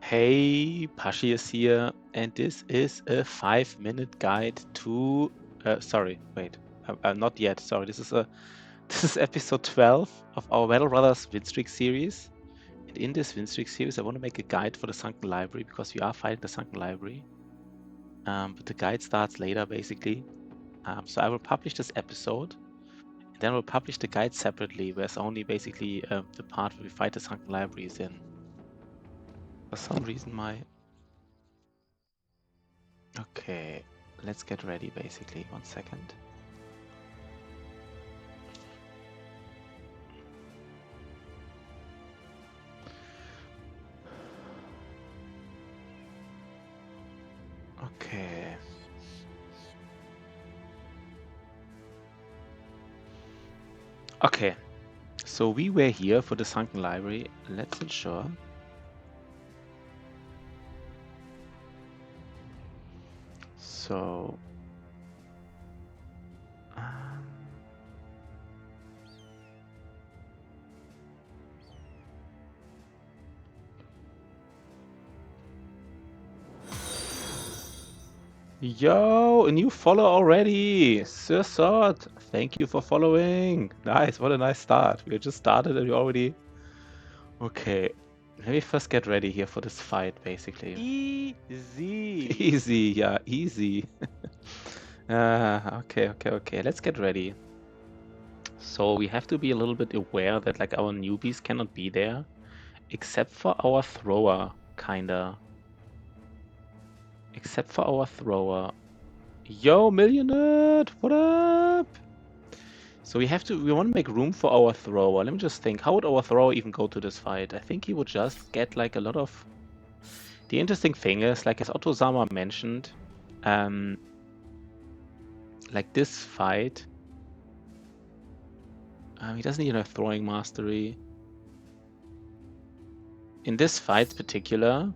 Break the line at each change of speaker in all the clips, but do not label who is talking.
Hey, Pashi is here, and this is a 5-minute guide to. Sorry, wait, not yet. Sorry, this is episode 12 of our Battle Brothers Winstreak series. And in this Winstreak series, I want to make a guide for the Sunken Library because we are fighting the Sunken Library. But the guide starts later, basically. So I will publish this episode, and then we'll publish the guide separately, where it's only basically the part where we fight the Sunken Library is in. For some reason, my Okay, let's get ready basically. 1 second. Okay. Okay, so we were here for the Sunken Library. Let's ensure. So, yo, a new follow already, Sir Sword. Thank you for following. Nice, what a nice start. We just started and we already. Okay, let me first get ready here for this fight, basically.
Easy.
Easy, yeah, easy. Okay. Let's get ready. So we have to be a little bit aware that like our newbies cannot be there, except for our thrower, kinda. Except for our thrower. Yo, Millionaire, what up? So we want to make room for our thrower. Let me just think. How would our thrower even go to this fight? I think he would just get like a lot of. The interesting thing is, like as Otto-sama mentioned, like this fight. He doesn't even have throwing mastery. In this fight in particular,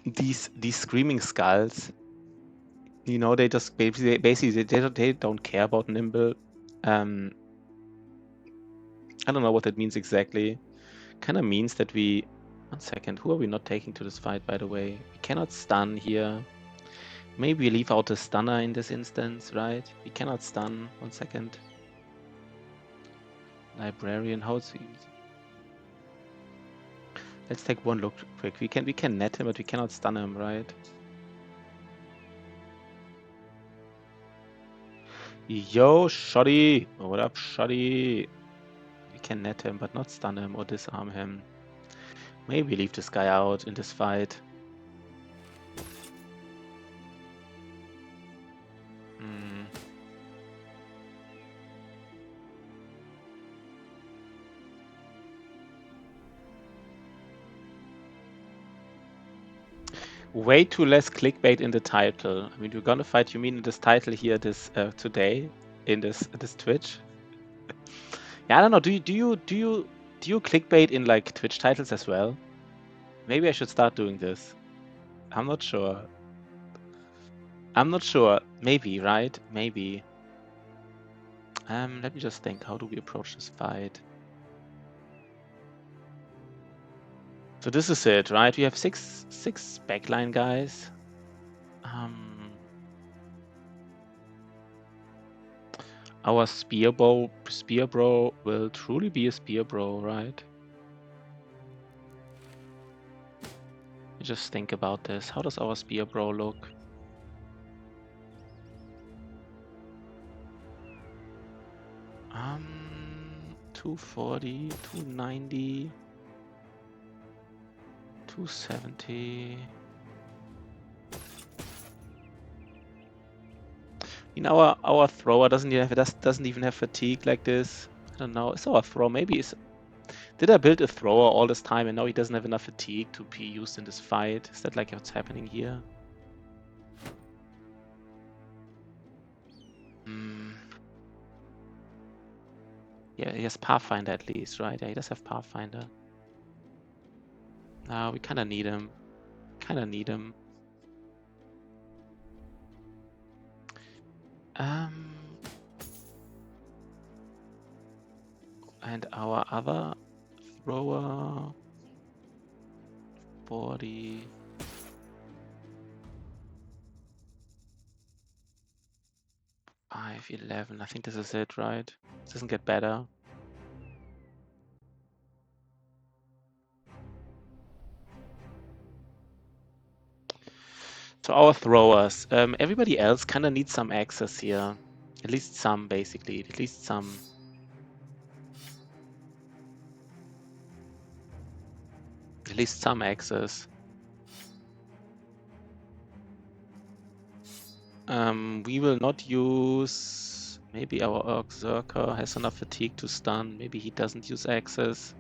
these screaming skulls, you know, they just basically they don't care about Nimble. I don't know what that means exactly. Kind of means that we. 1 second. Who are we not taking to this fight, by the way? We cannot stun here. Maybe we leave out the stunner in this instance, right? We cannot stun. 1 second. Librarian, how's he? Let's take one look quick. We can net him, but we cannot stun him, right? Yo, Shoddy! What up, Shoddy? We can net him, but not stun him or disarm him. Maybe leave this guy out in this fight. Way too less clickbait in the title. I mean, we're gonna fight. You mean in this title here, this today, in this Twitch? Yeah, I don't know. Do you clickbait in like Twitch titles as well? Maybe I should start doing this. I'm not sure. Maybe, right? Maybe. Let me just think. How do we approach this fight? So this is it, right? We have six backline guys. Our spear bro will truly be a spear bro, right? Just think about this. How does our spear bro look? Um, 240, 290, 270. You know, our thrower doesn't even have fatigue like this. I don't know. Is our thrower maybe is? Did I build a thrower all this time and now he doesn't have enough fatigue to be used in this fight? Is that like what's happening here? Yeah, he has Pathfinder at least, right? Yeah, he does have Pathfinder. We kind of need him. And our other thrower. 40. Five, 11. I think this is it, right? This doesn't get better. So our throwers. Everybody else kind of needs some access here. At least some, basically. At least some. At least some access. We will not use... Maybe our Berserker has enough fatigue to stun. Maybe he doesn't use access.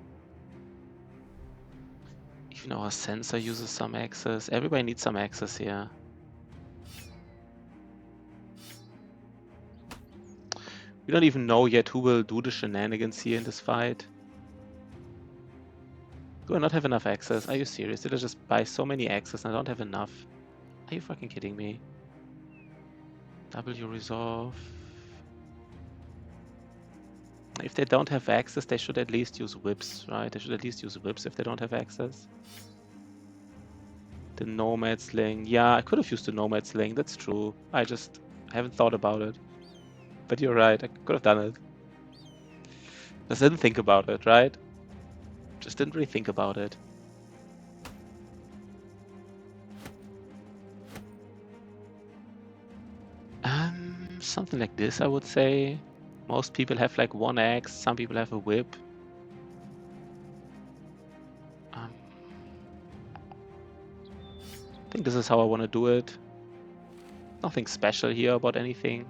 Even our sensor uses some access. Everybody needs some access here. We don't even know yet who will do the shenanigans here in this fight. Do I not have enough access? Are you serious? Did I just buy so many access and I don't have enough? Are you fucking kidding me? W resolve. If they don't have access, they should at least use whips, right? They should at least use whips if they don't have access. The Nomad Sling. Yeah, I could have used the Nomad Sling. That's true. I haven't thought about it. But you're right. I could have done it. Just didn't think about it, right? Just didn't really think about it. Something like this, I would say. Most people have like one axe. Some people have a whip. I think this is how I want to do it. Nothing special here about anything.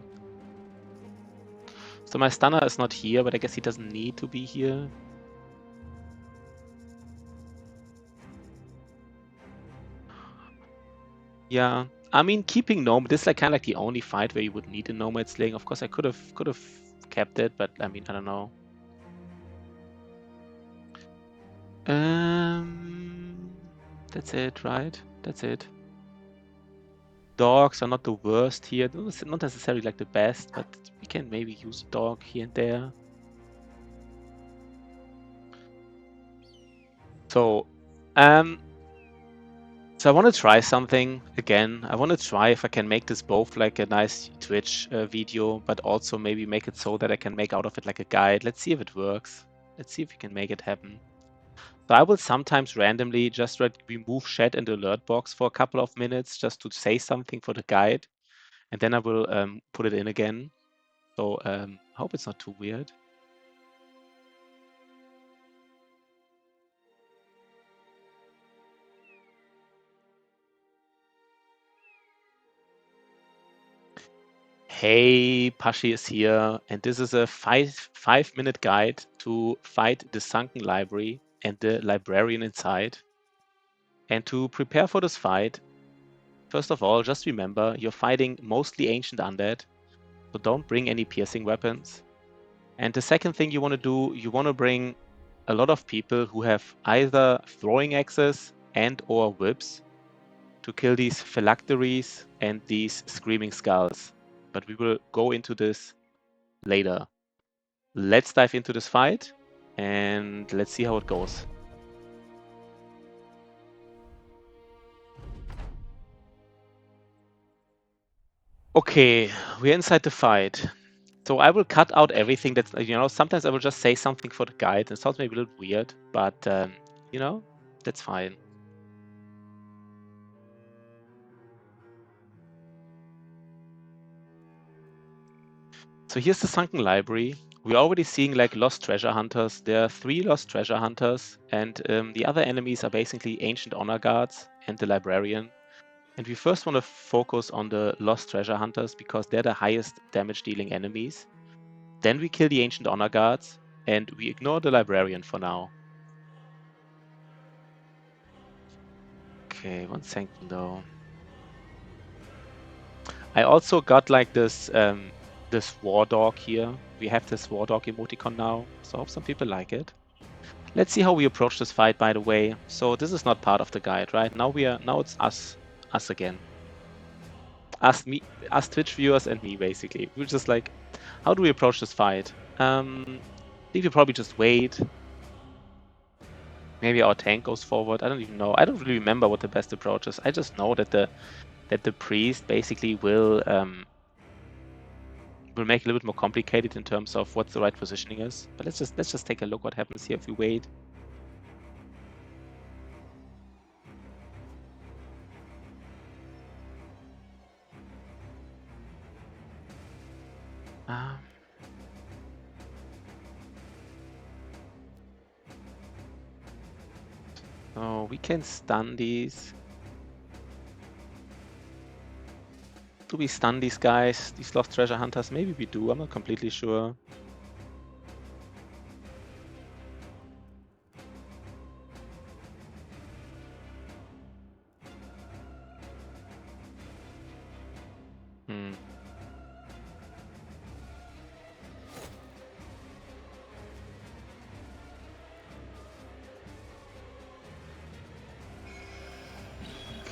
So my stunner is not here, but I guess he doesn't need to be here. Yeah, I mean, keeping Nomad, this is like kind of like the only fight where you would need a Nomad Sling. Of course, I could have kept it, but I mean, I don't know. That's it, right? That's it. Dogs are not the worst here. Not necessarily like the best, but we can maybe use a dog here and there. So, so I want to try something again. I want to try if I can make this both like a nice Twitch video, but also maybe make it so that I can make out of it like a guide. Let's see if it works. Let's see if we can make it happen. So I will sometimes randomly just remove chat and alert box for a couple of minutes just to say something for the guide. And then I will put it in again. So I hope it's not too weird. Hey, Pashi is here, and this is a five-minute guide to fight the sunken library and the librarian inside. And to prepare for this fight, first of all, just remember you're fighting mostly ancient undead, so don't bring any piercing weapons. And the second thing you want to do, you want to bring a lot of people who have either throwing axes and or whips to kill these phylacteries and these screaming skulls. But we will go into this later. Let's dive into this fight and let's see how it goes. Okay, we're inside the fight. So I will cut out everything that's, sometimes I will just say something for the guide. It sounds maybe a little weird, but, that's fine. So here's the sunken library. We're already seeing like lost treasure hunters. There are 3 lost treasure hunters, and the other enemies are basically ancient honor guards and the librarian. And we first want to focus on the lost treasure hunters because they're the highest damage dealing enemies. Then we kill the ancient honor guards and we ignore the librarian for now. Okay, 1 second though. I also got like this this war dog here. We have this war dog emoticon now, so I hope some people like it. Let's see how we approach this fight, by the way. So this is not part of the guide, right? Now it's us again. Us Twitch viewers and me, basically. We're just like, how do we approach this fight? I think we probably just wait. Maybe our tank goes forward. I don't even know. I don't really remember what the best approach is. I just know that the priest basically will make it a little bit more complicated in terms of what the right positioning is. But let's just take a look what happens here if we wait. So we can stun these. Do we stun these guys, these lost treasure hunters? Maybe we do. I'm not completely sure.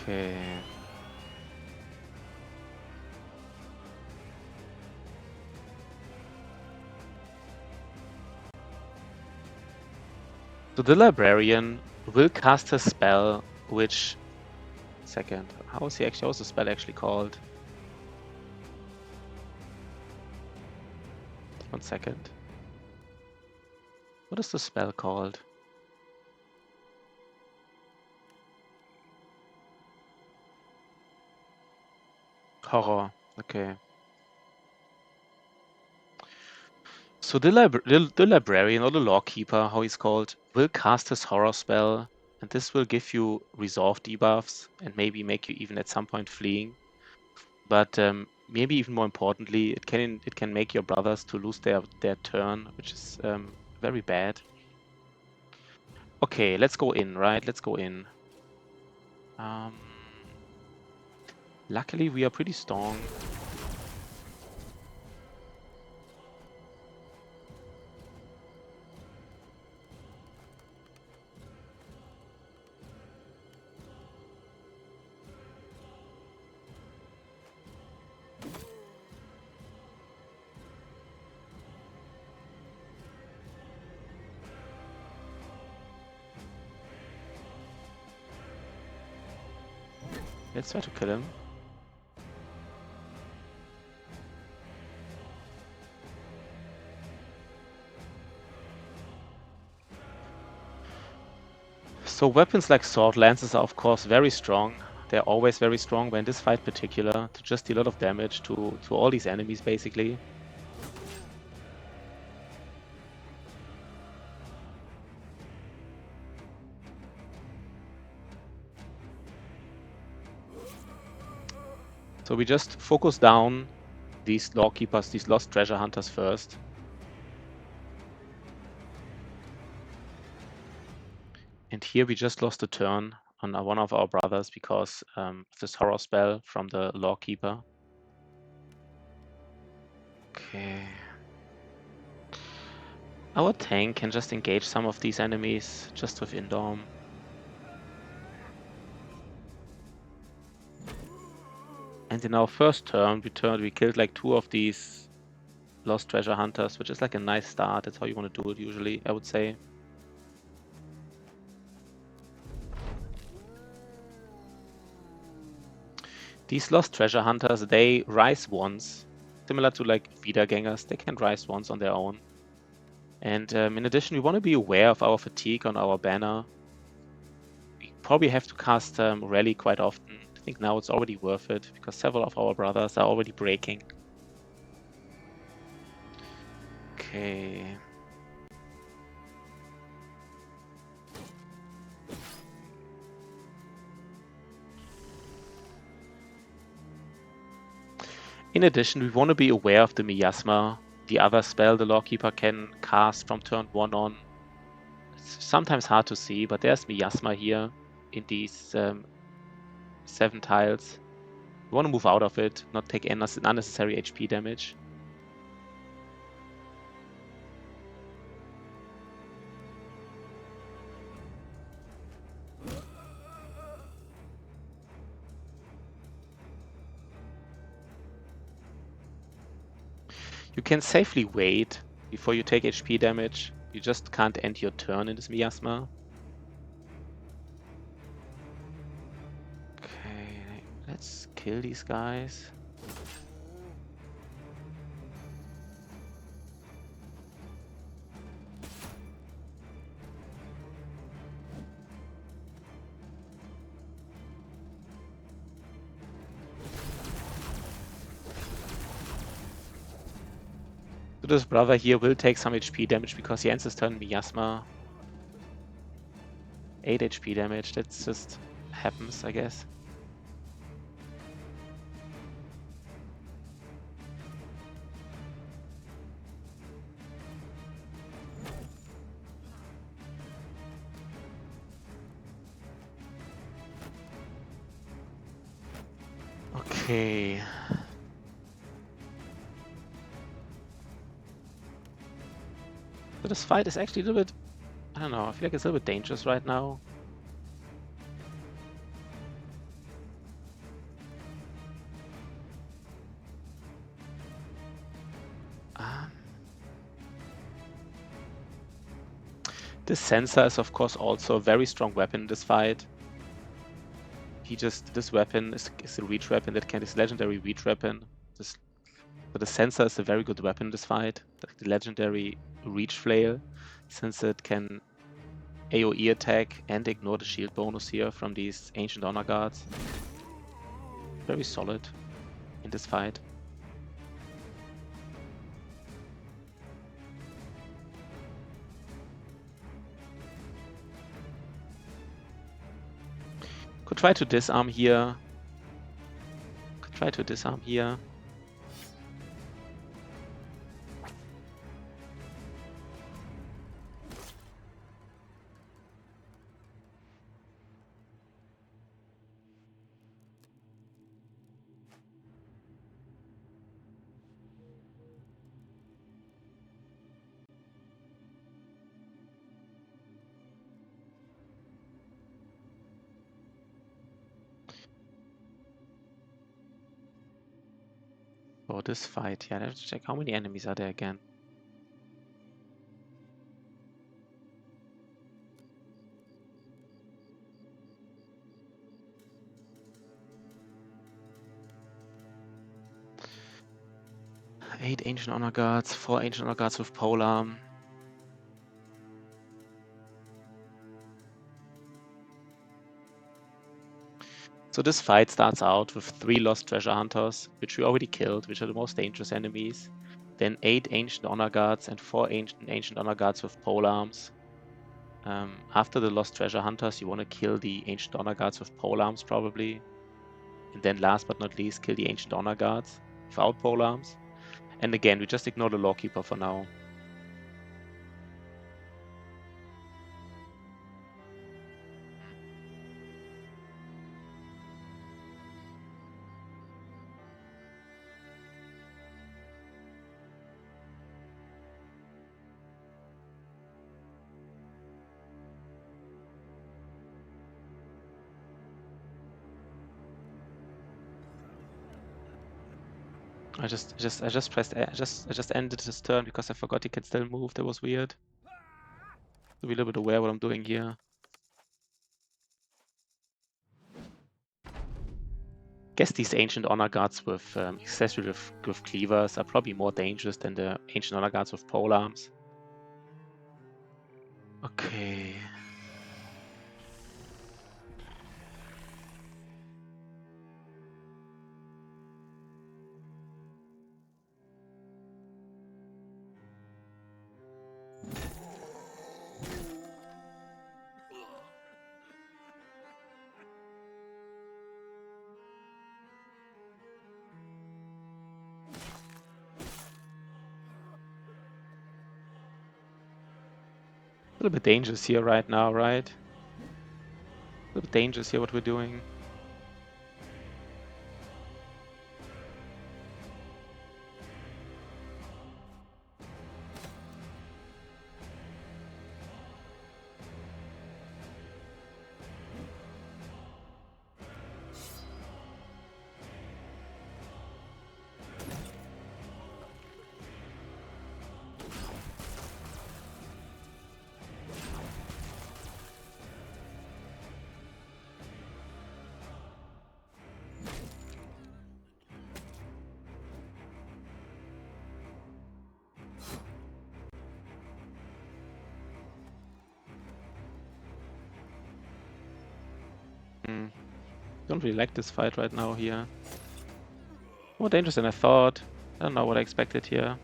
Okay. So the librarian will cast a spell which... Second. How is the spell actually called? 1 second. What is the spell called? Horror. Okay. So the librarian or the lawkeeper, how he's called, will cast his horror spell, and this will give you resolve debuffs and maybe make you even at some point fleeing. But maybe even more importantly, it can make your brothers to lose their turn, which is very bad. Okay, let's go in, right? Let's go in. Luckily, we are pretty strong. Let's try to kill him. So weapons like sword lances are of course very strong. They're always very strong, but in this fight in particular, to just deal a lot of damage to all these enemies basically. So we just focus down these lawkeepers, these lost treasure hunters first. And here we just lost a turn on one of our brothers because of this horror spell from the lawkeeper. Okay. Our tank can just engage some of these enemies just with Indorm. And in our first turn, we killed like 2 of these lost treasure hunters, which is like a nice start. That's how you want to do it usually, I would say. These lost treasure hunters, they rise once. Similar to like Wiedergängers, they can rise once on their own. And in addition, we want to be aware of our fatigue on our banner. We probably have to cast Rally quite often. I think now it's already worth it because several of our brothers are already breaking. Okay. In addition, we want to be aware of the Miasma, the other spell the Lawkeeper can cast from turn 1 on. It's sometimes hard to see, but there's Miasma here in these 7 tiles. We want to move out of it, not take unnecessary HP damage. You can safely wait before you take HP damage. You just can't end your turn in this Miasma. let's kill these guys. So this brother here will take some HP damage because he ends his turn Miasma. 8 HP damage, that just happens, I guess. Okay. So this fight is actually a little bit, I don't know, I feel like it's a little bit dangerous right now. This sensor is of course also a very strong weapon in this fight. This weapon is a reach weapon that can, this legendary reach weapon. So the sensor is a very good weapon in this fight. The legendary reach flail, since it can AoE attack and ignore the shield bonus here from these ancient honor guards. Very solid in this fight. Could try to disarm here. Could try to disarm here. For this fight, yeah, let's check how many enemies are there again. Eight ancient honor guards, 4 ancient honor guards with polearm. So this fight starts out with 3 lost treasure hunters, which we already killed, which are the most dangerous enemies. Then 8 ancient honor guards and 4 ancient honor guards with polearms. After the lost treasure hunters, you want to kill the ancient honor guards with polearms probably. And then last but not least, kill the ancient honor guards without polearms. And again, we just ignore the lawkeeper for now. I just ended his turn because I forgot he can still move. That was weird. To be a little bit aware what I'm doing here. Guess these ancient honor guards with accessory with cleavers are probably more dangerous than the ancient honor guards with polearms. Okay. A little bit dangerous here right now, right? A little bit dangerous here what we're doing. Don't really like this fight right now here. More dangerous than I thought. I don't know what I expected here.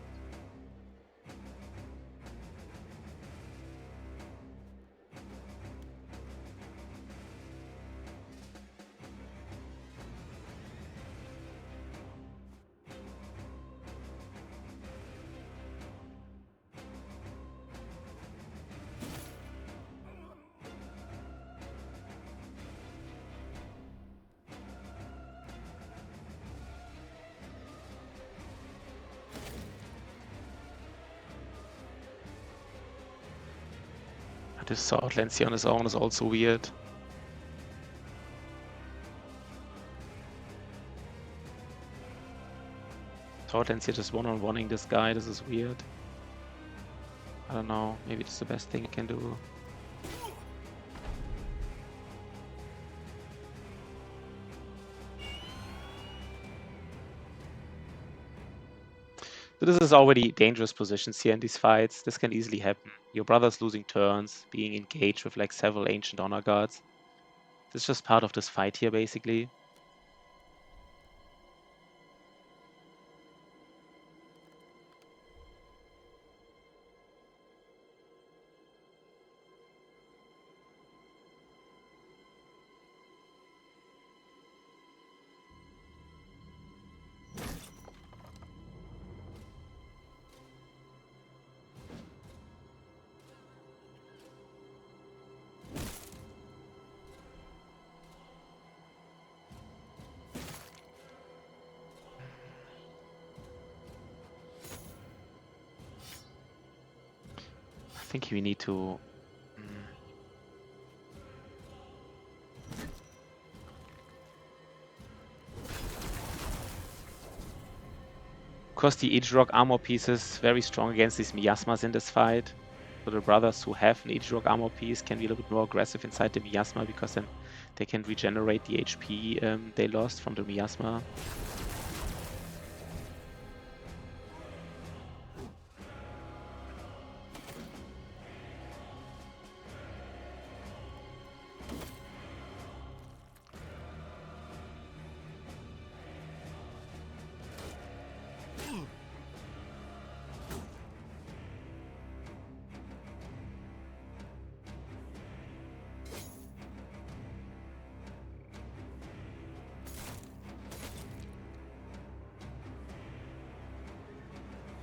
This sword Lancy on his own is also weird. Sword Lancy just one-on-oneing this guy, this is weird. I don't know, maybe it's the best thing I can do. So this is already dangerous positions here in these fights. This can easily happen. Your brother's losing turns, being engaged with like several ancient honor guards. This is just part of this fight here, basically. I think we need to... Of course, the Rock armor piece is very strong against these miasmas in this fight. So the brothers who have an Rock armor piece can be a little bit more aggressive inside the miasma, because then they can regenerate the HP they lost from the miasma.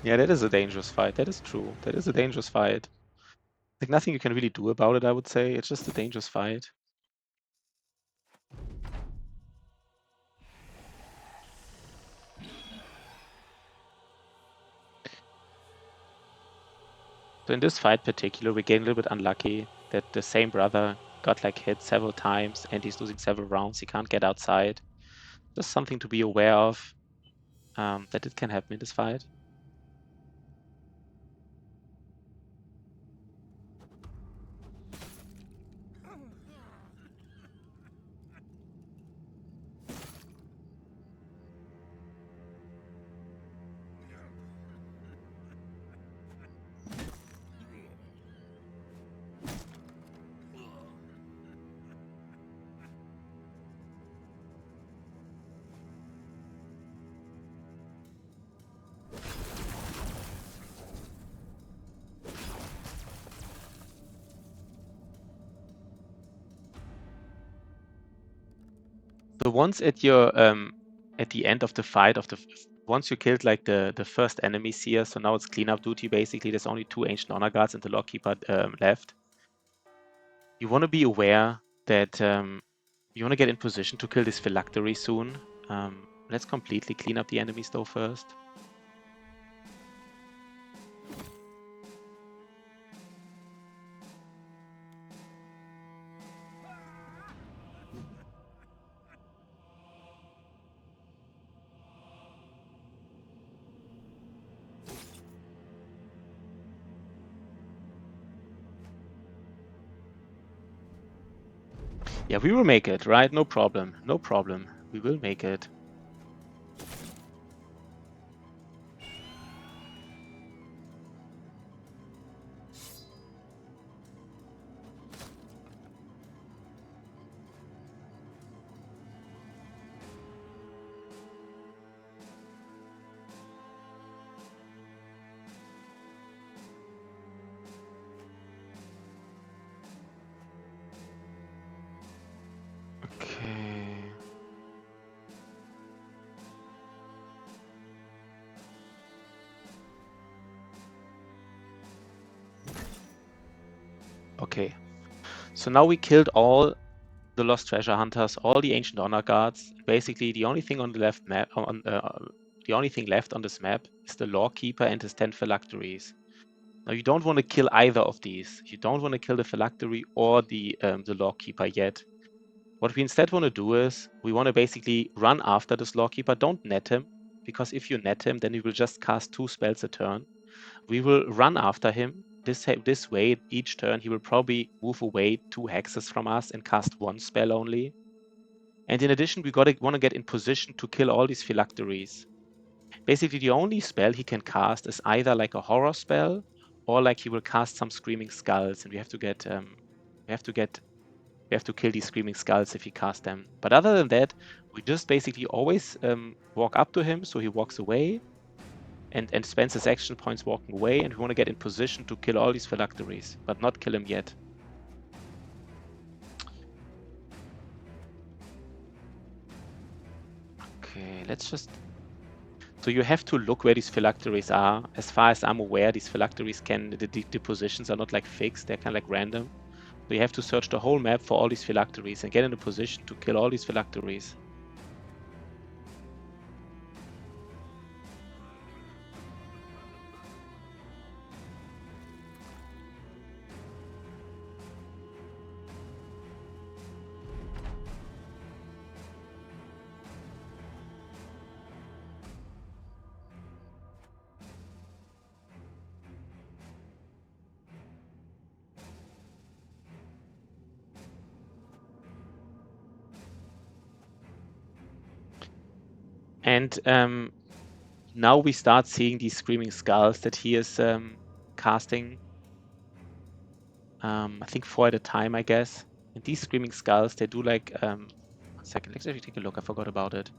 Yeah, that is a dangerous fight. That is true. That is a dangerous fight. Like, nothing you can really do about it, I would say. It's just a dangerous fight. So in this fight particular, we're getting a little bit unlucky that the same brother got like hit several times and he's losing several rounds. He can't get outside. Just something to be aware of, that it can happen in this fight. So once at your at the end of the fight once you killed like the first enemies here, so now it's cleanup duty basically. There's only 2 ancient honor guards and the lockkeeper left. You want to be aware that you want to get in position to kill this phylactery soon. Let's completely clean up the enemies though first. Yeah, we will make it, right? No problem. No problem. We will make it. Okay. So now we killed all the Lost Treasure Hunters, all the Ancient Honor Guards. Basically, the only thing on the left map, the only thing left on this map is the Lawkeeper and his 10 phylacteries. Now you don't want to kill either of these. You don't want to kill the phylactery or the Lawkeeper yet. What we instead want to do is we want to basically run after this Lawkeeper. Don't net him, because if you net him, then he will just cast 2 spells a turn. We will run after him. This way, each turn, he will probably move away 2 hexes from us and cast 1 spell only. And in addition, we want to get in position to kill all these phylacteries. Basically, the only spell he can cast is either like a horror spell, or like he will cast some Screaming Skulls, and we have to kill these Screaming Skulls if he casts them. But other than that, we just basically always walk up to him, so he walks away, and spends his action points walking away, and we want to get in position to kill all these phylacteries, but not kill him yet. Okay, let's just... So you have to look where these phylacteries are. As far as I'm aware, these phylacteries the positions are not like fixed, they're kind of like random. So you have to search the whole map for all these phylacteries and get in a position to kill all these phylacteries. And now we start seeing these Screaming Skulls that he is casting. I think 4 at a time, I guess. And these Screaming Skulls, they do like... 1 second, let's actually take a look. I forgot about it.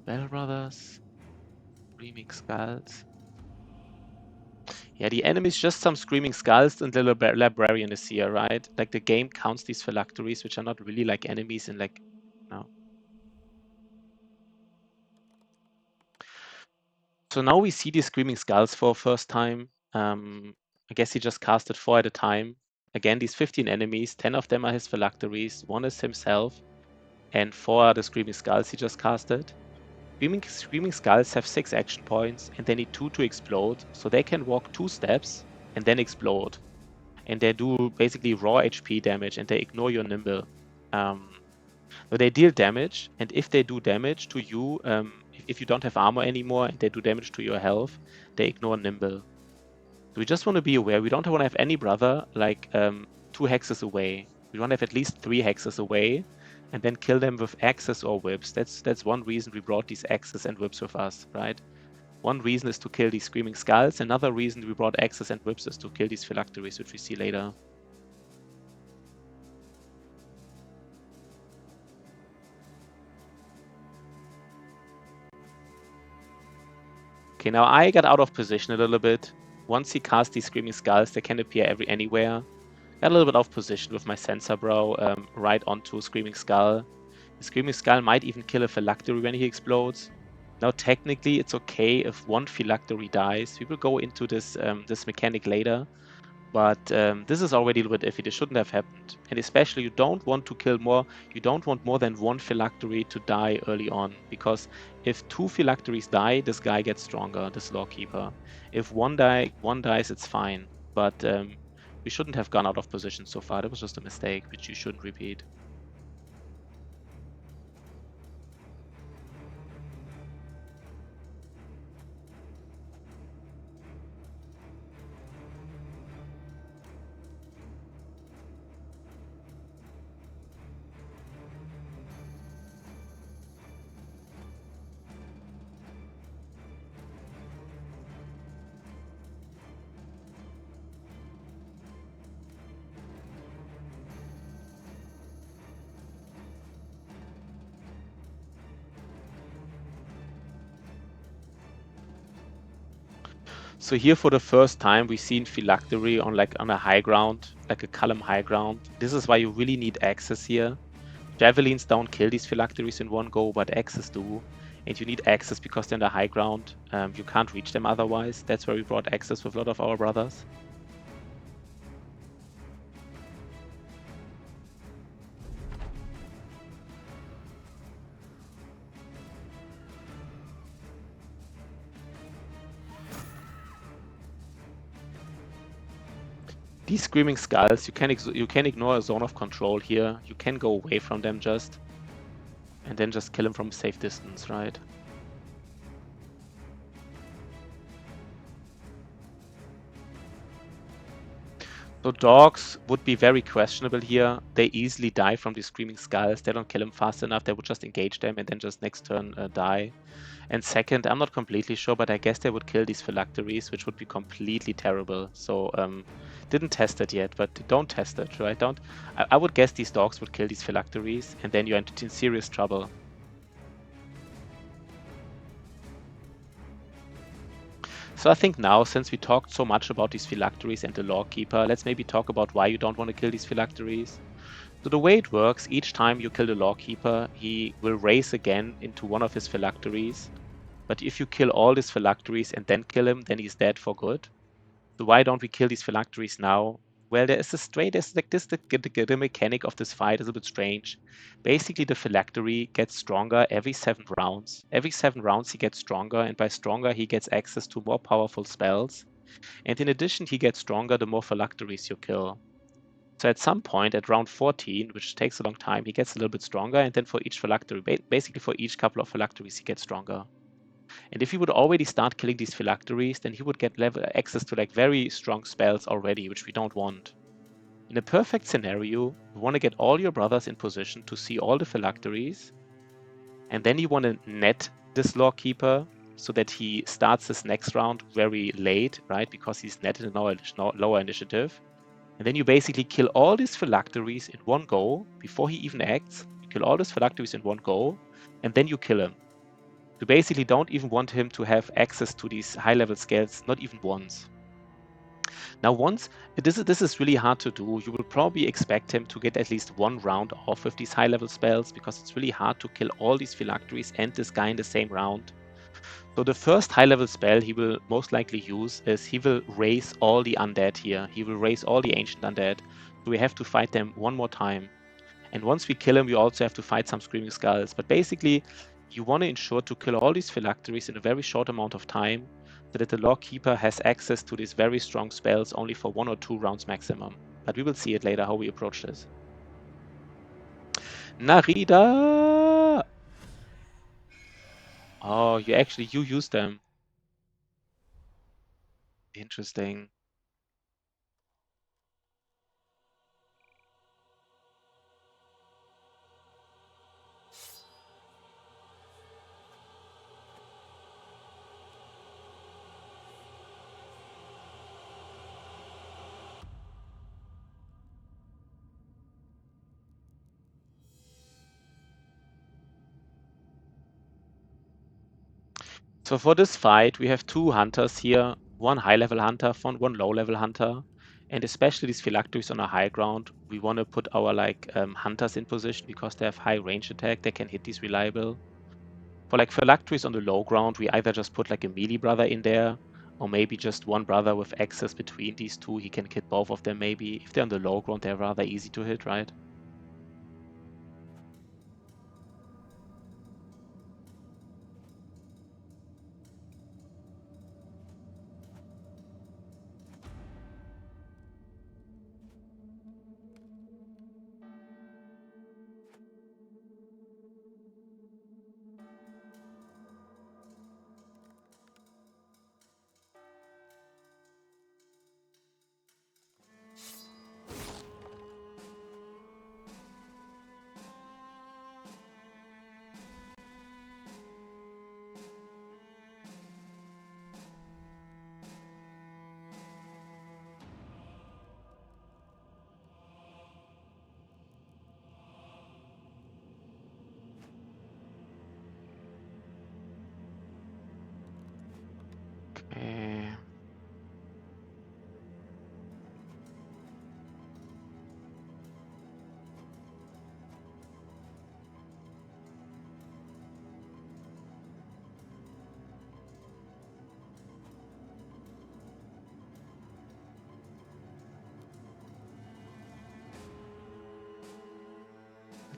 Bell Brothers. Screaming Skulls. Yeah, the enemy is just some Screaming Skulls, and the Librarian is here, right? Like the game counts these phylacteries, which are not really like enemies in like... No. So now we see these Screaming Skulls for the first time. I guess he just casted 4 at a time. Again, these 15 enemies, 10 of them are his phylacteries, 1 is himself, and 4 are the Screaming Skulls he just casted. Screaming Skulls have 6 action points, and they need 2 to explode, so they can walk 2 steps and then explode. And they do basically raw HP damage, and they ignore your nimble. So they deal damage, and if they do damage to you, if you don't have armor anymore and they do damage to your health, they ignore nimble. So we just want to be aware, we don't want to have any brother like 2 hexes away. We want to have at least 3 hexes away, and then kill them with axes or whips. That's one reason we brought these axes and whips with us, right? One reason is to kill these Screaming Skulls. Another reason we brought axes and whips is to kill these phylacteries, which we see later. Okay, now I got out of position a little bit. Once he casts these Screaming Skulls, they can appear anywhere. Got a little bit out of position with my Sensor Bro right onto a Screaming Skull. The Screaming Skull might even kill a phylactery when he explodes. Now technically it's okay if 1 phylactery dies. We will go into this this mechanic later. But this is already a little bit iffy. This shouldn't have happened. And especially you don't want to kill more. You don't want more than 1 phylactery to die early on. Because if 2 phylacteries die, this guy gets stronger, this Lawkeeper. If one dies, it's fine. But we shouldn't have gone out of position so far. That was just a mistake, which you shouldn't repeat. So here for the first time we've seen phylactery on a high ground, like a column high ground. This is why you really need axes here. Javelins don't kill these phylacteries in one go, but axes do. and you need access because they're in the high ground. You can't reach them otherwise. That's where we brought access with a lot of our brothers. These Screaming Skulls, you can ignore a zone of control here. You can go away from them just, and then just kill them from a safe distance, right? So dogs would be very questionable here. They easily die from these Screaming Skulls. They don't kill them fast enough. They would just engage them and then just next turn die. And second, I'm not completely sure, but I guess they would kill these phylacteries, which would be completely terrible. So didn't test it yet, but don't test it, right? I would guess these dogs would kill these phylacteries, and then you're in serious trouble. So I think now, since we talked so much about these phylacteries and the Lawkeeper, let's maybe talk about why you don't want to kill these phylacteries. So the way it works, each time you kill the Lawkeeper, he will race again into one of his phylacteries. But if you kill all these phylacteries and then kill him, then he's dead for good. So why don't we kill these phylacteries now? Well, the mechanic of this fight is a bit strange. Basically, the phylactery gets stronger every 7 rounds. Every 7 rounds he gets stronger, and by stronger he gets access to more powerful spells. And in addition, he gets stronger the more phylacteries you kill. So at some point, at round 14, which takes a long time, he gets a little bit stronger, and then for each phylactery, basically for each couple of phylacteries, he gets stronger. And if he would already start killing these phylacteries, then he would get access to like very strong spells already, which we don't want. In a perfect scenario, you want to get all your brothers in position to see all the phylacteries, and then you want to net this Lawkeeper so that he starts his next round very late, right? Because he's netted in our lower initiative. And then you basically kill all these phylacteries in one go before he even acts. You kill all these phylacteries in one go, and then you kill him. You basically don't even want him to have access to these high-level scales, not even once. Now, this is really hard to do. You will probably expect him to get at least one round off with these high-level spells because it's really hard to kill all these phylacteries and this guy in the same round. So the first high-level spell he will most likely use is he will raise all the undead here. He will raise all the ancient undead. So we have to fight them one more time. And once we kill him, we also have to fight some Screaming Skulls. But basically, you want to ensure to kill all these phylacteries in a very short amount of time so that the Lawkeeper has access to these very strong spells only for 1 or 2 rounds maximum. But we will see it later how we approach this. Narida! Oh, you use them. Interesting. So for this fight, we have 2 hunters here, one high-level hunter, one low-level hunter, and especially these phylacteries on a high ground, we want to put our hunters in position because they have high range attack, they can hit these reliable. For like phylacteries on the low ground, we either just put like a melee brother in there, or maybe just one brother with access between these two, he can hit both of them maybe. If they're on the low ground, they're rather easy to hit, right?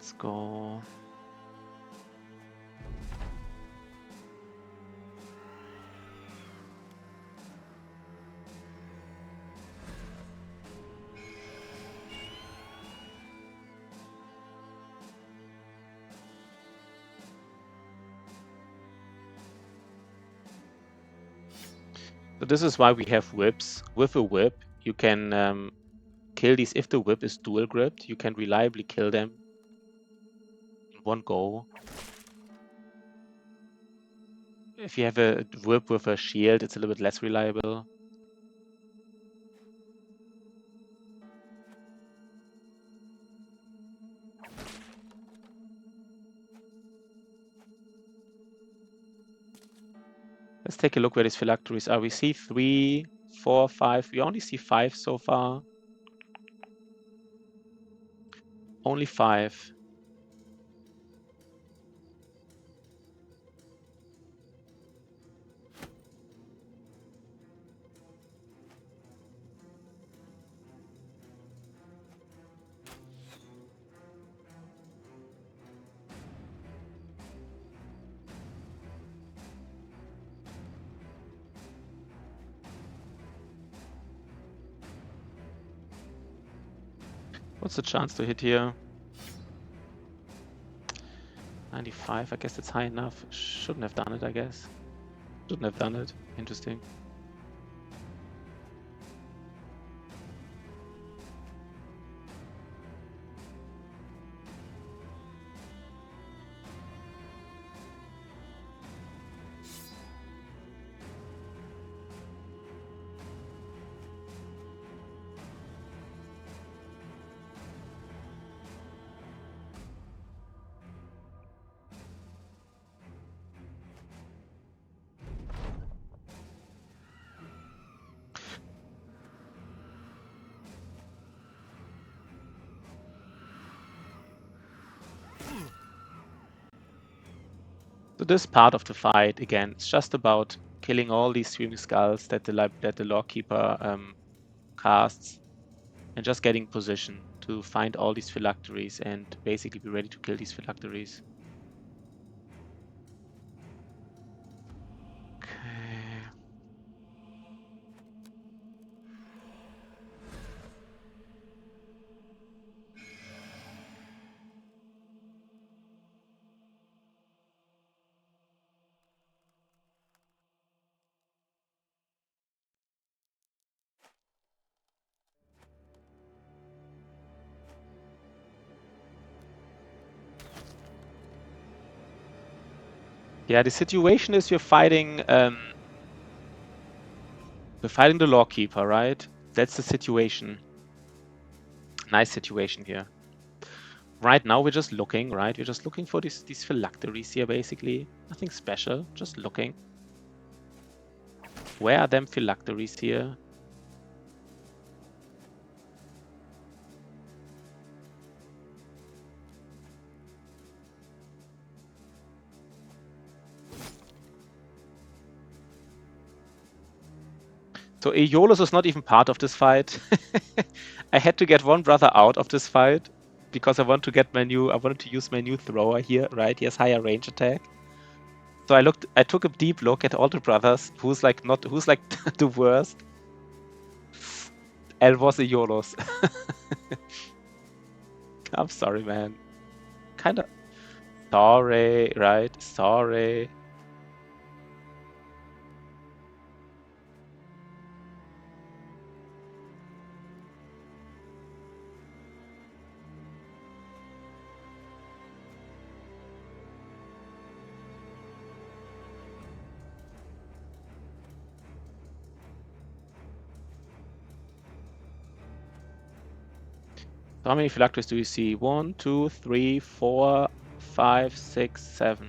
Let's go. So this is why we have whips. With a whip, you can kill these. If the whip is dual gripped, you can reliably kill them in one go. If you have a whip with a shield, it's a little bit less reliable. Let's take a look where these phylacteries are. We see 3, 4, 5. We only see 5 so far. Only 5. What's the chance to hit here? 95. I guess it's high enough. Shouldn't have done it, I guess. Shouldn't have done it. Interesting. So this part of the fight, again, it's just about killing all these streaming skulls that the lawkeeper casts, and just getting position to find all these phylacteries and basically be ready to kill these phylacteries. Okay. Yeah, the situation is we're fighting the lawkeeper, right? That's the situation. Nice situation here. Right now we're just looking, right? We're just looking for these phylacteries here, basically. Nothing special, just looking. Where are them phylacteries here? So Aeolus is not even part of this fight. I had to get one brother out of this fight because I wanted to use my new thrower here, right? He has higher range attack. So I took a deep look at all the brothers, who's like the worst. And was Aeolus. I'm sorry, man. Kinda sorry, right? Sorry. So how many phylacteries do you see? 1, 2, 3, 4, 5, 6, 7.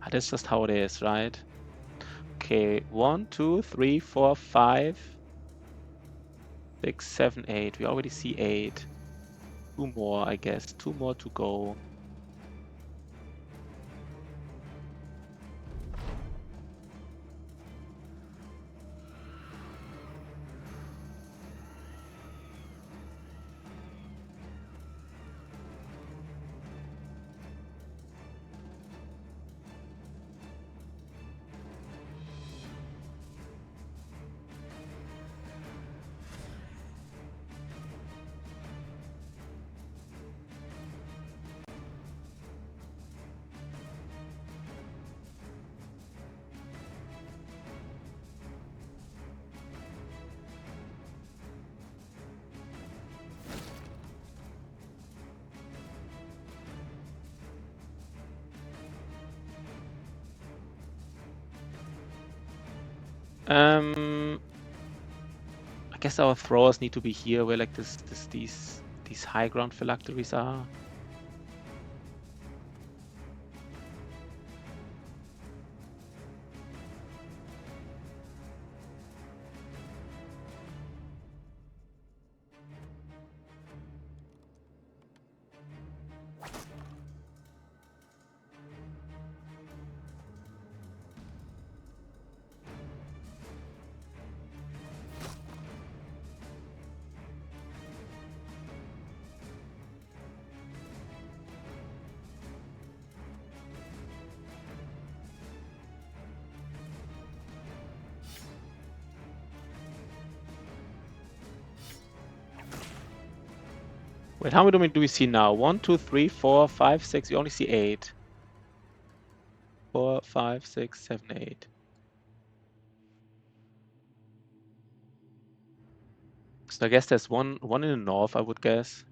That's just how it is, right? Okay, 1, 2, 3, 4, 5, 6, 7, 8. We already see 8. 2 more, I guess. 2 more to go. I guess our throwers need to be here, where like these high ground phylacteries are. Wait, how many do we see now? 1, 2, 3, 4, 5, 6. We only see 8. 4, 5, 6, 7, 8. So I guess there's one in the north, I would guess.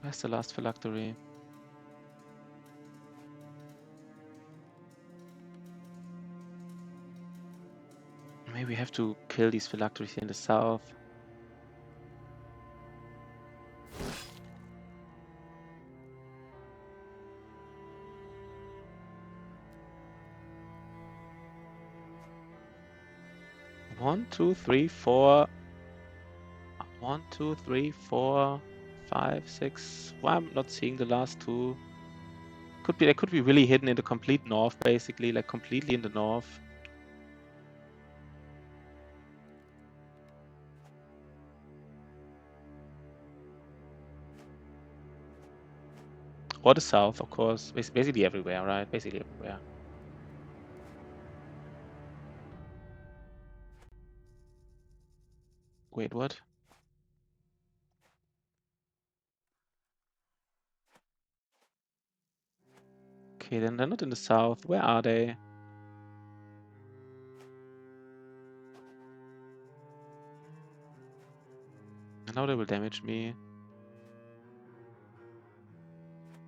Where's the last phylactery? Maybe we have to kill these phylacteries here in the south. One, two, three, four. 1, 2, 3, 4, 5, 6. Why I'm not seeing the last two? They could be really hidden in the complete north, basically, like completely in the north. Or the south, of course. Basically everywhere, right? Basically everywhere. Wait, what? Okay, then they're not in the south. Where are they? And now they will damage me.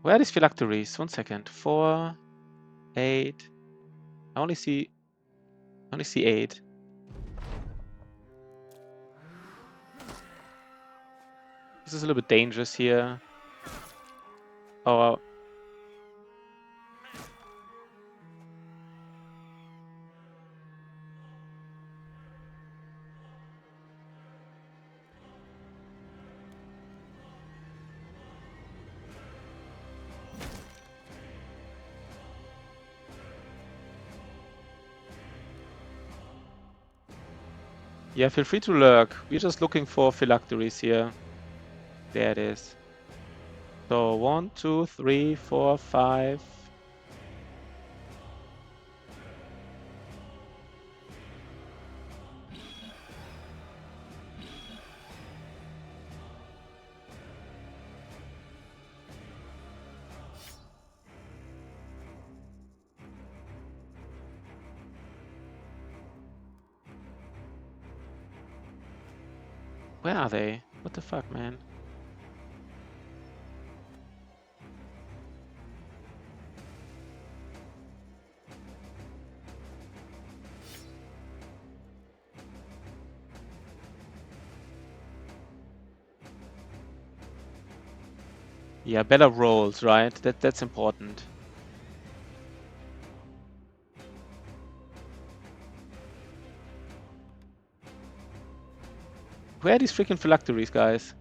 Where are these phylacteries? 1 second. 4, 8. I only see 8. This is a little bit dangerous here. Oh, yeah, feel free to lurk. We're just looking for phylacteries here. There it is. So 1, 2, 3, 4, 5. Where are they? What the fuck, man? Yeah, better rolls, right? That's important. Where are these freaking phylacteries, guys?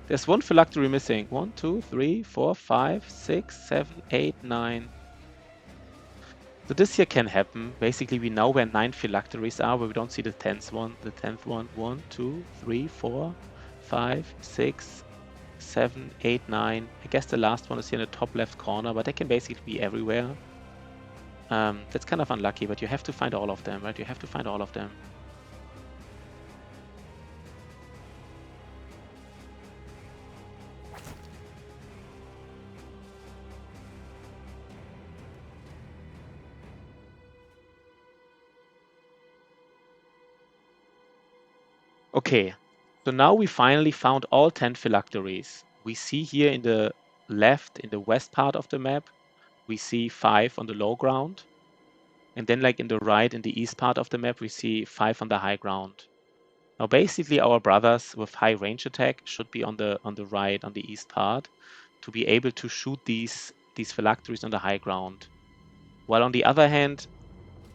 There's one phylactery missing. 1, 2, 3, 4, 5, 6, 7, 8, 9. So this here can happen. Basically, we know where 9 phylacteries are, but we don't see the 10th one. 1, 2, 3, 4, 5, 6, 7, 8, 9. I guess the last one is here in the top left corner, but they can basically be everywhere. That's kind of unlucky, but you have to find all of them, right? You have to find all of them. Okay, so now we finally found all 10 phylacteries. We see here in the left, in the west part of the map, we see 5 on the low ground. And then like in the right, in the east part of the map, we see 5 on the high ground. Now basically our brothers with high range attack should be on the right, on the east part, to be able to shoot these phylacteries on the high ground. While on the other hand,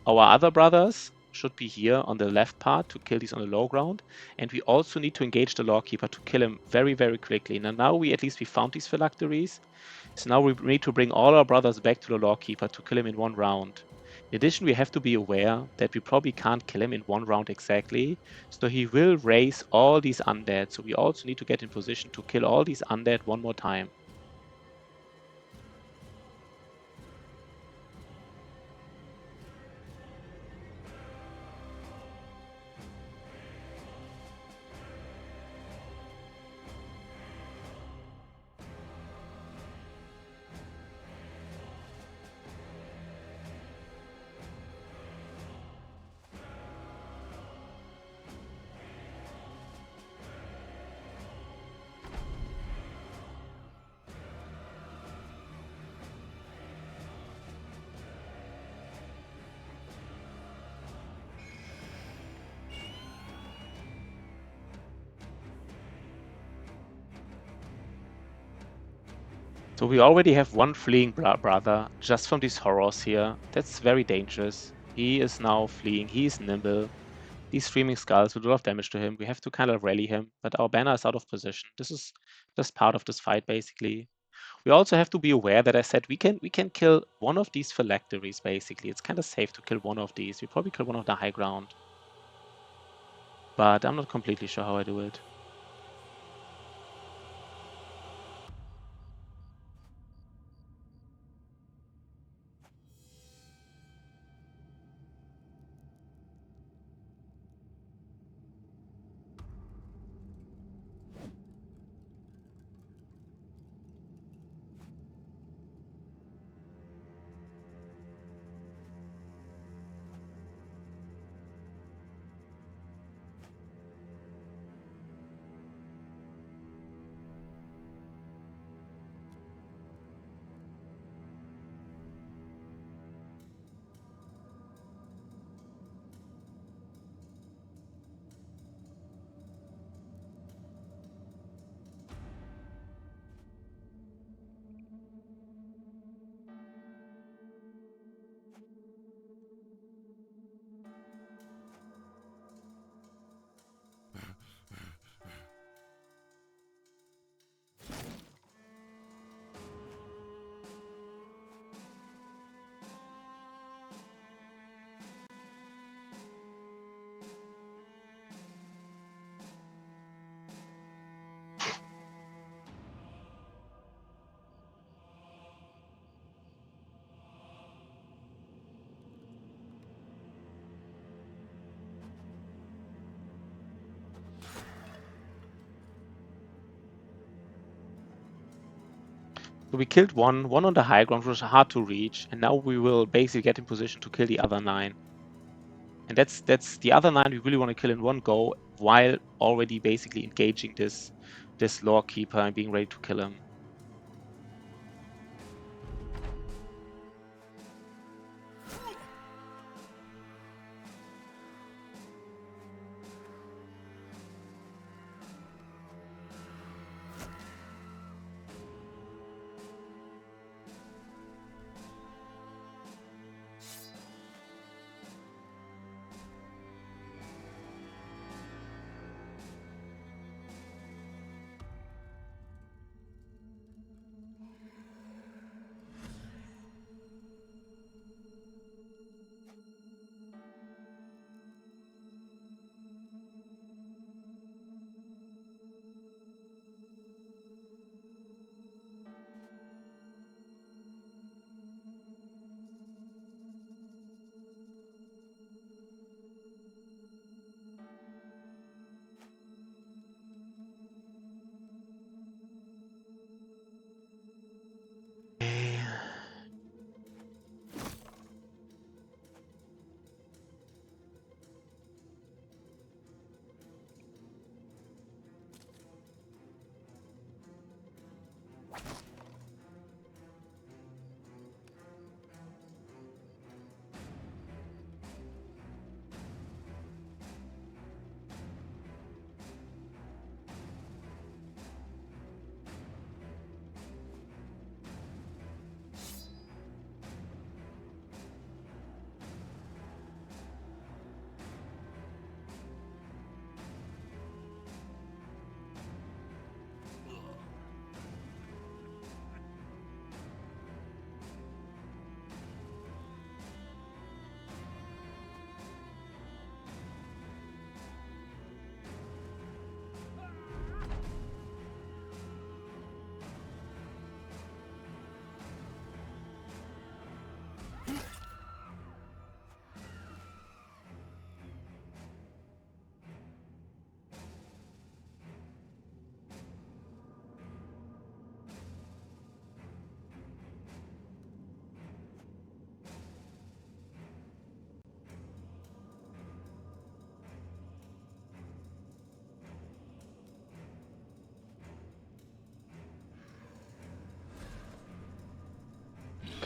our other brothers should be here on the left part to kill these on the low ground. And we also need to engage the Lawkeeper to kill him very, very quickly. Now we at least we found these phylacteries. So now we need to bring all our brothers back to the Lawkeeper to kill him in one round. In addition, we have to be aware that we probably can't kill him in one round exactly. So he will raise all these undead. So we also need to get in position to kill all these undead one more time. So we already have one fleeing brother just from these horrors here. That's very dangerous. He is now fleeing. He is nimble. These streaming skulls will do a lot of damage to him. We have to kind of rally him, but our banner is out of position. This is just part of this fight, basically. We also have to be aware that I said we can kill one of these phylacteries, basically. It's kind of safe to kill one of these. We probably kill one of the high ground. But I'm not completely sure how I do it. So we killed one on the high ground, which was hard to reach, and now we will basically get in position to kill the other 9. And that's the other 9 we really want to kill in one go, while already basically engaging this Lawkeeper and being ready to kill him.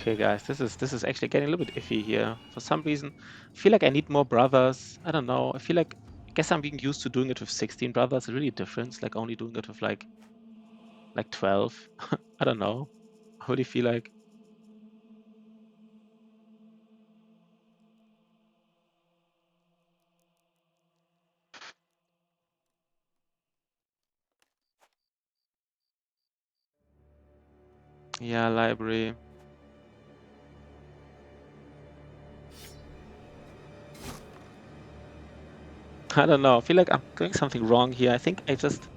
Okay, guys, this is actually getting a little bit iffy here. For some reason, I feel like I need more brothers. I don't know. I guess I'm being used to doing it with 16 brothers. It's really a difference, like only doing it with like 12. I don't know. How do you feel like? Yeah, library. I don't know. I feel like I'm doing something wrong here. I think I just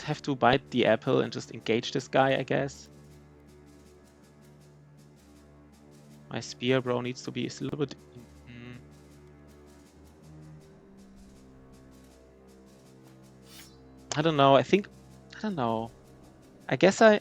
have to bite the apple and just engage this guy, I guess. My spear bro needs to be a little bit. I don't know. I don't know. I guess I.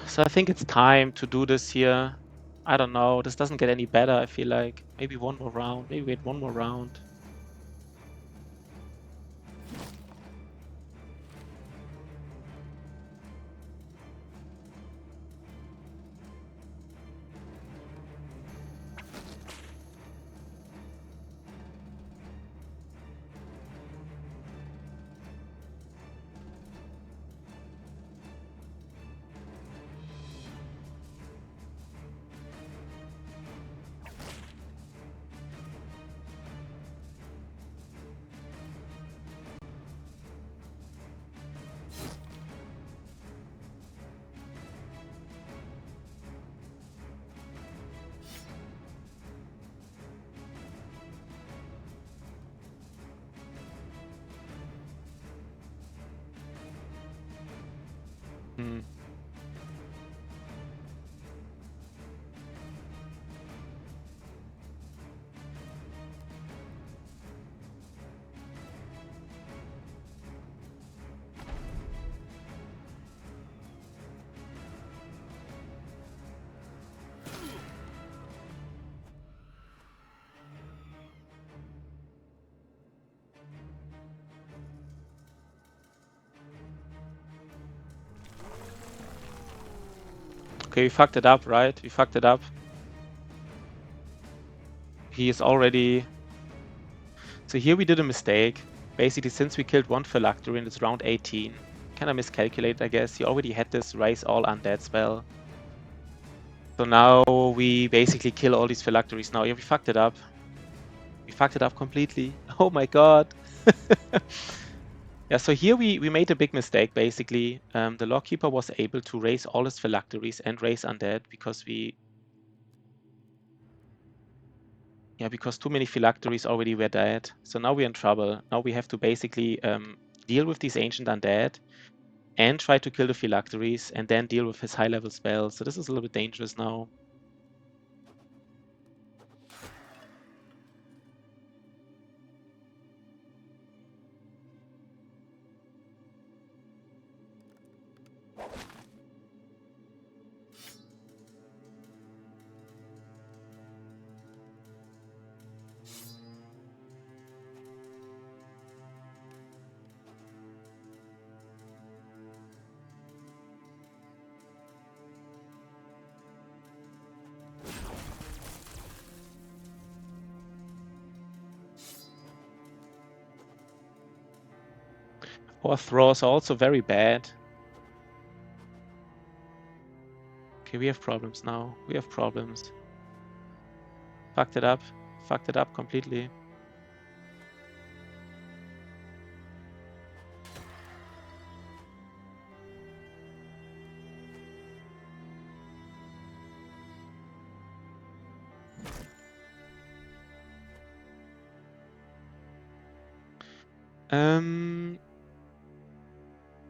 So I think it's time to do this here. I don't know. This doesn't get any better. I feel like maybe one more round. Maybe wait one more round. Hmm. Okay, we fucked it up, right? We fucked it up. He is already. So here we did a mistake. Basically, since we killed one phylactery and it's round 18, kind of miscalculated, I guess. He already had this raise all undead spell. So now we basically kill all these phylacteries now. Yeah, we fucked it up. We fucked it up completely. Oh my god. Yeah, so here we made a big mistake, basically. The Lawkeeper was able to raise all his phylacteries and raise undead because because too many phylacteries already were dead. So now we're in trouble. Now we have to basically deal with these ancient undead and try to kill the phylacteries and then deal with his high-level spells. So this is a little bit dangerous now. Our throws are also very bad. Okay, we have problems now. We have problems. Fucked it up. Fucked it up completely.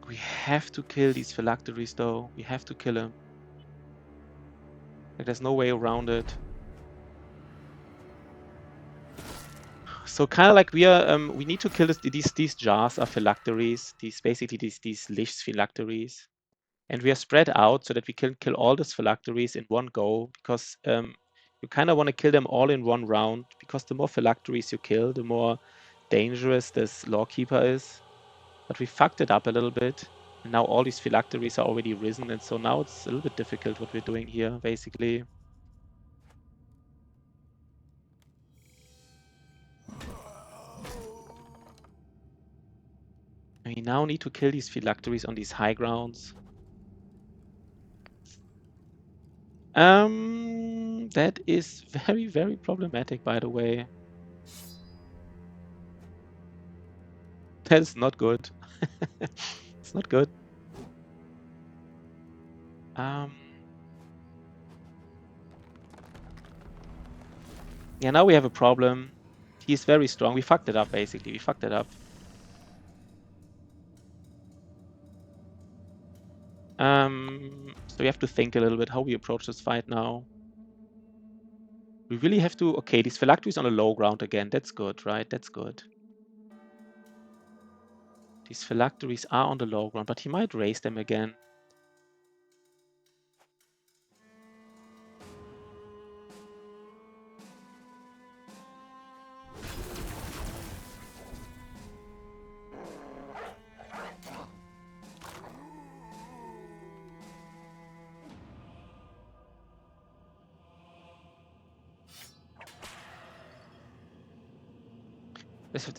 We have to kill these phylacteries though. We have to kill them. Like, there's no way around it. So kind of like we are, we need to kill these jars are phylacteries. These lichs phylacteries, and we are spread out so that we can kill all these phylacteries in one go. Because you kind of want to kill them all in one round. Because the more phylacteries you kill, the more dangerous this lawkeeper is. But we fucked it up a little bit. And now all these phylacteries are already risen, and so now it's a little bit difficult what we're doing here, basically. And we now need to kill these phylacteries on these high grounds. That is very, very problematic, by the way. That is not good. It's not good. Yeah, now we have a problem. He's very strong. We fucked it up, basically. We fucked it up. So we have to think a little bit how we approach this fight now. We really have to... Okay, these phylacteries on a low ground again. That's good, right? That's good. These phylacteries are on the low ground, but he might raise them again.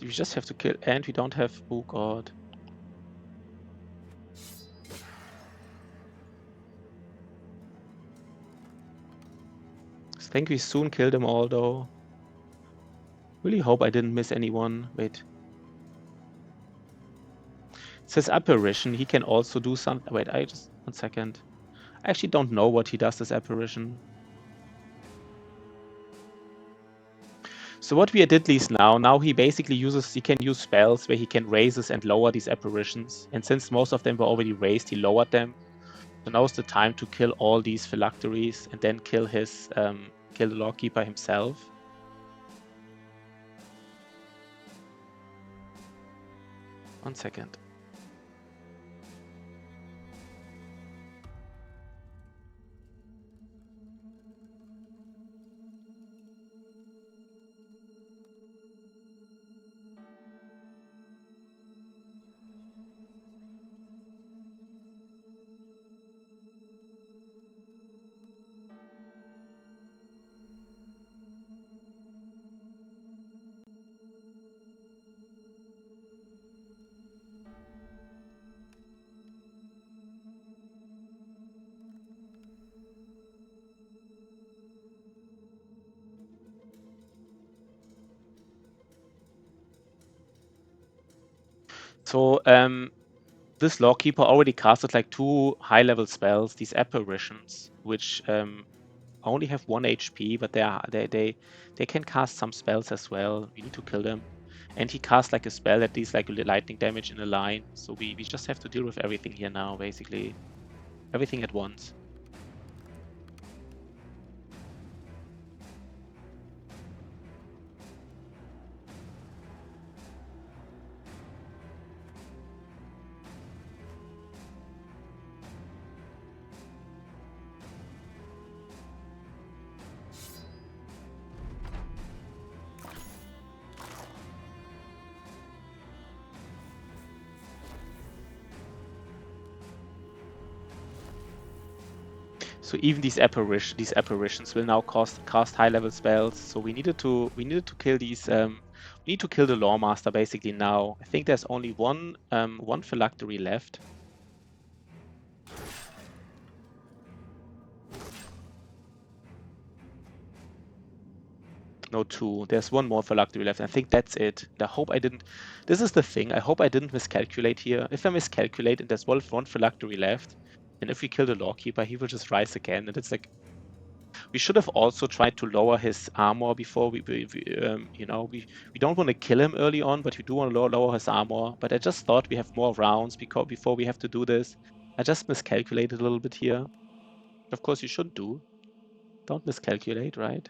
We just have to kill, and we don't have... Oh god. I think we soon kill them all, though. Really hope I didn't miss anyone. Wait. It says apparition. He can also do something. Wait, one second. I actually don't know what he does, this apparition. So what we did least now he basically he can use spells where he can raise and lower these apparitions. And since most of them were already raised, he lowered them. So now is the time to kill all these phylacteries and then kill kill the lawkeeper himself. One second. So this lawkeeper already casted like 2 high-level spells, these apparitions, which only have 1 HP, but they can cast some spells as well. We need to kill them. And he cast like a spell that deals like lightning damage in a line. So we just have to deal with everything here now, basically. Everything at once. So even these apparitions will now cast high-level spells. So we needed to kill these We need to kill the Lawmaster basically now. I think there's only one phylactery left. No, two. There's one more phylactery left. I think that's it. I hope I didn't. This is the thing. I hope I didn't miscalculate here. If I miscalculate and there's one phylactery left, and if we kill the Lawkeeper, he will just rise again. And it's like, we should have also tried to lower his armor before we you know, we don't want to kill him early on, but we do want to lower his armor. But I just thought we have more rounds before we have to do this. I just miscalculated a little bit here. Of course, you shouldn't do. Don't miscalculate, right?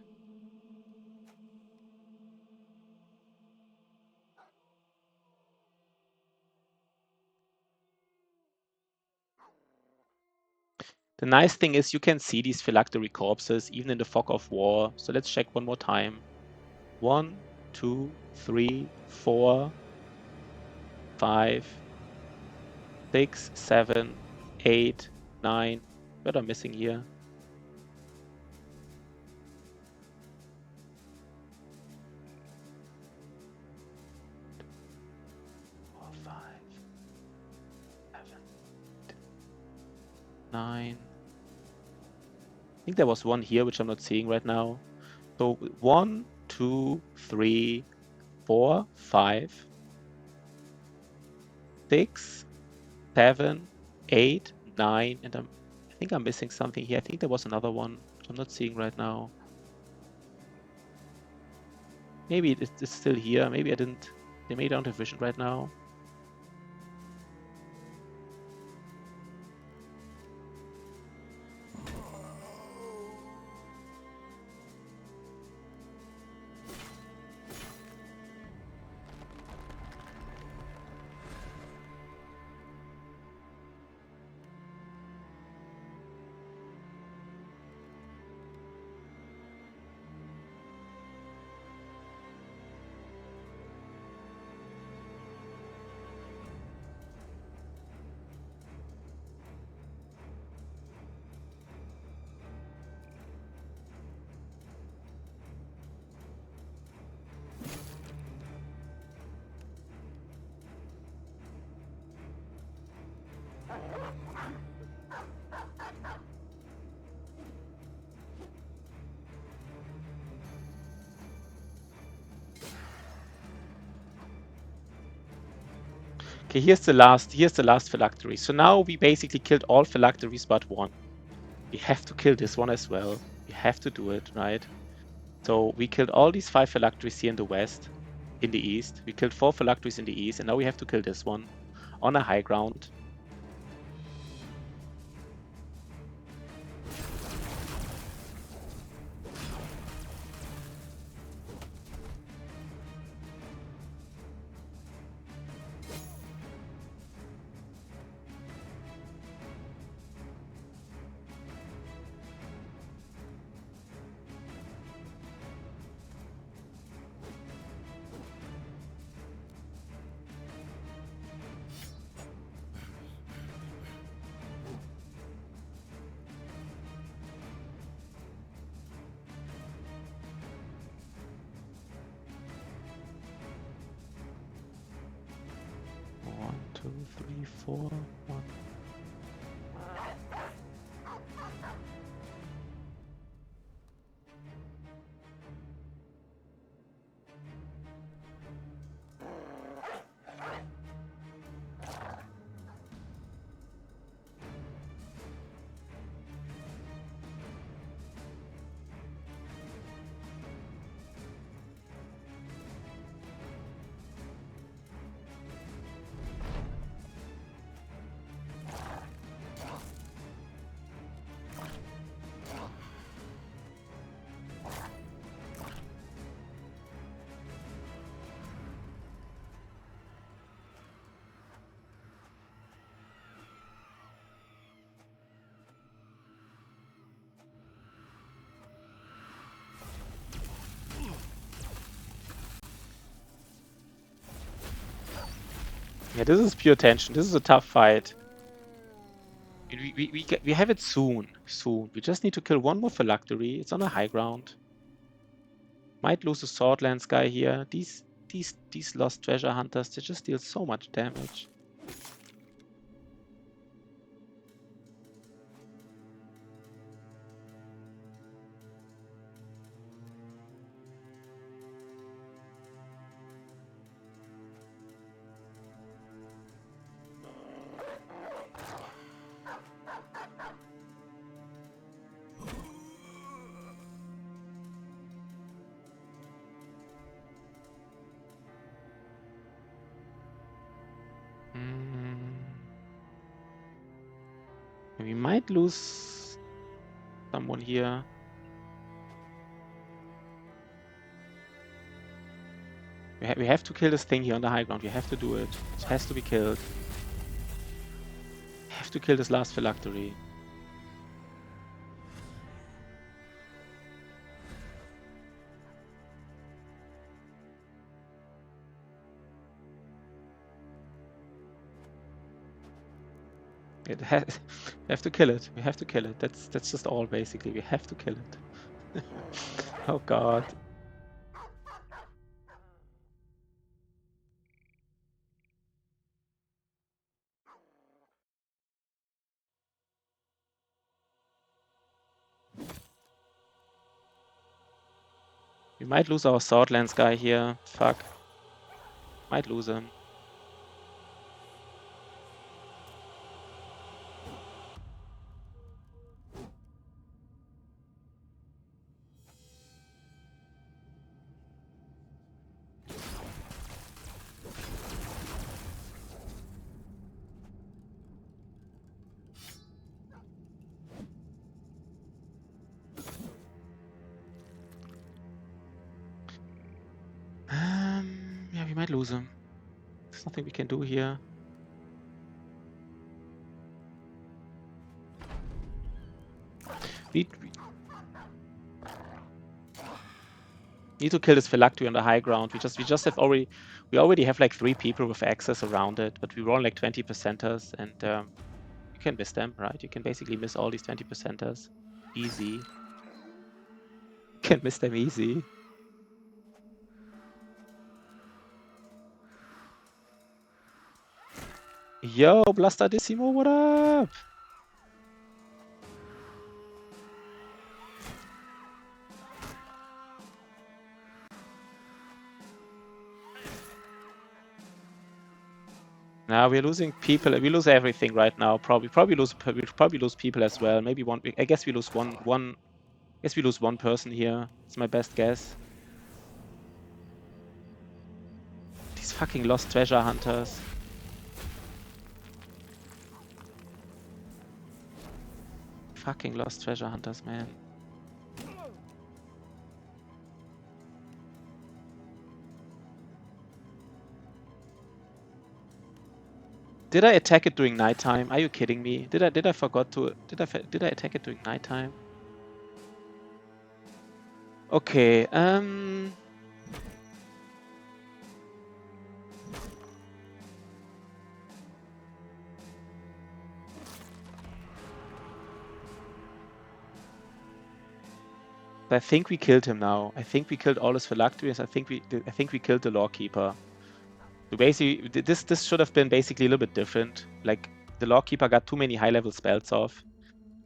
The nice thing is you can see these phylactery corpses even in the fog of war. So let's check one more time. 1, 2, 3, 4, 5, 6, 7, 8, 9. What am I missing here? 4, 5, 7, 9. I think there was one here which I'm not seeing right now. So 1, 2, 3, 4, 5, 6, 7, 8, 9, and I think I'm missing something here. I think there was another one which I'm not seeing right now. Maybe it's still here. Maybe I didn't. They may don't have vision right now. Okay, here's the last phylactery. So now we basically killed all phylacteries but one. We have to kill this one as well. We have to do it, right? So we killed all these 5 phylacteries here in the west, in the east. We killed 4 phylacteries in the east, and now we have to kill this one on a high ground. One, two, three, 4, 1. Yeah, this is pure tension. This is a tough fight. We have it soon. We just need to kill one more phylactery. It's on a high ground. Might lose a Swordlands guy here. These these lost treasure hunters, they just deal so much damage. We might lose someone here. We have to kill this thing here on the high ground. We have to do it. It has to be killed. We have to kill this last phylactery. We have to kill it. We have to kill it. That's just all basically. We have to kill it. Oh god. We might lose our Swordlands guy here. Fuck. Might lose him. Yeah, we might lose him. There's nothing we can do here. We need to kill this phylactery on the high ground. We already have like 3 people with access around it, but we run like 20%ers, and you can miss them, right? You can basically miss all these 20%ers. Easy. You can miss them easy. Yo, Blastadissimo, what up? Now we're losing people. We lose everything right now. Probably lose people as well. Maybe one. I guess we lose one. I guess we lose one person here. It's my best guess. These fucking lost treasure hunters. Fucking lost treasure hunters, man. Did I attack it during nighttime? Are you kidding me? Did I attack it during nighttime? Okay, I think we killed him now. I think we killed all his phylacteries. I think we killed the Lawkeeper. So basically, this should have been basically a little bit different. Like, the Lawkeeper got too many high-level spells off.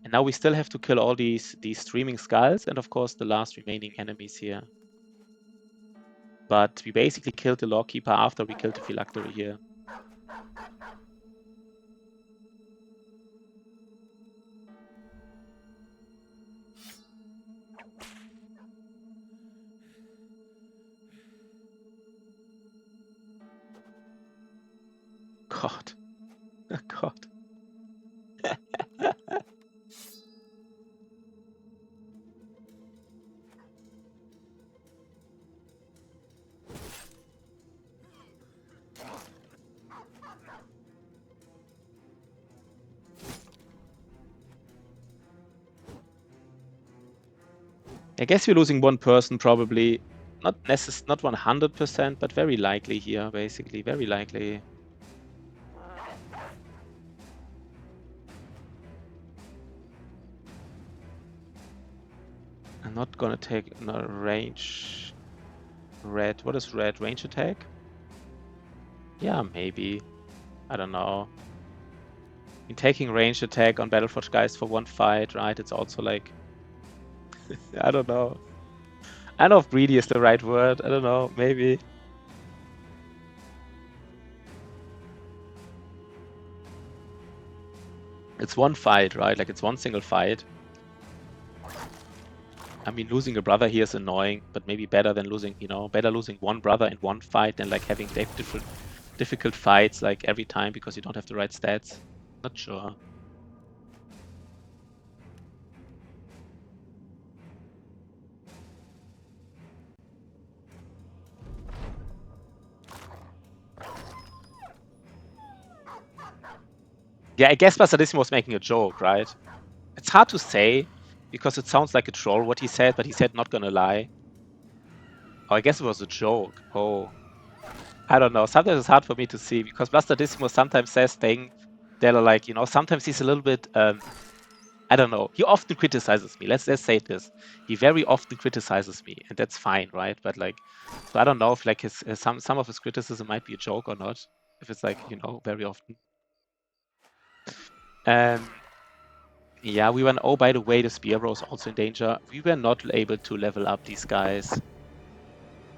And now we still have to kill all these streaming skulls and, of course, the last remaining enemies here. But we basically killed the Lawkeeper after we killed the phylactery here. God. Oh, God. I guess we're losing one person probably. Not 100%, but very likely here, basically. Very likely. I'm not gonna take another range. Red, what is red? Range attack? Yeah, maybe. I don't know. I mean, taking range attack on Battleforge guys for one fight, right? It's also like... I don't know. I don't know if greedy is the right word. I don't know. Maybe. It's one fight, right? Like, it's one single fight. I mean, losing a brother here is annoying, but maybe better than losing, you know, better losing one brother in one fight than like having difficult fights like every time because you don't have the right stats. Not sure. Yeah, I guess Basadissimo was making a joke, right? It's hard to say because it sounds like a troll what he said, but he said not gonna lie. Oh, I guess it was a joke. Oh, I don't know. Sometimes it's hard for me to see because Blastadissimo sometimes says things that are like, you know, sometimes he's a little bit, I don't know. He often criticizes me. Let's say this. He very often criticizes me, and that's fine, right? But like, so I don't know if like his some of his criticism might be a joke or not. If it's like, you know, very often. Yeah, we went. Oh, by the way, the spear bro is also in danger. We were not able to level up these guys.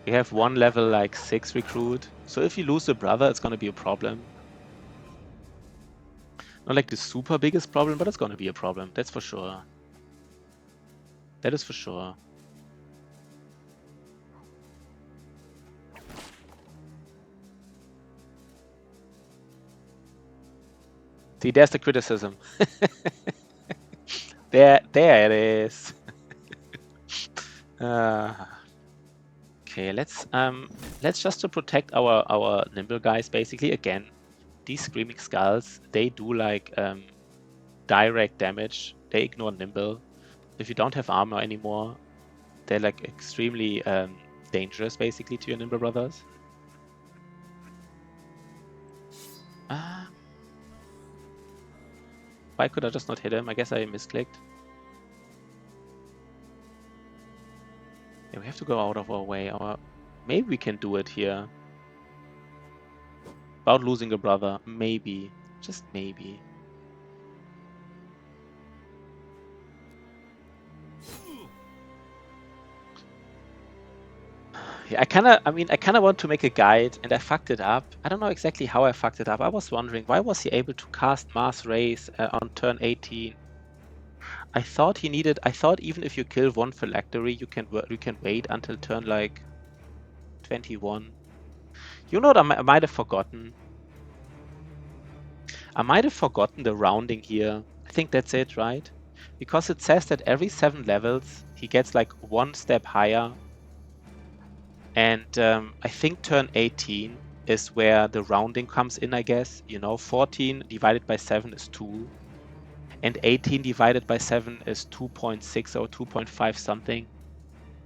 We have one level like 6 recruit. So if you lose a brother, it's gonna be a problem. Not like the super biggest problem, but it's gonna be a problem. That's for sure. That is for sure. See, there's the criticism. There it is. Okay, let's just to protect our nimble guys. Basically, again, these screaming skulls, they do like direct damage. They ignore nimble. If you don't have armor anymore, they're like extremely dangerous, basically, to your nimble brothers. Why could I just not hit him? I guess I misclicked. Yeah, we have to go out of our way. Maybe we can do it here. Without losing a brother. Maybe. Just maybe. Yeah, I kind of want to make a guide, and I fucked it up. I don't know exactly how I fucked it up. I was wondering, why was he able to cast Mass Rays on turn 18? I thought even if you kill one phylactery, you can wait until turn like 21. You know what I might have forgotten? I might have forgotten the rounding here. I think that's it, right? Because it says that every 7 levels, he gets like 1 step higher. And I think turn 18 is where the rounding comes in, I guess. You know, 14 divided by 7 is 2. And 18 divided by 7 is 2.6 or 2.5 something.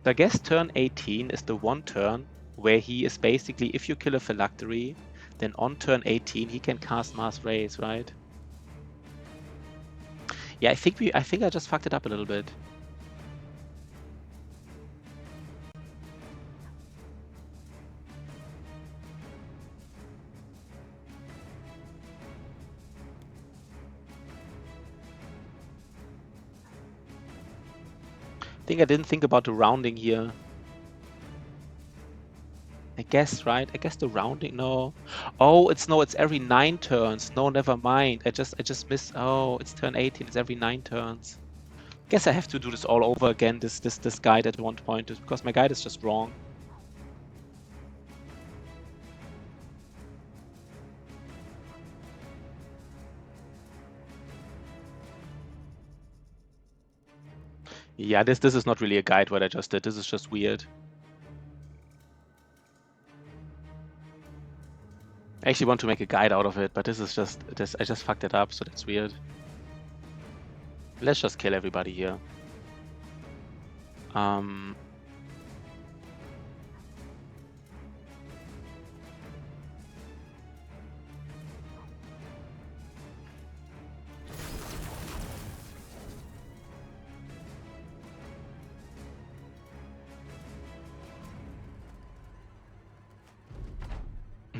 So I guess turn 18 is the one turn where he is basically, if you kill a phylactery, then on turn 18 he can cast Mass Rays, right? Yeah, I think I just fucked it up a little bit. I think I didn't think about the rounding here. I guess, right? I guess the rounding, no. Oh, it's every 9 turns. No, never mind. I just missed. Oh, it's turn 18. It's every 9 turns. Guess I have to do this all over again. This guide at one point because my guide is just wrong. Yeah, this is not really a guide what I just did. This is just weird. I actually want to make a guide out of it, but this is just this. I just fucked it up, so that's weird. Let's just kill everybody here.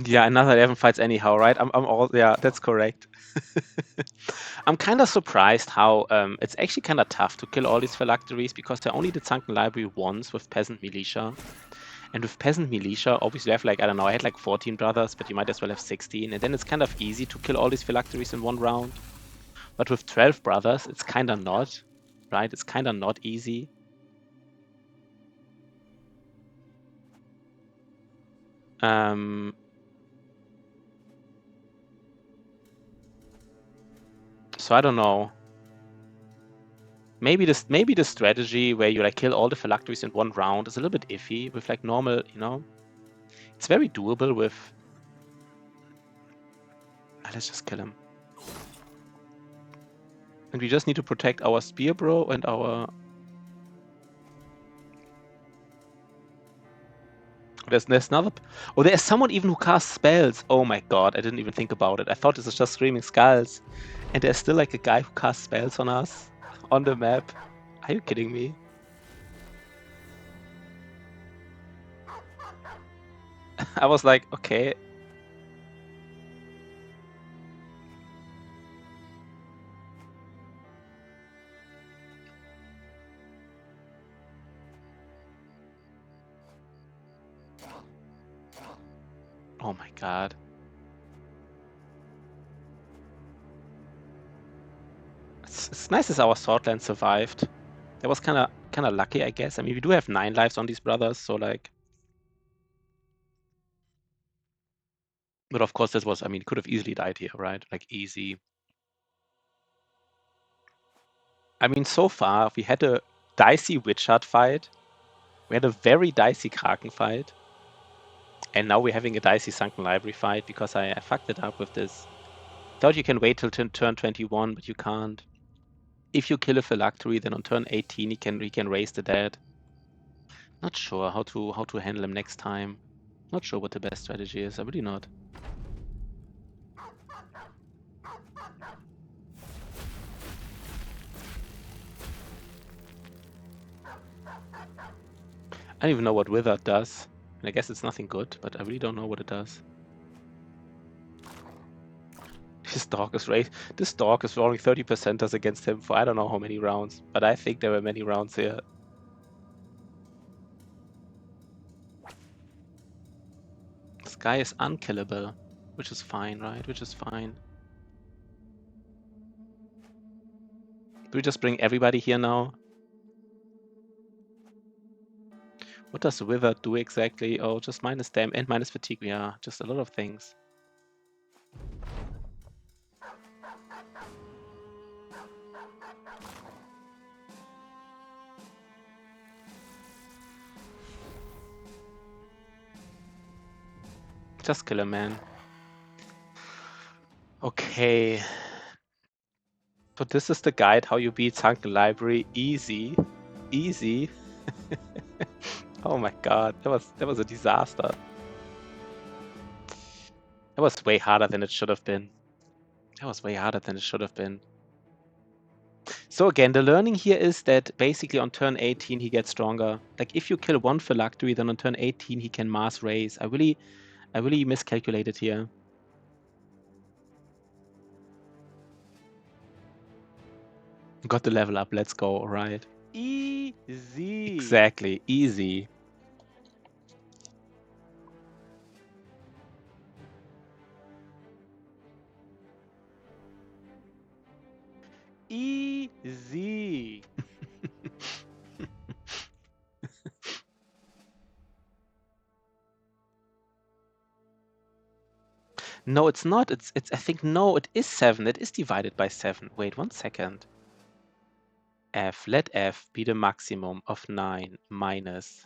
Yeah, another 11 fights anyhow, right? I'm all, yeah, that's correct. I'm kind of surprised how it's actually kind of tough to kill all these phylacteries because I only did Sunken Library once with Peasant Militia. And with Peasant Militia, obviously I have like, I don't know, I had like 14 brothers, but you might as well have 16. And then it's kind of easy to kill all these phylacteries in one round. But with 12 brothers, it's kind of not, right? It's kind of not easy. So I don't know. Maybe the strategy where you like kill all the phylacteries in one round is a little bit iffy with like normal, you know. It's very doable with. Let's just kill him. And we just need to protect our spear bro and our. There's another. Oh, there's someone even who casts spells. Oh my god, I didn't even think about it. I thought this was just Screaming Skulls. And there's still like a guy who casts spells on us on the map. Are you kidding me? I was like, okay. Oh my god. It's nice as our Swordland survived. That was kind of lucky, I guess. I mean, we do have 9 lives on these brothers, so like. But of course, this was. I mean, could have easily died here, right? Like easy. I mean, so far we had a dicey Witchheart fight. We had a very dicey Kraken fight. And now we're having a dicey Sunken Library fight because I fucked it up with this. Thought you can wait till turn 21, but you can't. If you kill a Phylactery, then on turn 18 he can raise the dead. Not sure how to handle him next time. Not sure what the best strategy is. I'm really not. I don't even know what Withered does. And I guess it's nothing good, but I really don't know what it does. This dog is rolling 30%ers against him for I don't know how many rounds, but I think there were many rounds here. This guy is unkillable, which is fine, right? Which is fine. Do we just bring everybody here now? What does Wither do exactly? Oh, just minus damage and minus fatigue. Yeah, just a lot of things. Just kill him, man. Okay. So this is the guide how you beat Sunken Library. Easy. Easy. Oh my god, that was a disaster. That was way harder than it should have been. That was way harder than it should have been. So again, the learning here is that basically on turn 18 he gets stronger. Like if you kill one Phylactery, then on turn 18 he can mass raise. I really miscalculated here. Got the level up, let's go, alright.
Easy.
Exactly, easy.
Easy.
No, it's not. It's I think no, it is 7. It is divided by 7. Wait 1 second. Let f be the maximum of 9 minus.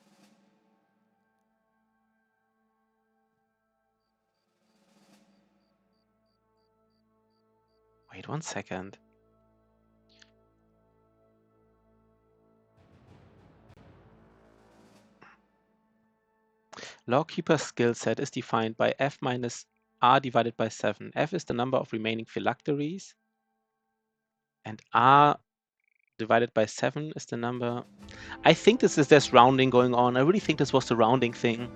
Wait 1 second. Lawkeeper's skill set is defined by f minus r divided by 7. F is the number of remaining phylacteries. And r divided by 7 is the number. I think there's rounding going on. I really think this was the rounding thing.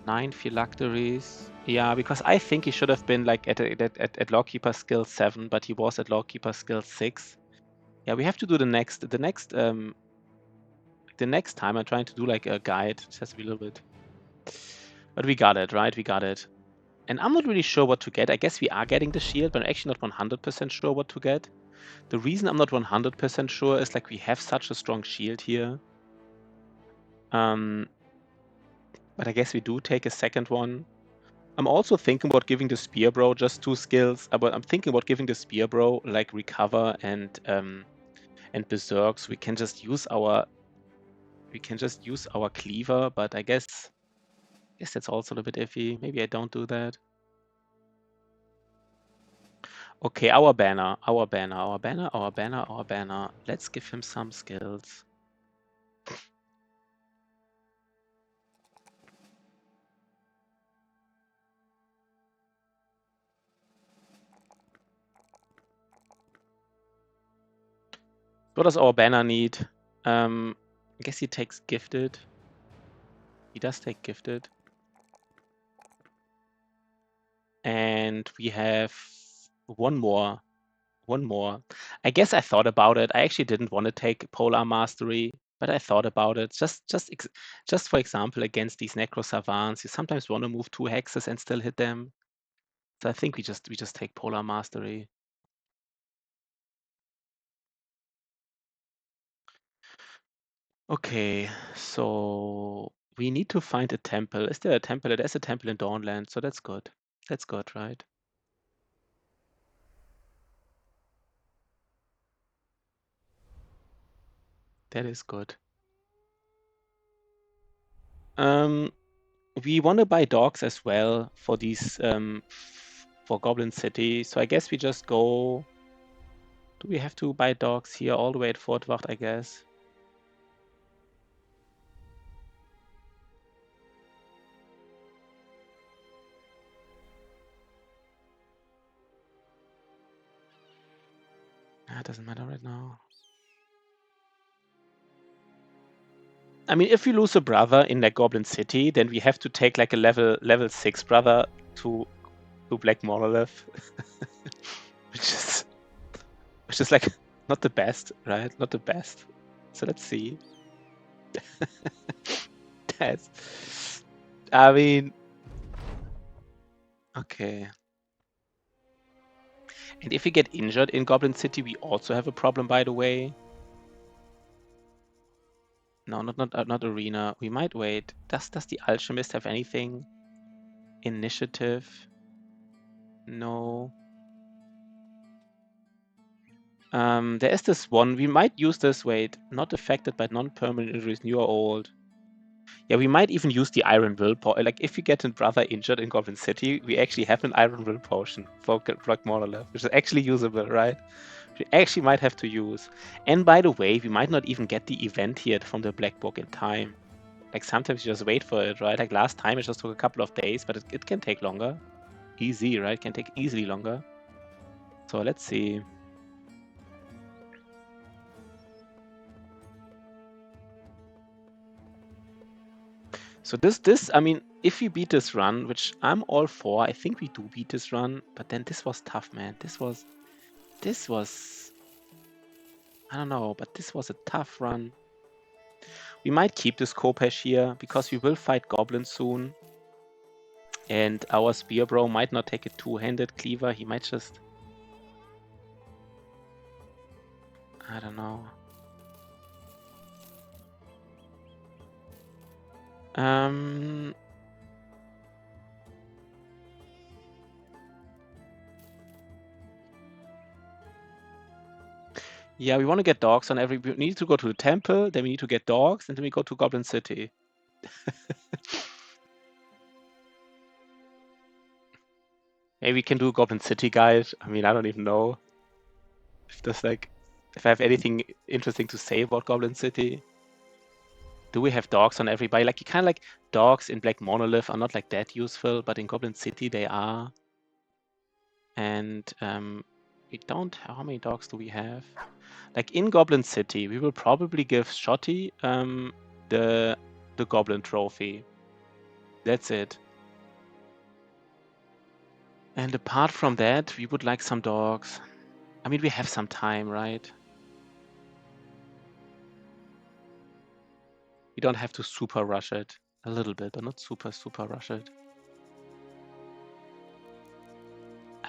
9 phylacteries. Yeah, because I think he should have been like at lawkeeper skill 7, but he was at lawkeeper skill 6. Yeah, we have to do the next time. I'm trying to do like a guide. It has to be a little bit. But we got it, right? We got it. And I'm not really sure what to get. I guess we are getting the shield, but I'm actually not 100% sure what to get. The reason I'm not 100% sure is like we have such a strong shield here. But I guess we do take a second one. I'm also thinking about giving the spear bro just 2 skills. But I'm thinking about giving the spear bro like recover and berserk, so we can just use our cleaver. But I guess that's also a little bit iffy. Maybe I don't do that. Okay, our banner. Let's give him some skills. What does our banner need? I guess he takes gifted. He does take gifted. And we have one more. I guess I thought about it. I actually didn't want to take Polar Mastery, but I thought about it. Just for example, against these Necro Savants, you sometimes want to move 2 hexes and still hit them. So I think we just take Polar Mastery. Okay, so we need to find a temple. Is there a temple? There's a temple in Dawnland, so that's good. That's good, right? That is good. We want to buy dogs as well for these for Goblin City. So I guess we just go. Do we have to buy dogs here all the way at Fort Wacht, I guess? It doesn't matter right now. I mean, if we lose a brother in like Goblin City, then we have to take like a level 6 brother to Black Monolith, which is like not the best, right? Not the best. So let's see. That's. I mean, okay. And if we get injured in Goblin City, we also have a problem, by the way. No, not arena. We might wait. Does the alchemist have anything? Initiative? No. There is this one. We might use this. Wait, not affected by non-permanent injuries, new or old. Yeah, we might even use the Iron Will potion. Like, if we get a brother injured in Goblin City, we actually have an Iron Will potion for Black Monolith, which is actually usable, right? We actually might have to use. And by the way, we might not even get the event here from the Black Book in time. Like, sometimes you just wait for it, right? Like, last time it just took a couple of days, but it can take longer. Easy, right? It can take easily longer. So let's see. So this, I mean, if we beat this run, which I'm all for, I think we do beat this run, but then this was tough, man. This was, I don't know, but this was a tough run. We might keep this Khopesh here, because we will fight goblins soon. And our spear bro might not take a 2-handed cleaver, he might just... I don't know. Yeah, we want to get dogs on every... We need to go to the temple, then we need to get dogs, and then we go to Goblin City. Maybe we can do a Goblin City guide. I mean, I don't even know if there's like... If I have anything interesting to say about Goblin City. Do we have dogs on everybody? Like, you kind of like... Dogs in Black Monolith are not like that useful, but in Goblin City they are. And we don't... How many dogs do we have? Like, in Goblin City, we will probably give Shotty the Goblin Trophy. That's it. And apart from that, we would like some dogs. I mean, we have some time, right? We don't have to super rush it. A little bit, but not super rush it.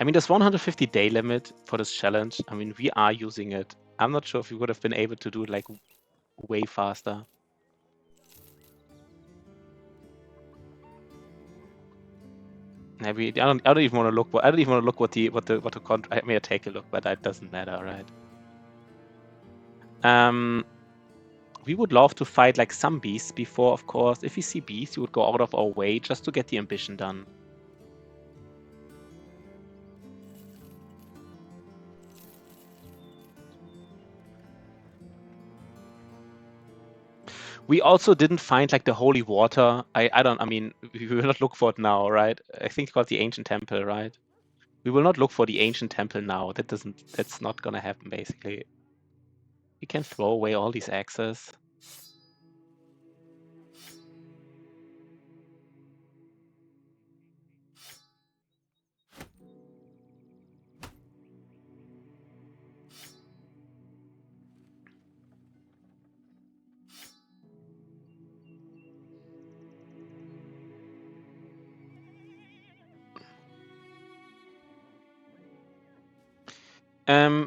I mean, there's 150 day limit for this challenge. I mean, we are using it. I'm not sure if we would have been able to do it like way faster. Maybe I don't even want to look. I don't even want to look what the I may take a look, but that doesn't matter, right? We would love to fight like some beasts before, of course. If we see beasts, we would go out of our way just to get the ambition done. We also didn't find like the holy water. I mean, we will not look for it now, right? I think it's called the ancient temple, right? We will not look for the ancient temple now. That's not gonna happen, basically. We can throw away all these axes.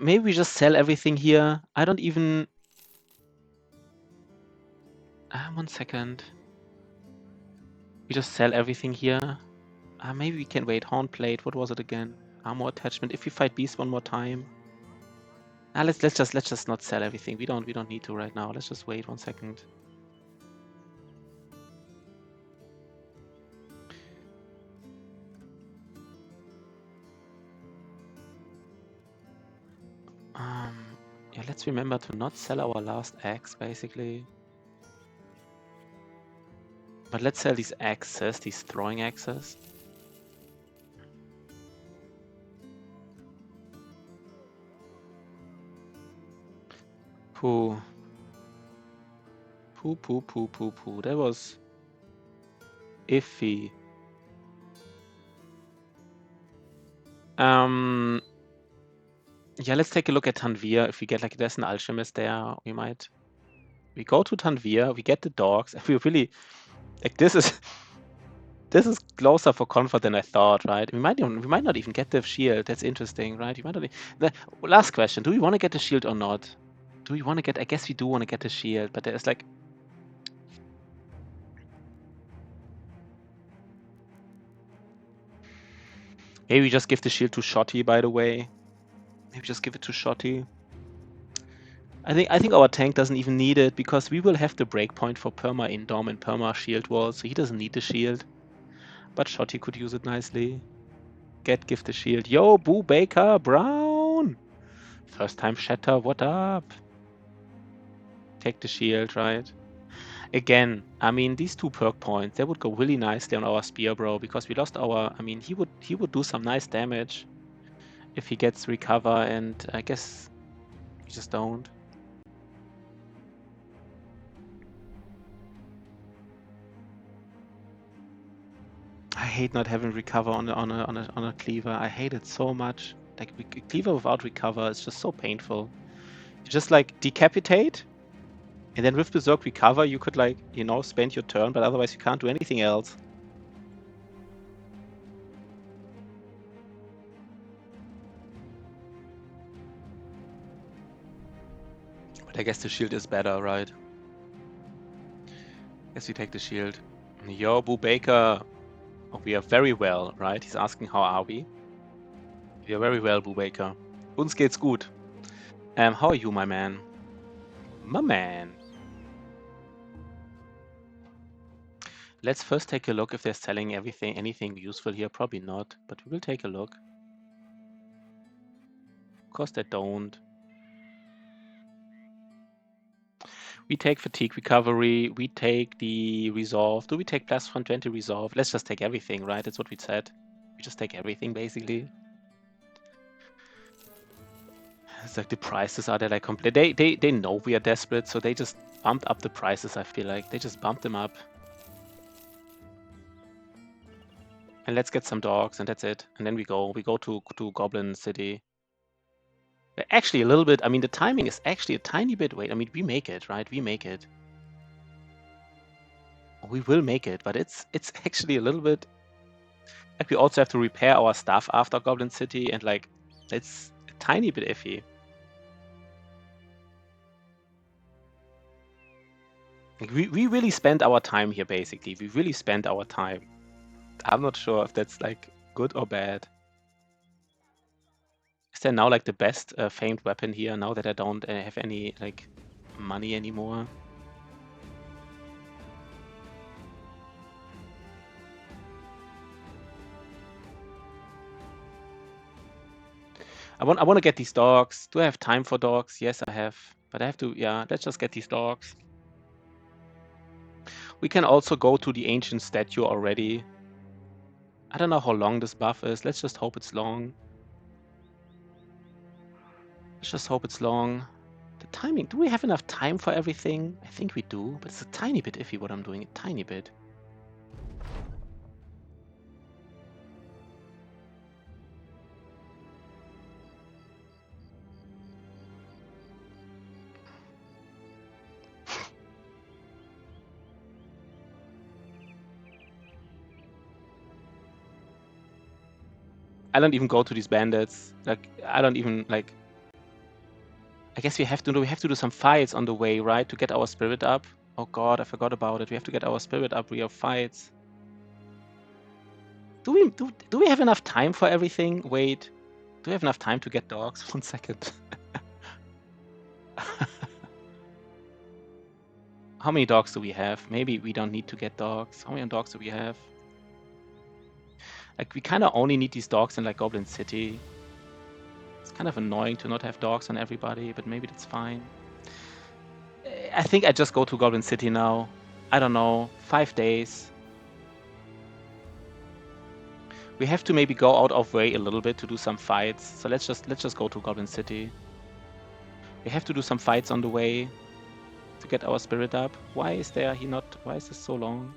Maybe we just sell everything here. I don't even... 1 second. We just sell everything here. Maybe we can wait. Horn plate. What was it again? Armor attachment. If we fight beast one more time. Let's just not sell everything. We don't need to right now. Let's just wait 1 second. Yeah, let's remember to not sell our last axe, basically. But let's sell these axes, these throwing axes. Poo. That was iffy. Yeah, let's take a look at Tanvir. If we get like there's an alchemist there, we might. We go to Tanvir, we get the dogs, and we really like this is closer for comfort than I thought, right? We might not even get the shield. That's interesting, right? We might not. The last question: do we want to get the shield or not? Do we want to get? I guess we do want to get the shield, but there's like. Maybe we just give the shield to Shotty, by the way. Maybe just give it to Shotty. I think our tank doesn't even need it because we will have the breakpoint for perma indom and perma shield wall, so he doesn't need the shield. But Shotty could use it nicely. Give the shield. Yo, Boo Baker Brown! First time Shatter, what up? Take the shield, right? Again, I mean, these 2 perk points, they would go really nicely on our spear, bro, because we lost our... I mean, he would do some nice damage if he gets recover, and I guess we just don't. I hate not having recover on a cleaver. I hate it so much. Like cleaver without recover is just so painful. You just like decapitate, and then with berserk recover, you could like spend your turn, but otherwise you can't do anything else. But I guess the shield is better, right? Guess we take the shield. Yo, Boo Baker. Oh, we are very well, right? He's asking how are we? We are very well, Boo Baker. Uns geht's gut. How are you, my man? My man. Let's first take a look if they're selling anything useful here. Probably not, but we will take a look. Of course they don't. We take fatigue recovery. We take the resolve. Do we take plus 120 resolve? Let's just take everything, right? That's what we said. We just take everything, basically. It's like the prices are there like complete. They know we are desperate, so they just bumped up the prices. I feel like they just bumped them up. And let's get some dogs, and that's it. And then we go to Goblin City. Actually, a little bit. I mean, the timing is actually a tiny bit. Wait, I mean, we make it, right? We make it. We will make it, but it's actually a little bit. Like, we also have to repair our stuff after Goblin City, and like, it's a tiny bit iffy. Like, we really spent our time here, basically. We really spent our time. I'm not sure if that's like good or bad. Is there now like the best famed weapon here now that I don't have any like money anymore? I want to get these dogs. Do I have time for dogs? Yes, I have. But I have to, yeah, let's just get these dogs. We can also go to the ancient statue already. I don't know how long this buff is. Let's just hope it's long. Let's just hope it's long. The timing, do we have enough time for everything? I think we do, but it's a tiny bit iffy what I'm doing, a tiny bit. I don't even go to these bandits. Like, I don't even, like... I guess we have to do some fights on the way, right? To get our spirit up. Oh god, I forgot about it. We have to get our spirit up. We have fights. Do we have enough time for everything? Wait. Do we have enough time to get dogs? 1 second. How many dogs do we have? Maybe we don't need to get dogs. How many dogs do we have? Like, we kind of only need these dogs in, like, Goblin City. It's kind of annoying to not have dogs on everybody, but maybe that's fine. I think I just go to Goblin City now. I don't know, 5 days. We have to maybe go out of way a little bit to do some fights. So let's just go to Goblin City. We have to do some fights on the way to get our spirit up. Why is this so long?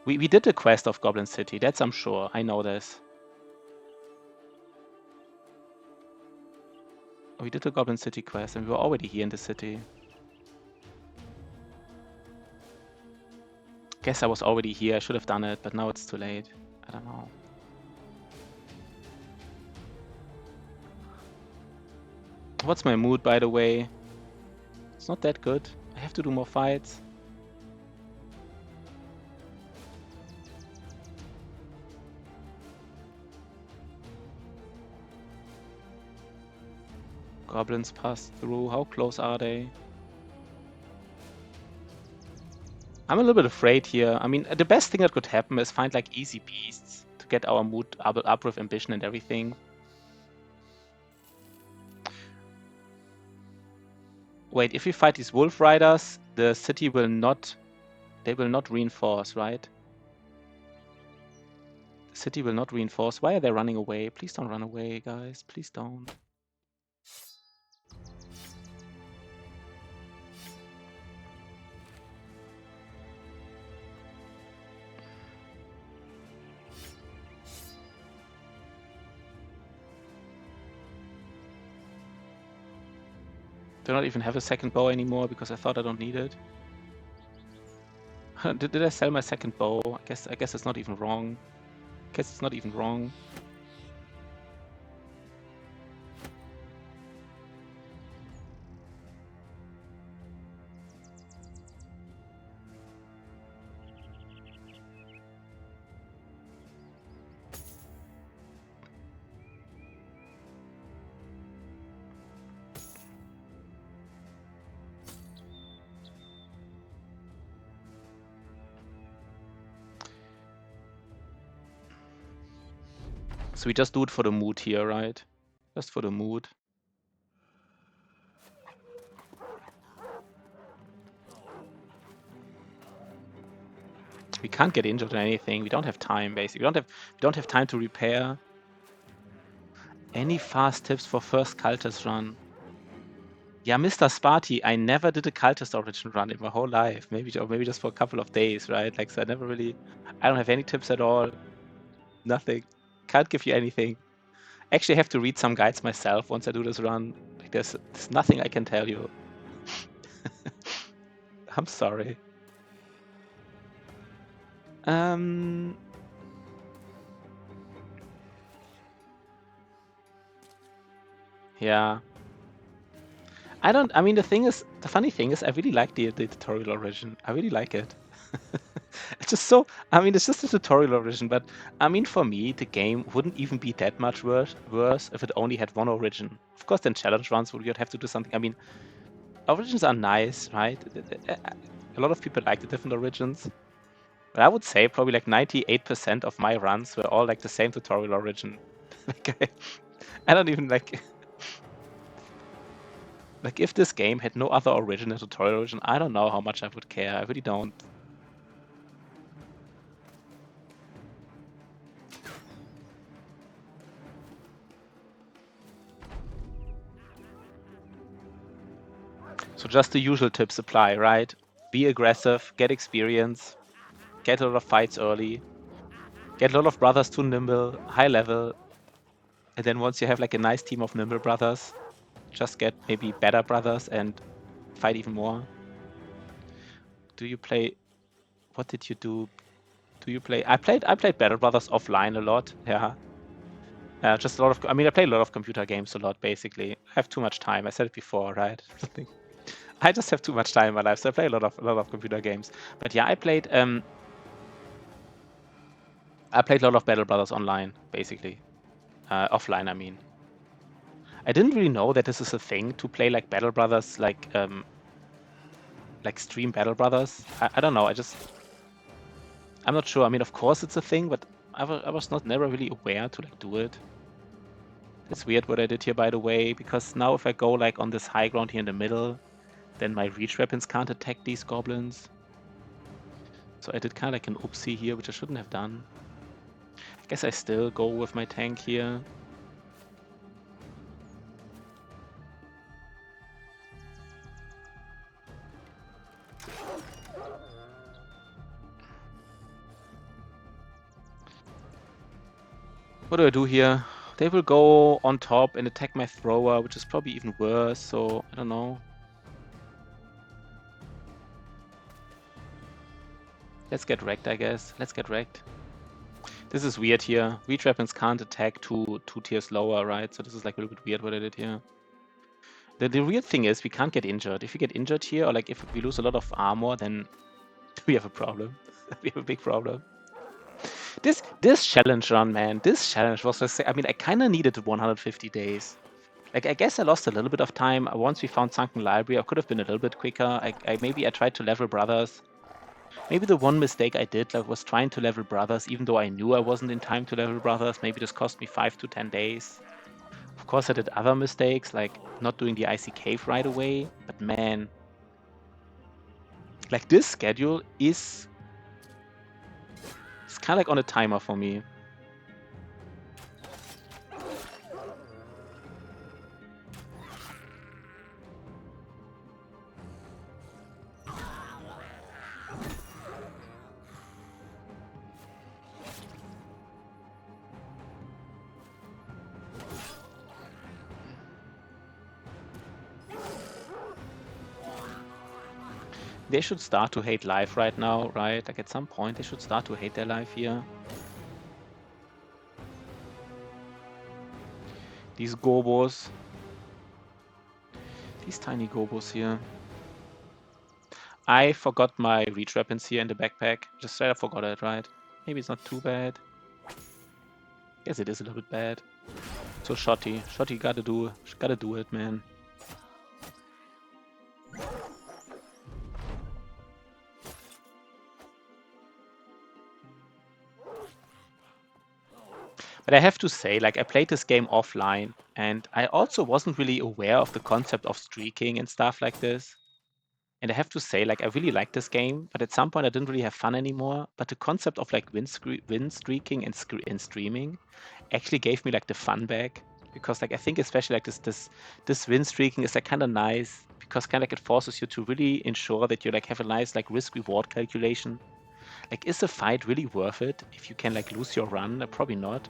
We did the quest of Goblin City, that's I'm sure. I know this. We did the Goblin City quest and we were already here in the city. Guess I was already here, I should have done it, but now it's too late. I don't know. What's my mood, by the way? It's not that good. I have to do more fights. Goblins pass through. How close are they? I'm a little bit afraid here. I mean, the best thing that could happen is find like easy beasts to get our mood up with ambition and everything. Wait, if we fight these wolf riders, the city will not... They will not reinforce, right? The city will not reinforce. Why are they running away? Please don't run away, guys. Please don't. Do not even have a second bow anymore because I thought I don't need it. Did I sell my second bow? I guess it's not even wrong. I guess it's not even wrong. So we just do it for the mood here, right? Just for the mood. We can't get injured or anything. We don't have time, basically. We don't have time to repair. Any fast tips for first cultist run? Yeah, Mr. Sparty, I never did a cultist origin run in my whole life. Maybe just for a couple of days, right? Like, so I I don't have any tips at all. Nothing. Can't give you anything. Actually, I have to read some guides myself once I do this run. Like there's nothing I can tell you. I'm sorry. Yeah. I mean, the funny thing is, I really like the tutorial origin. I really like it. It's just so, I mean, it's just a tutorial origin, but I mean, for me, the game wouldn't even be that much worse if it only had one origin. Of course, then challenge runs would have to do something. I mean, origins are nice, right? A lot of people like the different origins, but I would say probably like 98% of my runs were all like the same tutorial origin. Like I don't even like. Like, if this game had no other origin than tutorial origin, I don't know how much I would care. I really don't. So just the usual tips apply, right? Be aggressive, get experience, get a lot of fights early, get a lot of brothers to nimble, high level, and then once you have like a nice team of nimble brothers, just get maybe better brothers and fight even more. Do you play? What did you do? Do you play? I played Battle Brothers offline a lot. Yeah. Just a lot of. I mean, I play a lot of computer games a lot. Basically, I have too much time. I said it before, right? I just have too much time in my life, so I play a lot of computer games. But yeah, I played a lot of Battle Brothers online, basically. Offline, I mean. I didn't really know that this is a thing to play like Battle Brothers, like stream Battle Brothers. I don't know. I'm not sure. I mean, of course it's a thing, but I was never really aware to like do it. It's weird what I did here, by the way, because now if I go like on this high ground here in the middle, then my reach weapons can't attack these goblins. So I did kind of like an oopsie here, which I shouldn't have done. I guess I still go with my tank here. What do I do here? They will go on top and attack my thrower, which is probably even worse, so I don't know. Let's get wrecked, I guess. Let's get wrecked. This is weird here. Reach weapons can't attack two tiers lower, right? So this is like a little bit weird what I did here. The weird thing is we can't get injured. If we get injured here, or like if we lose a lot of armor, then we have a problem. We have a big problem. This challenge run, man, this challenge was just, I mean, I kind of needed 150 days. Like, I guess I lost a little bit of time. Once we found Sunken Library, I could have been a little bit quicker. Maybe I tried to level brothers. Maybe the one mistake I did like, was trying to level brothers, even though I knew I wasn't in time to level brothers. Maybe this cost me 5 to 10 days. Of course, I did other mistakes, like not doing the icy cave right away. But man, like this schedule is it's kind of like on a timer for me. They should start to hate life right now, right? Like at some point, they should start to hate their life here. These gobos. These tiny gobos here. I forgot my reach weapons here in the backpack. Just straight up forgot it, right? Maybe it's not too bad. Yes, it is a little bit bad. So Shotty. Shotty gotta do it, man. But I have to say, like, I played this game offline, and I also wasn't really aware of the concept of streaking and stuff like this. And I have to say, like, I really like this game, but at some point I didn't really have fun anymore. But the concept of like win streaking and streaming actually gave me like the fun back, because like I think especially like this win streaking is like kind of nice, because kind of like it forces you to really ensure that you like have a nice like risk reward calculation. Like, is the fight really worth it if you can like lose your run? Probably not.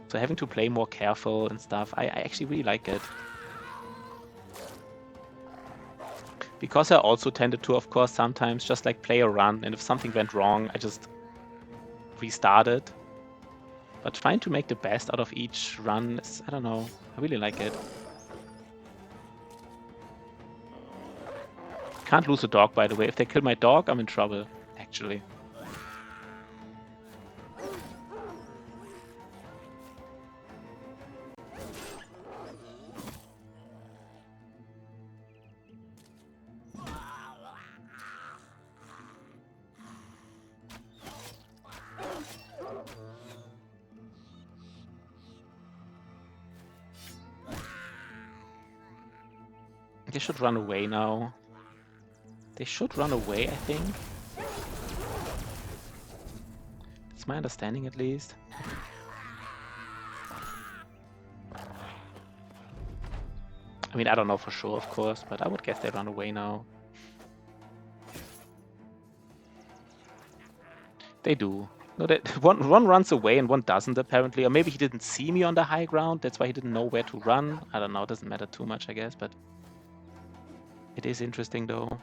So having to play more careful and stuff, I actually really like it. Because I also tended to, of course, sometimes just like play a run, and if something went wrong, I just restarted. But trying to make the best out of each run is, I don't know, I really like it. Can't lose a dog, by the way. If they kill my dog, I'm in trouble, actually. They should run away now. They should run away, I think. That's my understanding, at least. I mean, I don't know for sure, of course, but I would guess they run away now. They do. No, one runs away and one doesn't, apparently. Or maybe he didn't see me on the high ground. That's why he didn't know where to run. I don't know. It doesn't matter too much, I guess, but it is interesting, though.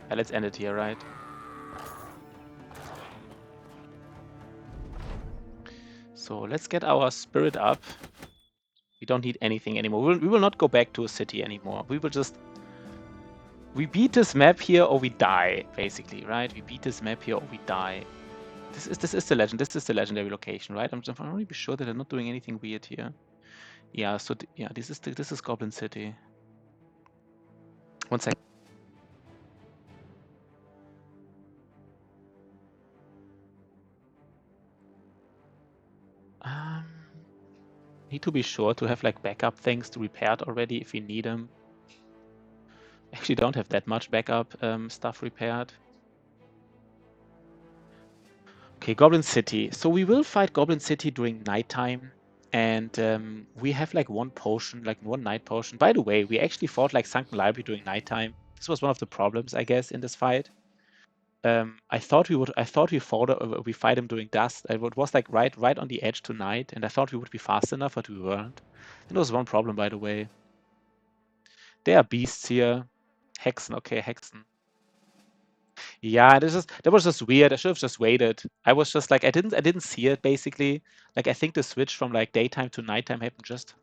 Yeah, let's end it here, right? So let's get our spirit up. We don't need anything anymore. We will not go back to a city anymore. We will just... We beat this map here or we die, basically, right? We beat this map here or we die. This is the legend. This is the legendary location, right? I'm really be sure that I'm not doing anything weird here. Yeah, so yeah, this is Goblin City. One sec. Need to be sure to have like backup things to repair it already if we need them. Actually, don't have that much backup stuff repaired. Okay, Goblin City. So we will fight Goblin City during nighttime, and we have like one potion, like one night potion. By the way, we actually fought like Sunken Library during nighttime. This was one of the problems, I guess, in this fight. I thought we fight him during dusk. It was like right on the edge to night, and I thought we would be fast enough, but we weren't. And there was one problem, by the way. There are beasts here. Hexen, okay, Hexen. Yeah, that was just weird. I should have just waited. I was just like I didn't see it basically. Like I think the switch from like daytime to nighttime happened just.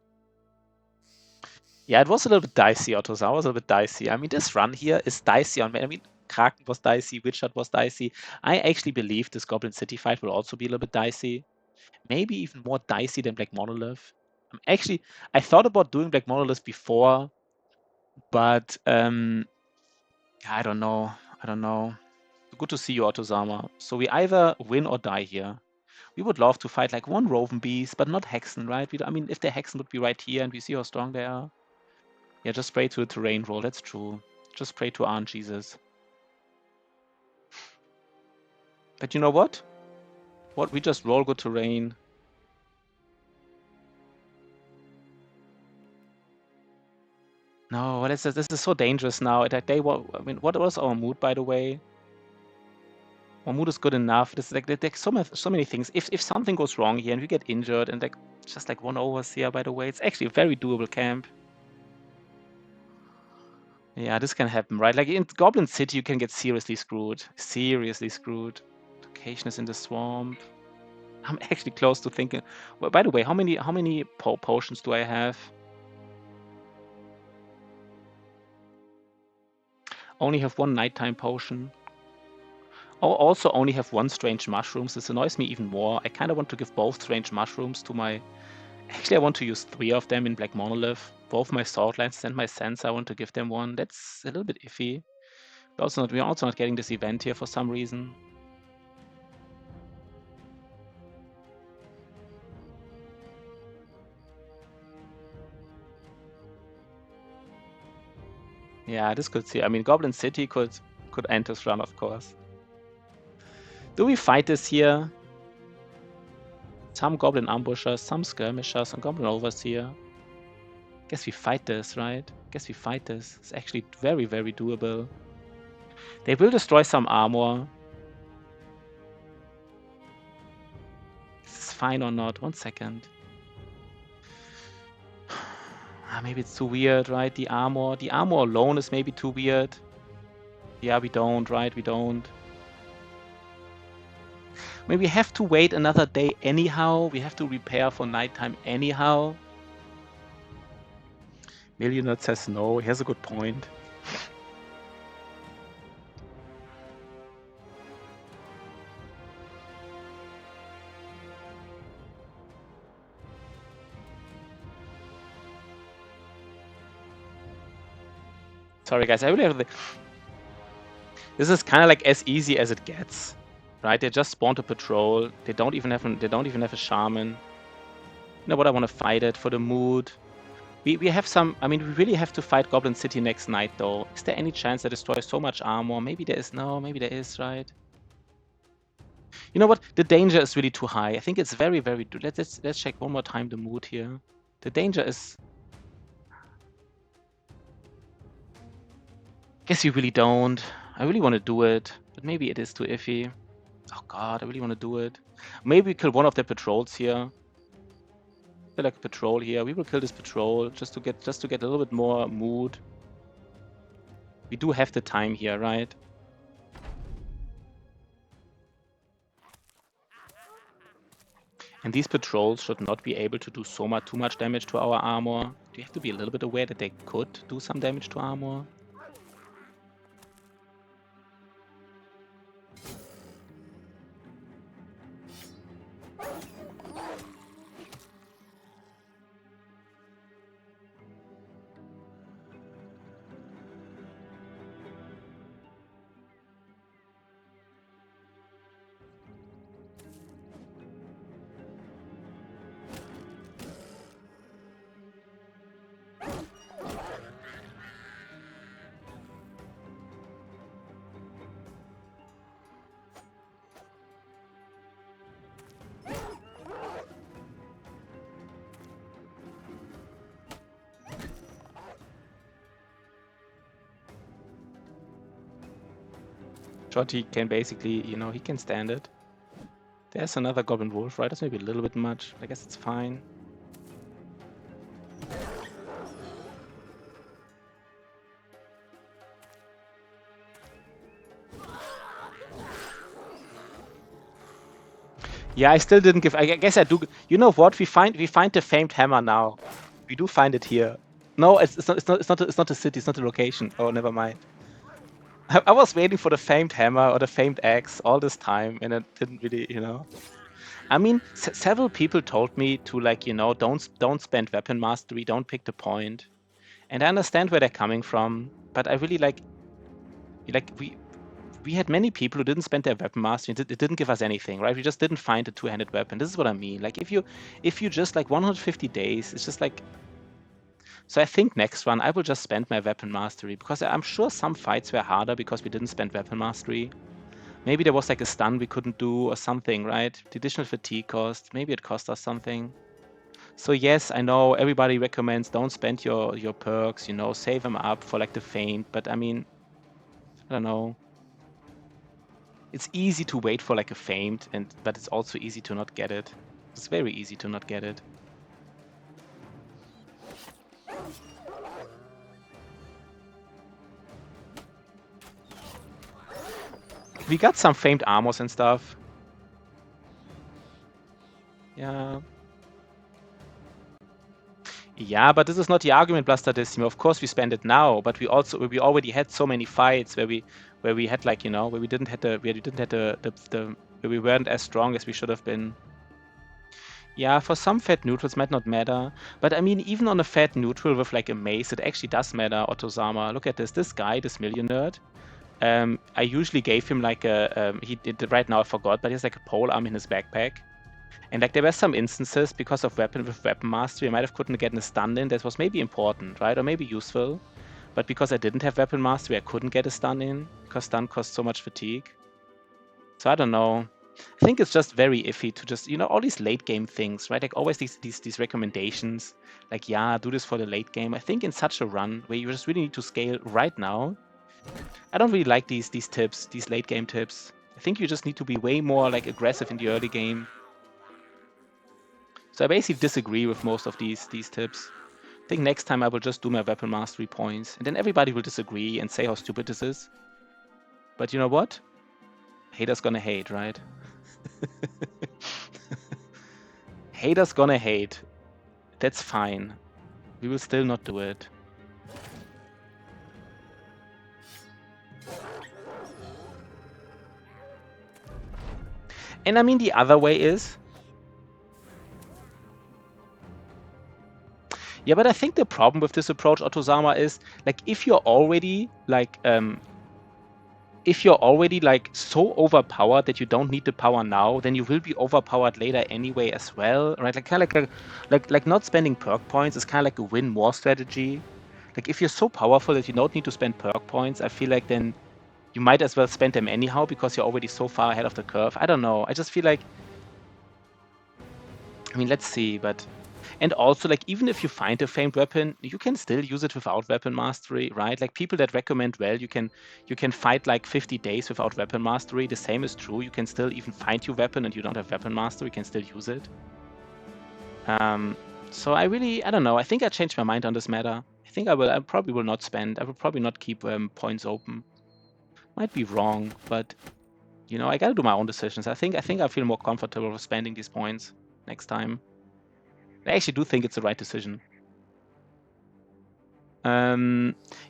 Yeah, it was a little bit dicey, Ottozar was a little bit dicey. I mean, this run here is dicey on me. I mean, Kraken was dicey, Witchshot was dicey. I actually believe this Goblin City fight will also be a little bit dicey. Maybe even more dicey than Black Monolith. Actually, I thought about doing Black Monolith before, but I don't know. I don't know. Good to see you, Ottozama. So we either win or die here. We would love to fight like one Roven Beast, but not Hexen, right? I mean, if the Hexen would be right here and we see how strong they are. Yeah, just pray to the terrain roll, that's true. Just pray to Aunt Jesus. But you know what? What, we just roll good terrain. No, this is so dangerous now. I mean, what was our mood, by the way? Our mood is good enough. This is like there's so many things. If something goes wrong here and we get injured and like just like one overseer, by the way, it's actually a very doable camp. Yeah, this can happen, right? Like in Goblin City, you can get seriously screwed. Seriously screwed. Location is in the swamp. I'm actually close to thinking. Well, by the way, how many potions do I have? Only have one nighttime potion. Oh, also only have one strange mushrooms. This annoys me even more. I kind of want to give both strange mushrooms to my... Actually, I want to use 3 of them in Black Monolith. Both my sword lances and my sense, I want to give them one. That's a little bit iffy. We're also not getting this event here for some reason. Yeah, this could see. I mean, Goblin City could end this run, of course. Do we fight this here? Some Goblin Ambushers, some Skirmishers, and Goblin Overseer. Guess we fight this, right? Guess we fight this. It's actually very, very doable. They will destroy some armor. Is this fine or not? 1 second. Maybe it's too weird, right? The armor alone is maybe too weird. Yeah, we don't, right? We don't. Maybe we have to wait another day anyhow. We have to repair for nighttime anyhow. Millionaire says no. He has a good point. Sorry, guys. I really have the... This is kind of like as easy as it gets, right? They just spawned a patrol. They don't even have a shaman. You know what? I want to fight it for the mood. We have some... I mean, we really have to fight Goblin City next night, though. Is there any chance that destroys so much armor? Maybe there is. No, maybe there is, right? You know what? The danger is really too high. I think it's very, very... Let's check one more time the mood here. The danger is... Guess you really don't. I really want to do it, but maybe it is too iffy. Oh god, I really want to do it. Maybe we kill one of the patrols here. Feel like a patrol here. We will kill this patrol just to get a little bit more mood. We do have the time here, right? And these patrols should not be able to do too much damage to our armor. Do you have to be a little bit aware that they could do some damage to armor? He can basically, you know, he can stand it. There's another Goblin Wolf, right? That's maybe a little bit much. I guess it's fine. Yeah, I still didn't give... I guess I do... You know what? We find the famed hammer now. We do find it here. No, it's not the city. It's not the location. Oh, never mind. I was waiting for the famed hammer or the famed axe all this time, and it didn't really, you know. I mean, several people told me to, like, you know, don't spend weapon mastery, don't pick the point, and I understand where they're coming from. But I really like we had many people who didn't spend their weapon mastery. It didn't give us anything, right? We just didn't find a two-handed weapon. This is what I mean. Like, if you just like 150 days, it's just like. So I think next one, I will just spend my weapon mastery, because I'm sure some fights were harder because we didn't spend weapon mastery. Maybe there was like a stun we couldn't do or something, right? The additional fatigue cost, maybe it cost us something. So yes, I know everybody recommends don't spend your perks, you know, save them up for like the faint, but I mean, I don't know. It's easy to wait for like a faint, but it's also easy to not get it. It's very easy to not get it. We got some famed armors and stuff. Yeah. Yeah, but this is not the argument, Blastadissimo. Of course we spend it now, but we already had so many fights where we had, like, you know, where we weren't as strong as we should have been. Yeah, for some fat neutrals might not matter, but I mean, even on a fat neutral with like a mace, it actually does matter. Ottosama, look at this guy, this millionaire. I usually gave him like a he did right now I forgot, but he has like a pole arm in his backpack. And like there were some instances because of weapon mastery, I might have couldn't get a stun in. That was maybe important, right? Or maybe useful. But because I didn't have Weapon Mastery, I couldn't get a stun in, because stun costs so much fatigue. So I don't know. I think it's just very iffy to just, all these late game things, right? Like always these recommendations, like, yeah, do this for the late game. I think in such a run where you just really need to scale right now, I don't really like these tips, these late game tips. I think you just need to be way more like aggressive in the early game. So I basically disagree with most of these tips. I think next time I will just do my weapon mastery points, and then everybody will disagree and say how stupid this is. But you know what? Haters gonna hate, right? Haters gonna hate. That's fine. We will still not do it. And I mean, the other way is... Yeah, but I think the problem with this approach, Otozama, is, like, if you're already, like, so overpowered that you don't need the power now, then you will be overpowered later anyway as well, right? Like, kind of like not spending perk points is kind of like a win more strategy. Like, if you're so powerful that you don't need to spend perk points, I feel like then you might as well spend them anyhow because you're already so far ahead of the curve. I don't know. I just feel like, I mean, let's see, but... And also, like, even if you find a famed weapon, you can still use it without weapon mastery, right? Like, people that recommend, well, you can fight like 50 days without weapon mastery. The same is true. You can still even find your weapon and you don't have weapon mastery. You can still use it. So I don't know. I think I changed my mind on this matter. I probably will not spend. I will probably not keep points open. Might be wrong, but I gotta do my own decisions. I think I feel more comfortable with spending these points next time. I actually do think it's the right decision.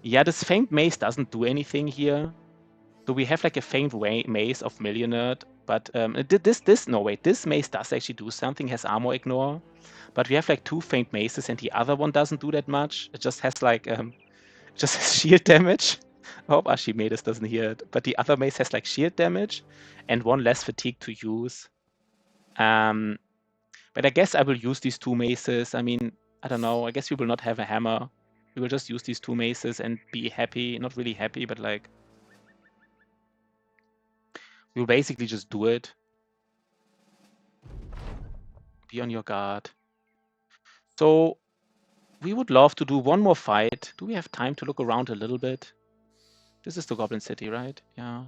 Yeah, this famed maze doesn't do anything here. So we have like a famed maze of Millionaire, but this maze does actually do something, has armor ignore. But we have like two famed mazes and the other one doesn't do that much. It just has like just has shield damage. I hope Archimedes doesn't hear it. But the other maze has like shield damage and one less fatigue to use. But I guess I will use these two maces. I mean, I don't know. I guess we will not have a hammer. We will just use these two maces and be happy. Not really happy, but like... We'll basically just do it. Be on your guard. So we would love to do one more fight. Do we have time to look around a little bit? This is the Goblin City, right? Yeah.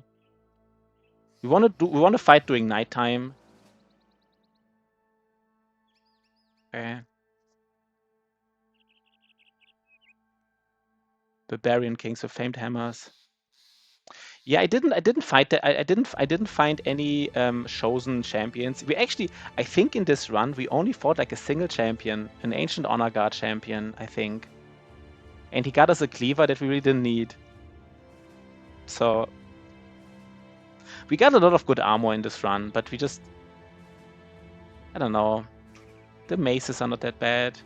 We want to fight during nighttime. Okay. Barbarian Kings of Famed Hammers. Yeah, I didn't fight that. I didn't find any chosen champions. We actually, I think in this run we only fought like a single champion, an Ancient Honor Guard champion, I think. And he got us a cleaver that we really didn't need. So we got a lot of good armor in this run, but we just... I don't know. The maces are not that bad.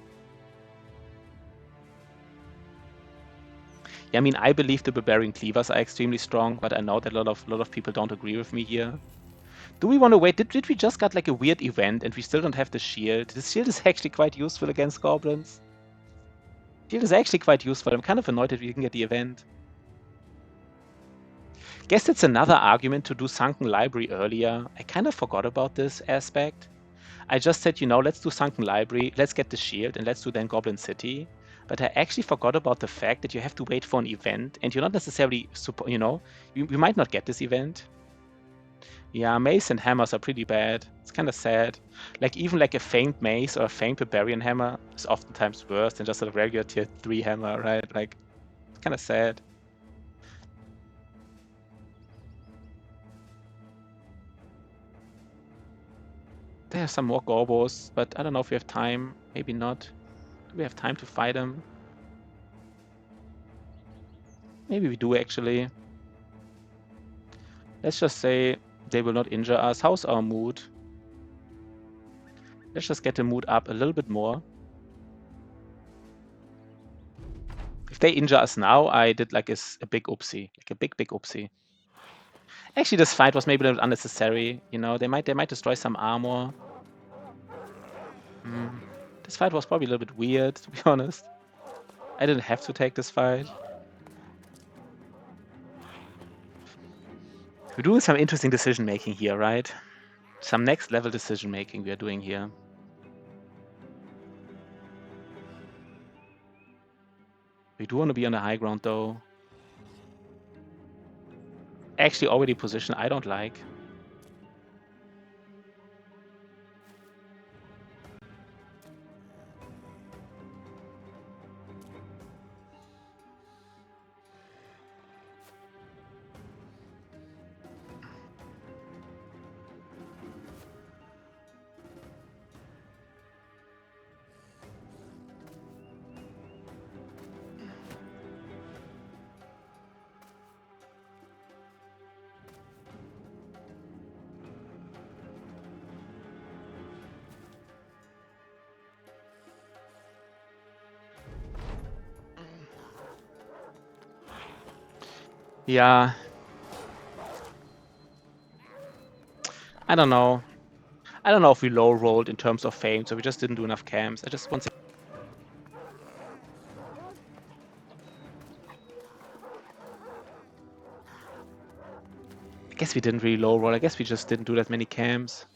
Yeah, I mean, I believe the Barbarian Cleavers are extremely strong, but I know that a lot of people don't agree with me here. Do we want to wait? Did we just got like a weird event and we still don't have the shield? The shield is actually quite useful against goblins. Shield is actually quite useful. I'm kind of annoyed that we didn't get the event. Guess that's another argument to do Sunken Library earlier. I kind of forgot about this aspect. I just said, let's do Sunken Library, let's get the shield, and let's do then Goblin City. But I actually forgot about the fact that you have to wait for an event, and you're not necessarily, you might not get this event. Yeah, mace and hammers are pretty bad. It's kind of sad. Like, even like a famed mace or a famed barbarian hammer is oftentimes worse than just a regular tier 3 hammer, right? Like, it's kind of sad. There are some more Gorbos, but I don't know if we have time. Maybe not. Do we have time to fight them? Maybe we do, actually. Let's just say they will not injure us. How's our mood? Let's just get the mood up a little bit more. If they injure us now, I did like a big oopsie. Like a big oopsie. Actually, this fight was maybe a little unnecessary. They might destroy some armor. This fight was probably a little bit weird, to be honest. I didn't have to take this fight. We're doing some interesting decision making here, right? Some next level decision making we are doing here. We do want to be on the high ground though. Actually already position I don't like. Yeah. I don't know. I don't know if we low rolled in terms of fame, so we just didn't do enough camps. I just want to. I guess we didn't really low roll. I guess we just didn't do that many camps.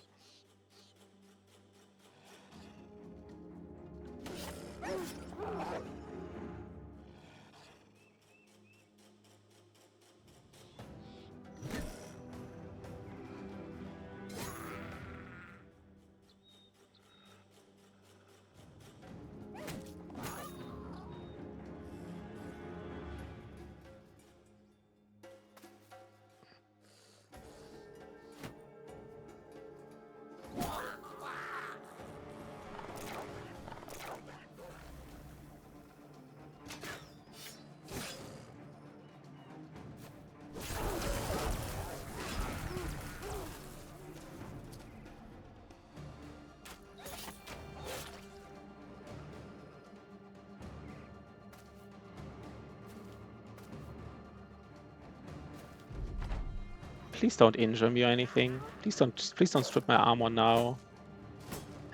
Please don't injure me or anything. Please don't strip my armor now.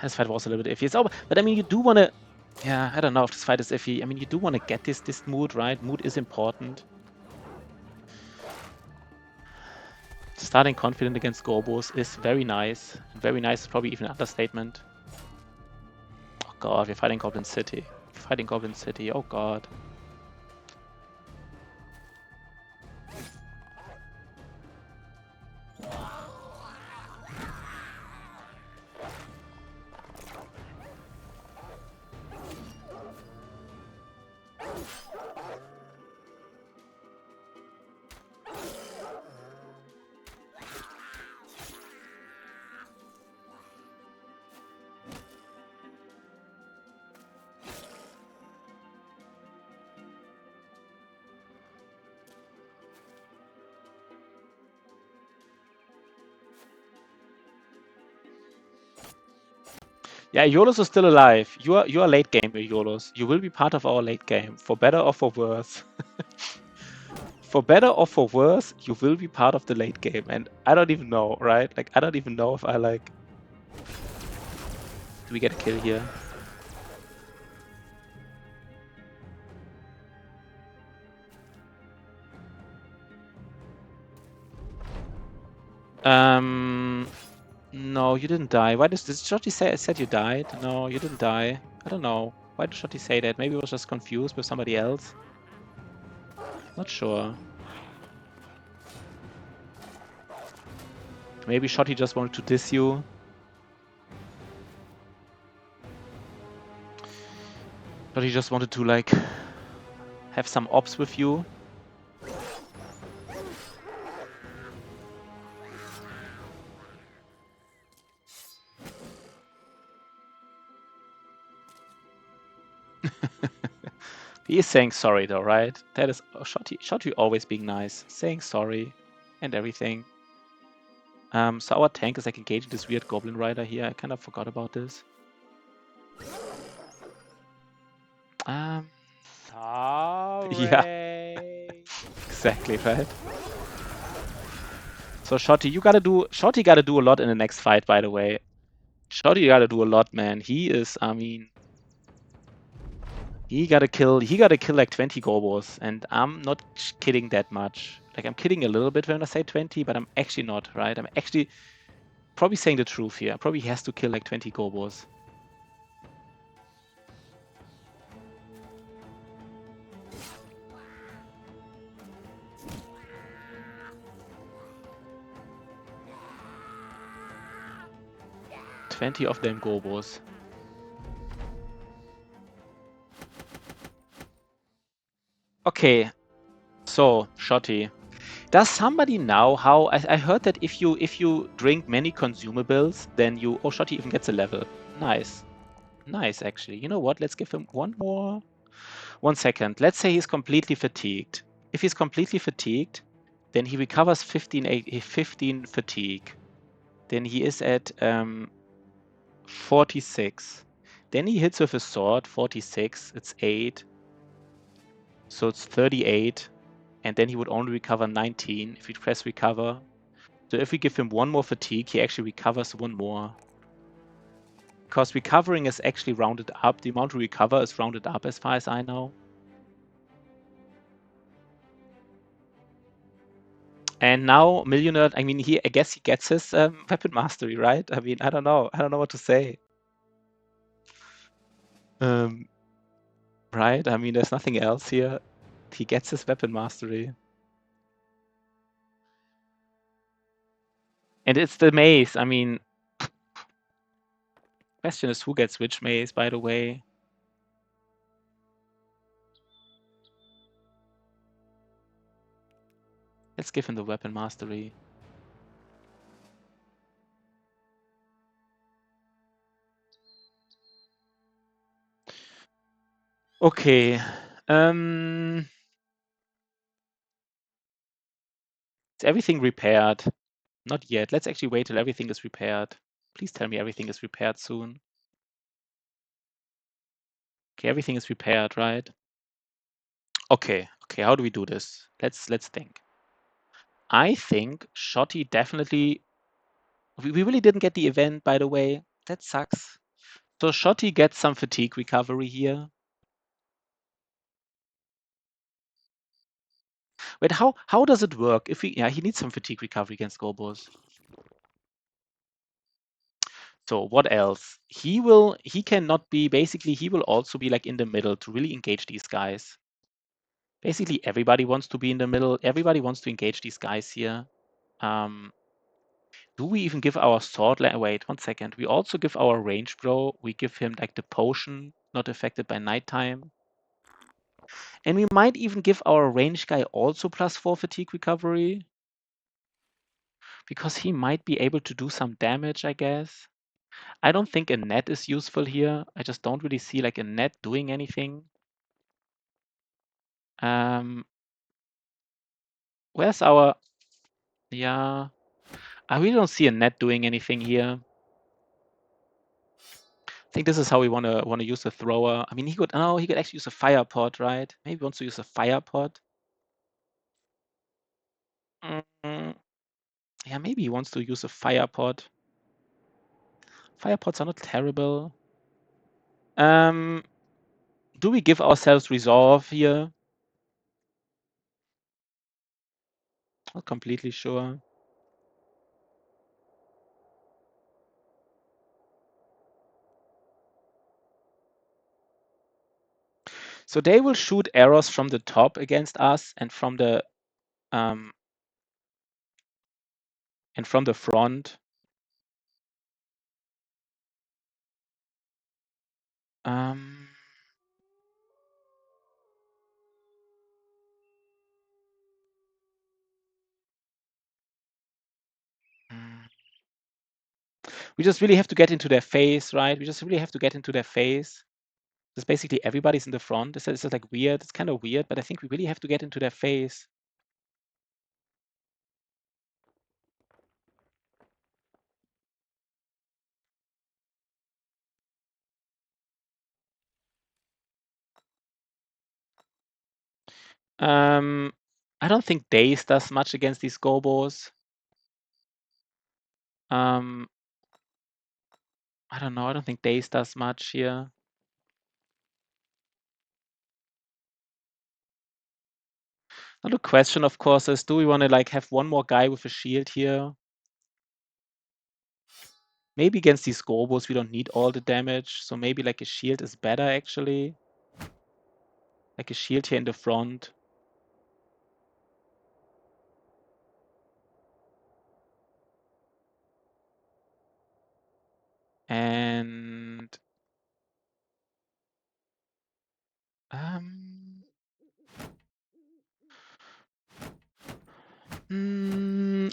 This fight was a little bit iffy. It's over, but I mean, you do want to. Yeah, I don't know if this fight is iffy. I mean, you do want to get this mood, right? Mood is important. Starting confident against Gorbos is very nice. Very nice is probably even an understatement. Oh god, we're fighting Goblin City. Fighting Goblin City, oh god. Yeah, Yolos is still alive. You are late game, Yolos. You will be part of our late game, for better or for worse. For better or for worse, you will be part of the late game, and I don't even know, right? Like, I don't even know if I like. Do we get a kill here? No, you didn't die. Why did Shotty say I said you died? No, you didn't die. I don't know. Why did Shotty say that? Maybe I was just confused with somebody else. Not sure. Maybe Shotty just wanted to diss you. But he just wanted to, like, have some ops with you. He is saying sorry though, right? That is Shotty always being nice, saying sorry and everything. So our tank is like engaging this weird Goblin Rider here. I kind of forgot about this.
Sorry.
Yeah. Exactly, right? So Shotty gotta do a lot in the next fight, by the way. Shotty gotta do a lot, man. He is, I mean, He gotta kill like 20 Gobos, and I'm not kidding that much. Like, I'm kidding a little bit when I say 20, but I'm actually not, right? I'm actually probably saying the truth here. Probably has to kill like 20 Gobos. "20 of them Gobos." Okay, so Shotty. Does somebody know how I heard that if you drink many consumables, then you Shotty even gets a level. Nice. Nice, actually. You know what? Let's give him one more. 1 second. Let's say he's completely fatigued. If he's completely fatigued, then he recovers 15 fatigue. Then he is at 46. Then he hits with a sword, 46. It's 8. So it's 38. And then he would only recover 19 if we press recover. So if we give him one more fatigue, he actually recovers one more. Because recovering is actually rounded up. The amount to recover is rounded up as far as I know. And now Millionaire, I mean, I guess he gets his weapon mastery, right? I mean, I don't know. I don't know what to say. Right? I mean, there's nothing else here. He gets his weapon mastery. And it's the maze. I mean, question is who gets which maze, by the way. Let's give him the weapon mastery. Okay. Is everything repaired? Not yet. Let's actually wait till everything is repaired. Please tell me everything is repaired soon. Okay, everything is repaired, right? Okay, how do we do this? Let's think. I think Shotty definitely... We really didn't get the event, by the way. That sucks. So Shotty gets some fatigue recovery here. Wait, how does it work? If he needs some fatigue recovery against Gobos. So what else? He cannot be, basically he will also be like in the middle to really engage these guys. Basically everybody wants to be in the middle. Everybody wants to engage these guys here. Do we even give our sword? Wait, 1 second. We also give our range bro. We give him like the potion, not affected by nighttime. And we might even give our range guy also +4 fatigue recovery. Because he might be able to do some damage, I guess. I don't think a net is useful here. I just don't really see like a net doing anything. Where's our... Yeah, I really don't see a net doing anything here. I think this is how we wanna use the thrower. I mean, he could actually use a fire pot, right? Maybe he wants to use a fire pot. Yeah, maybe he wants to use a fire pot. Fire pots are not terrible. Do we give ourselves resolve here? Not completely sure. So they will shoot arrows from the top against us and from the front. We just really have to get into their face, right? We just really have to get into their face. Just basically everybody's in the front. This is like weird. It's kind of weird, but I think we really have to get into their face. I don't think Daze does much against these Gobos. I don't know. I don't think Daze does much here. Now the question, of course, is do we want to like have one more guy with a shield here? Maybe against these Gobos we don't need all the damage, so maybe like a shield is better actually. Like a shield here in the front. And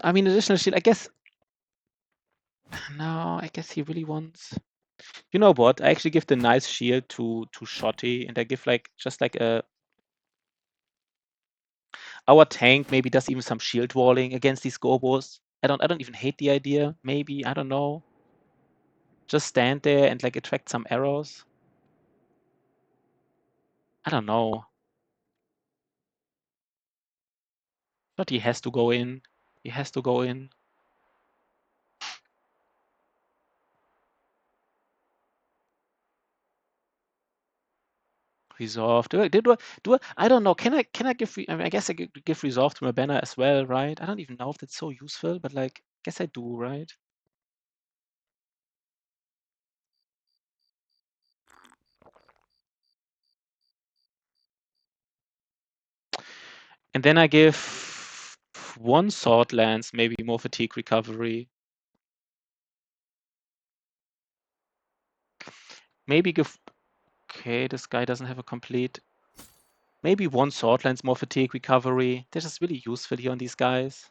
I mean additional shield, I guess. No, I guess he really wants. You know what? I actually give the nice shield to Shotty, and I give like just like a our tank maybe does even some shield walling against these Gobos. I don't even hate the idea. Maybe, I don't know. Just stand there and like attract some arrows. I don't know. But he has to go in. He has to go in. Resolve. I don't know. Can I give? I mean, I guess I could give resolve to my banner as well, right? I don't even know if that's so useful, but like, I guess I do, right? And then I give one sword lance, maybe more fatigue recovery. Maybe give. Okay, this guy doesn't have a complete. Maybe one sword lance, more fatigue recovery. This is really useful here on these guys.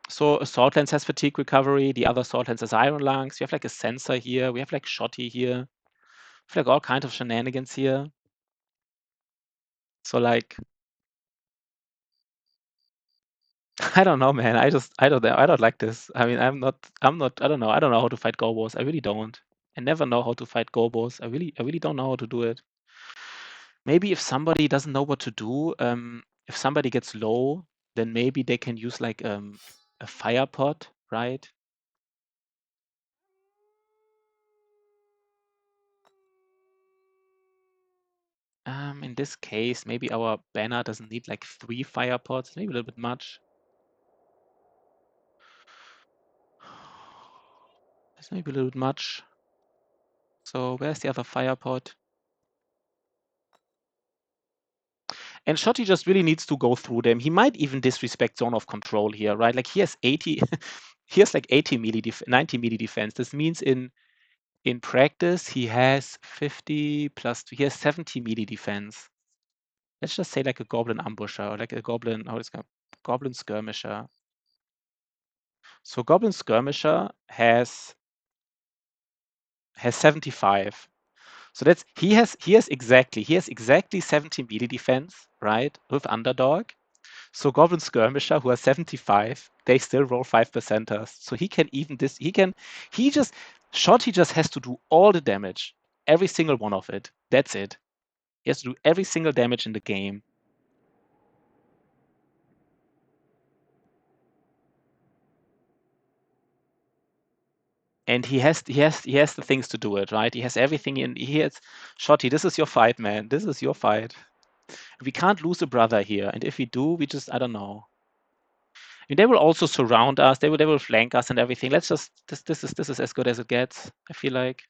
So a sword lance has fatigue recovery. The other sword lance has iron lungs. We have like a sensor here. We have like Shotty here. We have like all kinds of shenanigans here. So like, I don't know, man. I don't like this. I mean, I don't know. I don't know how to fight Gobos. I really don't. I never know how to fight Gobos. I really don't know how to do it. Maybe if somebody doesn't know what to do, if somebody gets low, then maybe they can use like a fire pot, right? In this case, maybe our banner doesn't need like 3 fire pots, maybe a little bit much. That's maybe a little bit much. So where's the other fire pot? And Shotty just really needs to go through them. He might even disrespect zone of control here, right? Like he has 80, he has like 80 melee 90 melee defense. This means in practice he has 50 plus, he has 70 melee defense. Let's just say like a goblin ambusher or like a goblin, how is it called? Goblin skirmisher. So goblin skirmisher has 75. So that's he has exactly 70 melee defense, right? With underdog. So Goblin Skirmisher, who has 75, they still roll 5%ers. So he can even this. Shotty just has to do all the damage, every single one of it. That's it. He has to do every single damage in the game. And he has the things to do it, right? He has everything in. He has Shotty. This is your fight, man. This is your fight. We can't lose a brother here, and if we do, we just I don't know. I mean, they will also surround us. They will flank us and everything. Let's just this is as good as it gets. I feel like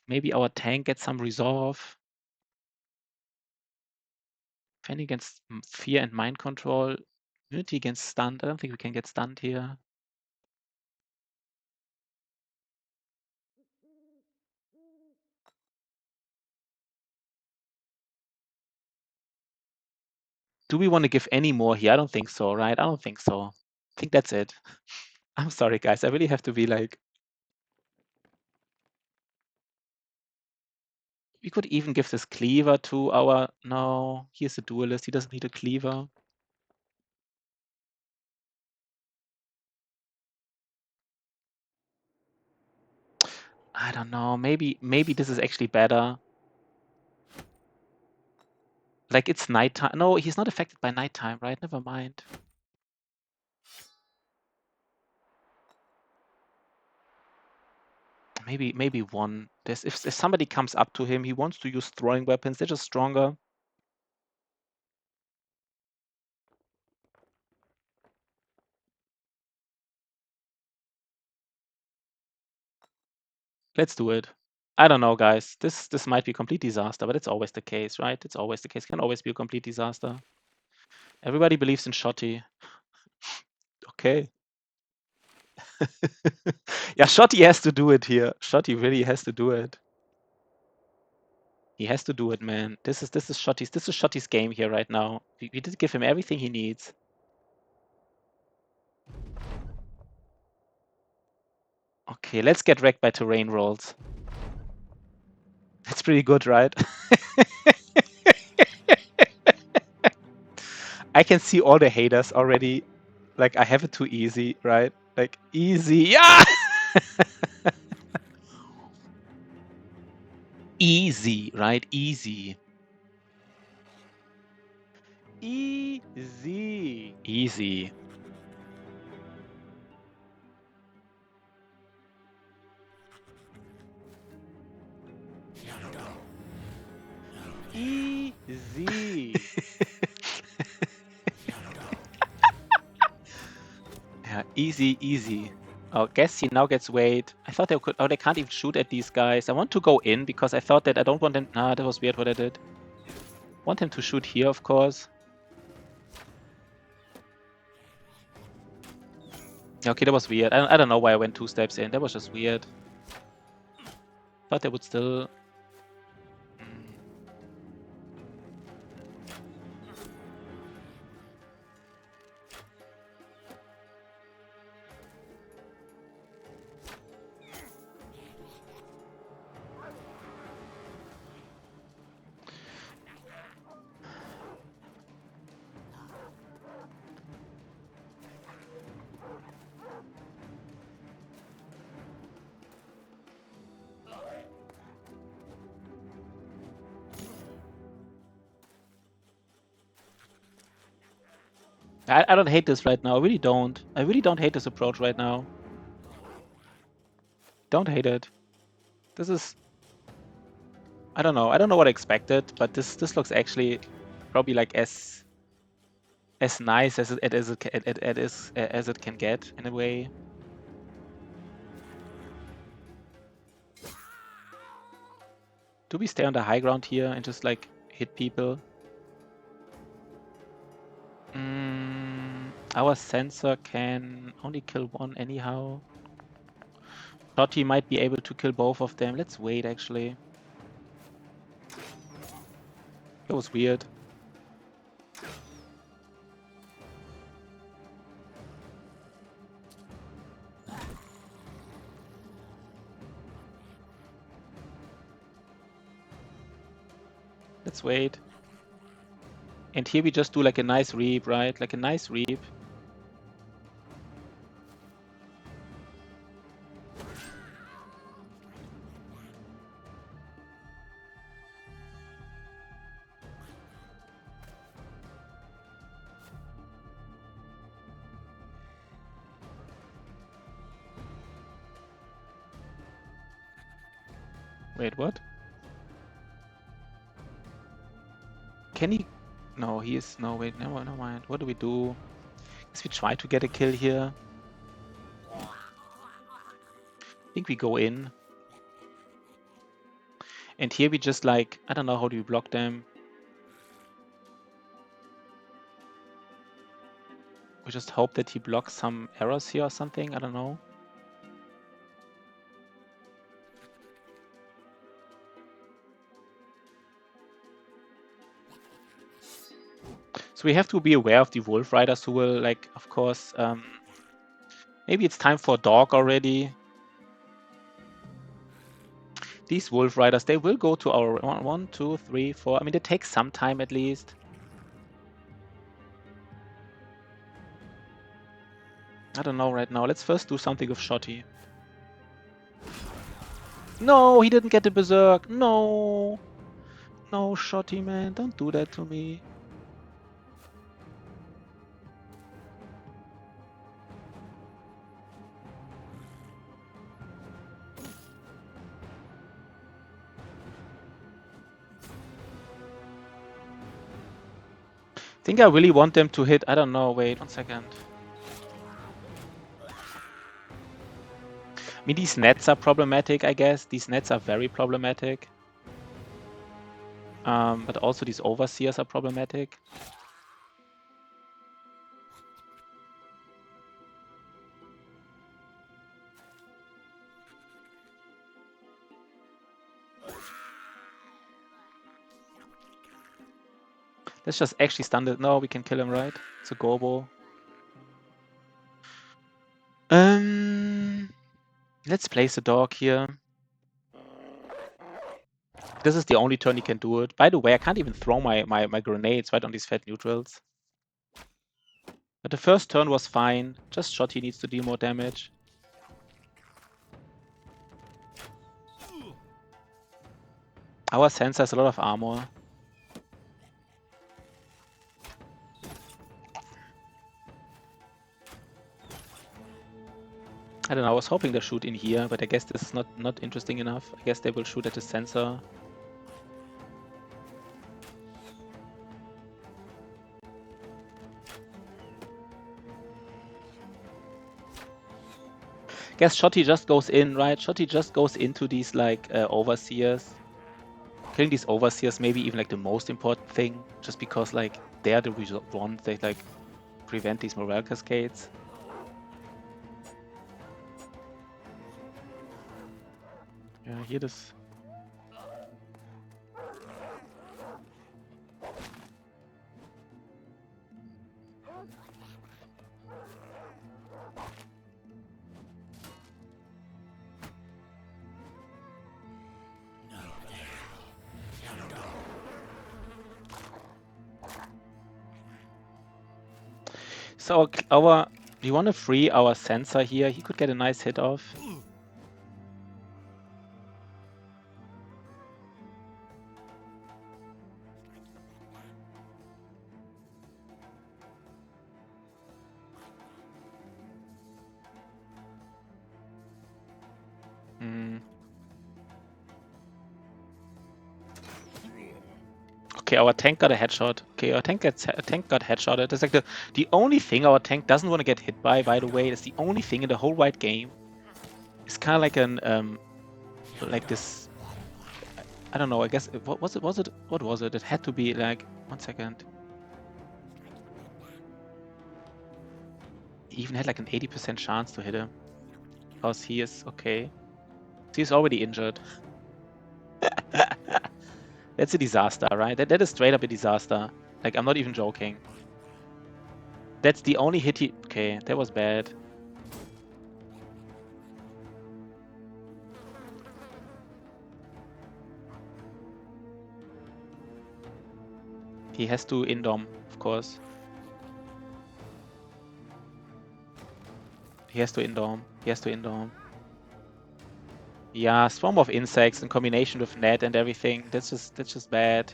maybe our tank gets some resolve. Defending against fear and mind control. Immunity against stunned. I don't think we can get stunned here. Do we want to give any more here? I don't think so, right? I don't think so. I think that's it. I'm sorry, guys. I really have to be like. We could even give this cleaver to our. No, he's a duelist. He doesn't need a cleaver. I don't know. Maybe this is actually better. Like it's nighttime. No, he's not affected by nighttime, right? Never mind. maybe one. If somebody comes up to him, he wants to use throwing weapons. They're just stronger. Let's do it. I don't know, guys. This might be a complete disaster, but it's always the case, right? It's always the case. Can always be a complete disaster. Everybody believes in Shotty. Okay. Yeah, Shotty has to do it here. Shotty really has to do it. He has to do it, man. This is Shotty's game here right now. We did give him everything he needs. Okay, let's get wrecked by terrain rolls. That's pretty good, right? I can see all the haters already. Like, I have it too easy, right? Like, easy. Yeah! Easy, right? Easy.
Easy.
Easy.
Easy.
Yeah, easy, easy. Oh, guess he now gets weight. I thought they could. Oh, they can't even shoot at these guys. I want to go in because I thought that I don't want them. Nah, that was weird what I did. Want him to shoot here, of course. Okay, that was weird. I don't know why I went 2 steps in. That was just weird. Thought they would still. I don't hate this right now. I really don't. I really don't hate this approach right now. Don't hate it. This is. I don't know. I don't know what I expected, but this looks actually probably like as nice as it can get in a way. Do we stay on the high ground here and just like hit people? Our sensor can only kill one anyhow. Shotty might be able to kill both of them. Let's wait, actually. That was weird. Let's wait. And here we just do like a nice reap, right? Like a nice reap. Wait, what? Can he? No, he is. No, wait, never mind. What do we do? Guess we try to get a kill here. I think we go in. And here we just like, I don't know, how do we block them? We just hope that he blocks some errors here or something. I don't know. So we have to be aware of the Wolf Riders who will, like, of course, maybe it's time for a dog already. These Wolf Riders, they will go to our 1, 2, 3, 4. I mean, it takes some time at least. I don't know right now. Let's first do something with Shotty. No, he didn't get the Berserk. No. No, Shotty, man. Don't do that to me. I think I really want them to hit, I don't know, wait 1 second. I mean, these nets are problematic, I guess. These nets are very problematic. But also these overseers are problematic. Let's just actually stun it. No, we can kill him, right? It's a Gobo. Let's place a dog here. This is the only turn he can do it. By the way, I can't even throw my grenades right on these fat neutrals. But the first turn was fine. Just Shotty needs to deal more damage. Our sensor has a lot of armor. I don't know, I was hoping they shoot in here, but I guess this is not interesting enough. I guess they will shoot at the sensor. I guess Shotty just goes in, right? Shotty just goes into these like overseers. Killing these overseers maybe even like the most important thing, just because like they're the ones that like prevent these morale cascades. Yeah, here this. So we want to free our sensor here. He could get a nice hit off. Okay, our tank got a headshot. Okay, our tank got headshotted. That's like the only thing our tank doesn't want to get hit by the way. It's the only thing in the whole wide game. It's kind of like an like this. I don't know. I guess what was it? What was it? It had to be like 1 second. He even had like an 80% chance to hit him, because he is okay. He's already injured. That's a disaster, right? That is straight up a disaster. Like, I'm not even joking. That's the only hit he... Okay, that was bad. He has to indom, of course. He has to indom. He has to indom. Yeah, swarm of insects in combination with net and everything. That's just bad.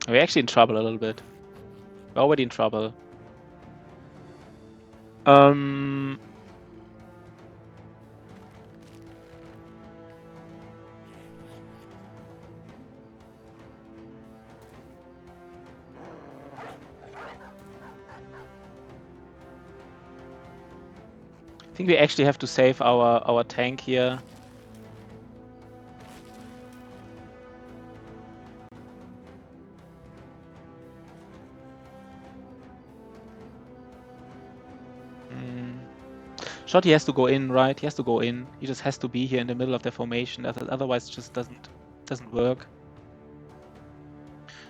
We're actually in trouble a little bit. We're already in trouble. I think we actually have to save our tank here. Shotty has to go in, right? He has to go in. He just has to be here in the middle of the formation. Otherwise, it just doesn't work.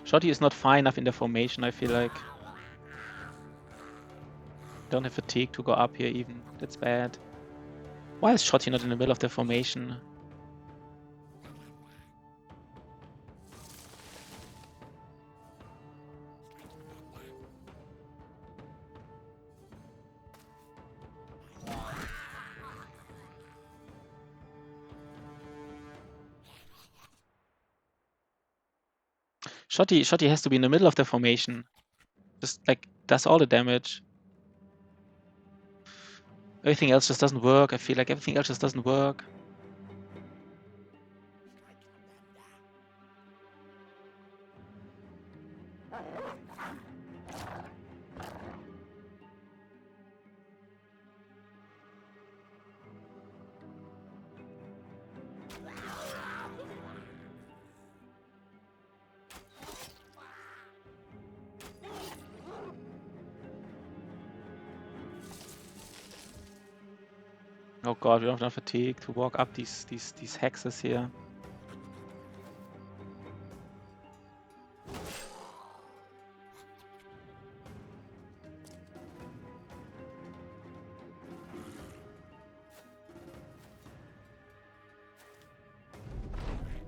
Shotty is not far enough in the formation, I feel like. Don't have fatigue to go up here even. That's bad. Why is Shotty not in the middle of the formation? Shotty has to be in the middle of the formation. Just like does all the damage. Everything else just doesn't work. I feel like everything else just doesn't work. Oh god, we don't have enough fatigue to walk up these hexes here.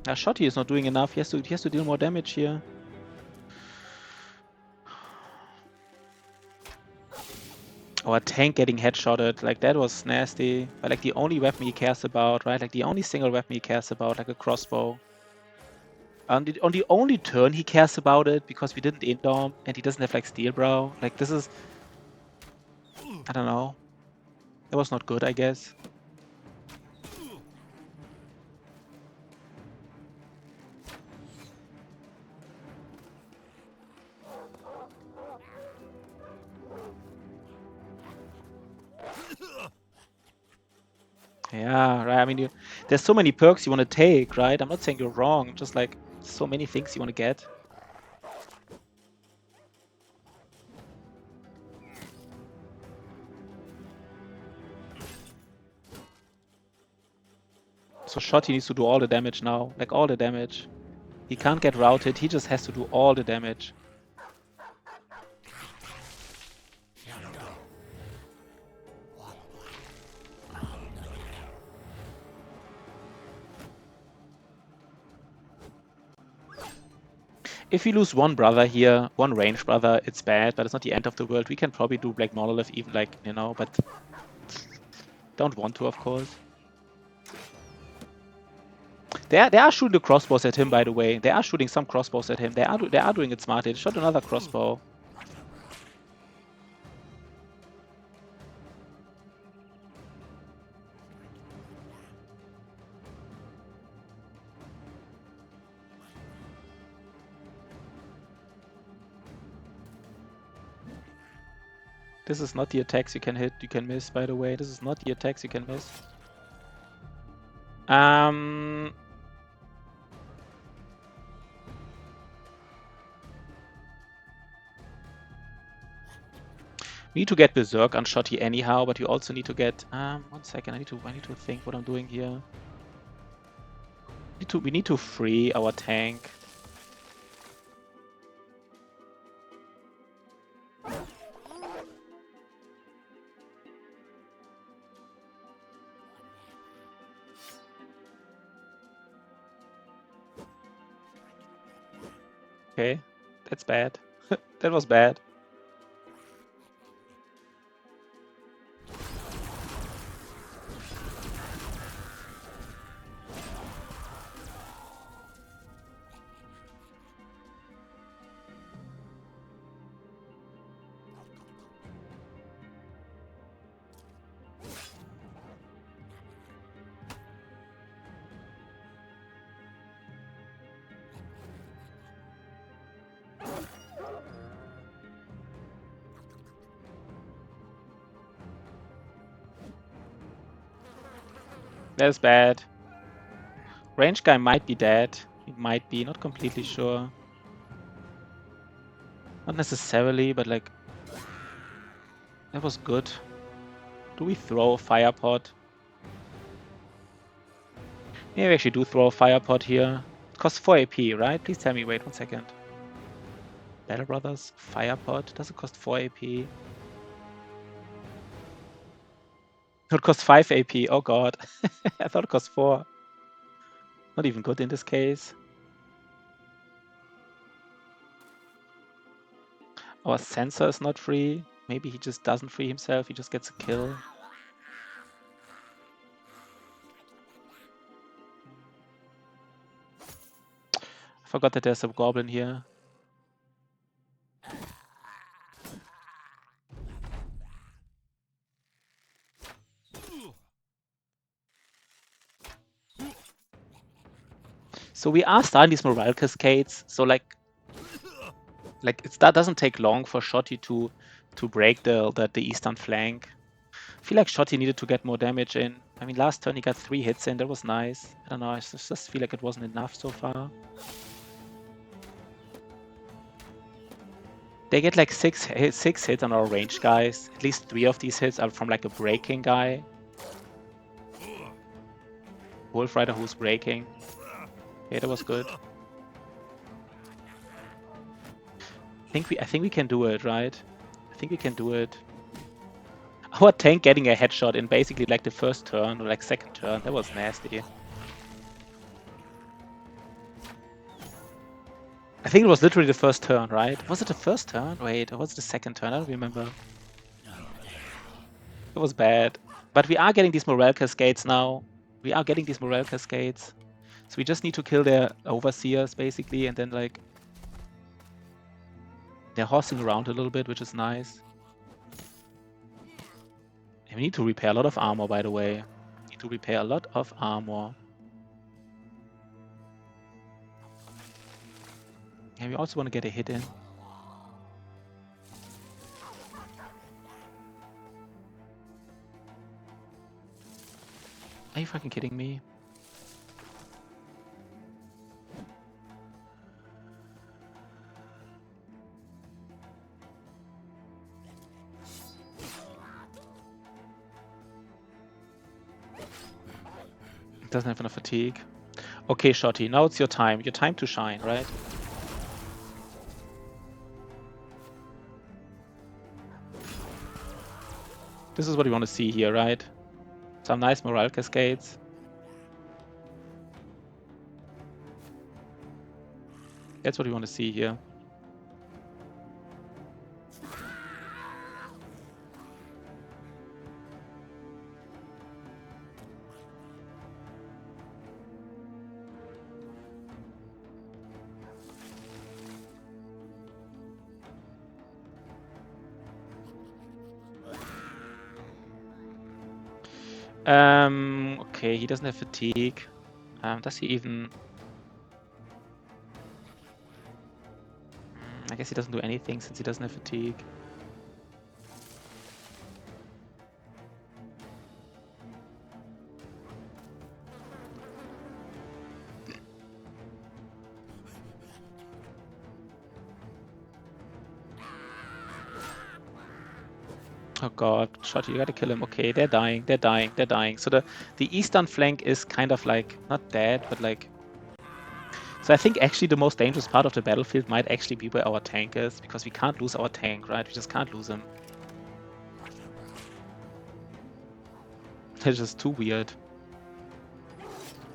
Now Shotty is not doing enough. He has to deal more damage here. Our tank getting headshotted, like that was nasty. But like the only weapon he cares about, right? Like the only single weapon he cares about, like a crossbow. On the only turn he cares about it because we didn't indom and he doesn't have like steel brow. Like this is, I don't know. That was not good, I guess. Yeah, right. I mean, there's so many perks you want to take, right? I'm not saying you're wrong. Just like so many things you want to get. So Shotty needs to do all the damage now, like all the damage. He can't get routed. He just has to do all the damage. If we lose one brother here, one range brother, it's bad, but it's not the end of the world. We can probably do Black Monolith even like, you know, but don't want to, of course. They are shooting the crossbows at him, by the way. They are shooting some crossbows at him. They are doing it smart. They shot another crossbow. This is not the attacks you can hit, you can miss, by the way. This is not the attacks you can miss. We need to get Berserk on Shotty anyhow, but you also need to get 1 second, I need to think what I'm doing here. We need to free our tank. Okay, that's bad. That was bad. That's bad. Range guy might be dead. He might be, not completely sure. Not necessarily, but like... That was good. Do we throw a fire pot? Maybe we actually do throw a fire pot here. It costs 4 AP, right? Please tell me, wait 1 second. Battle Brothers, fire pot, does it cost 4 AP? It costs 5 AP, oh god. I thought it cost 4. Not even good in this case. Our sensor is not free. Maybe he just doesn't free himself, he just gets a kill. I forgot that there's a goblin here. So we are starting these morale cascades. So like that doesn't take long for Shotty to break the eastern flank. I feel like Shotty needed to get more damage in. I mean, last turn he got 3 hits in. That was nice. I don't know. I just feel like it wasn't enough so far. They get like 6 hits on our range guys. At least 3 of these hits are from like a breaking guy. Wolf Rider who's breaking. Yeah, that was good. I think we can do it, right? I think we can do it. Our tank getting a headshot in basically like the first turn or like second turn. That was nasty. I think it was literally the first turn, right? Was it the first turn? Wait, or was it the second turn? I don't remember. It was bad. But we are getting these morale cascades now. We are getting these morale cascades. So we just need to kill their overseers, basically, and then, like, they're horsing around a little bit, which is nice. And we need to repair a lot of armor, by the way. We need to repair a lot of armor. And we also want to get a hit in. Are you fucking kidding me? Doesn't have enough fatigue. Okay, Shotty, now it's your time. Your time to shine, right? This is what you want to see here, right? Some nice morale cascades. That's what we want to see here. Okay, he doesn't have fatigue. Does he even... I guess he doesn't do anything since he doesn't have fatigue. Oh god, Shotty, you gotta kill him. Okay, they're dying, they're dying, they're dying. So the eastern flank is kind of like, not dead, but like... So I think actually the most dangerous part of the battlefield might actually be where our tank is, because we can't lose our tank, right? We just can't lose him. It's just too weird.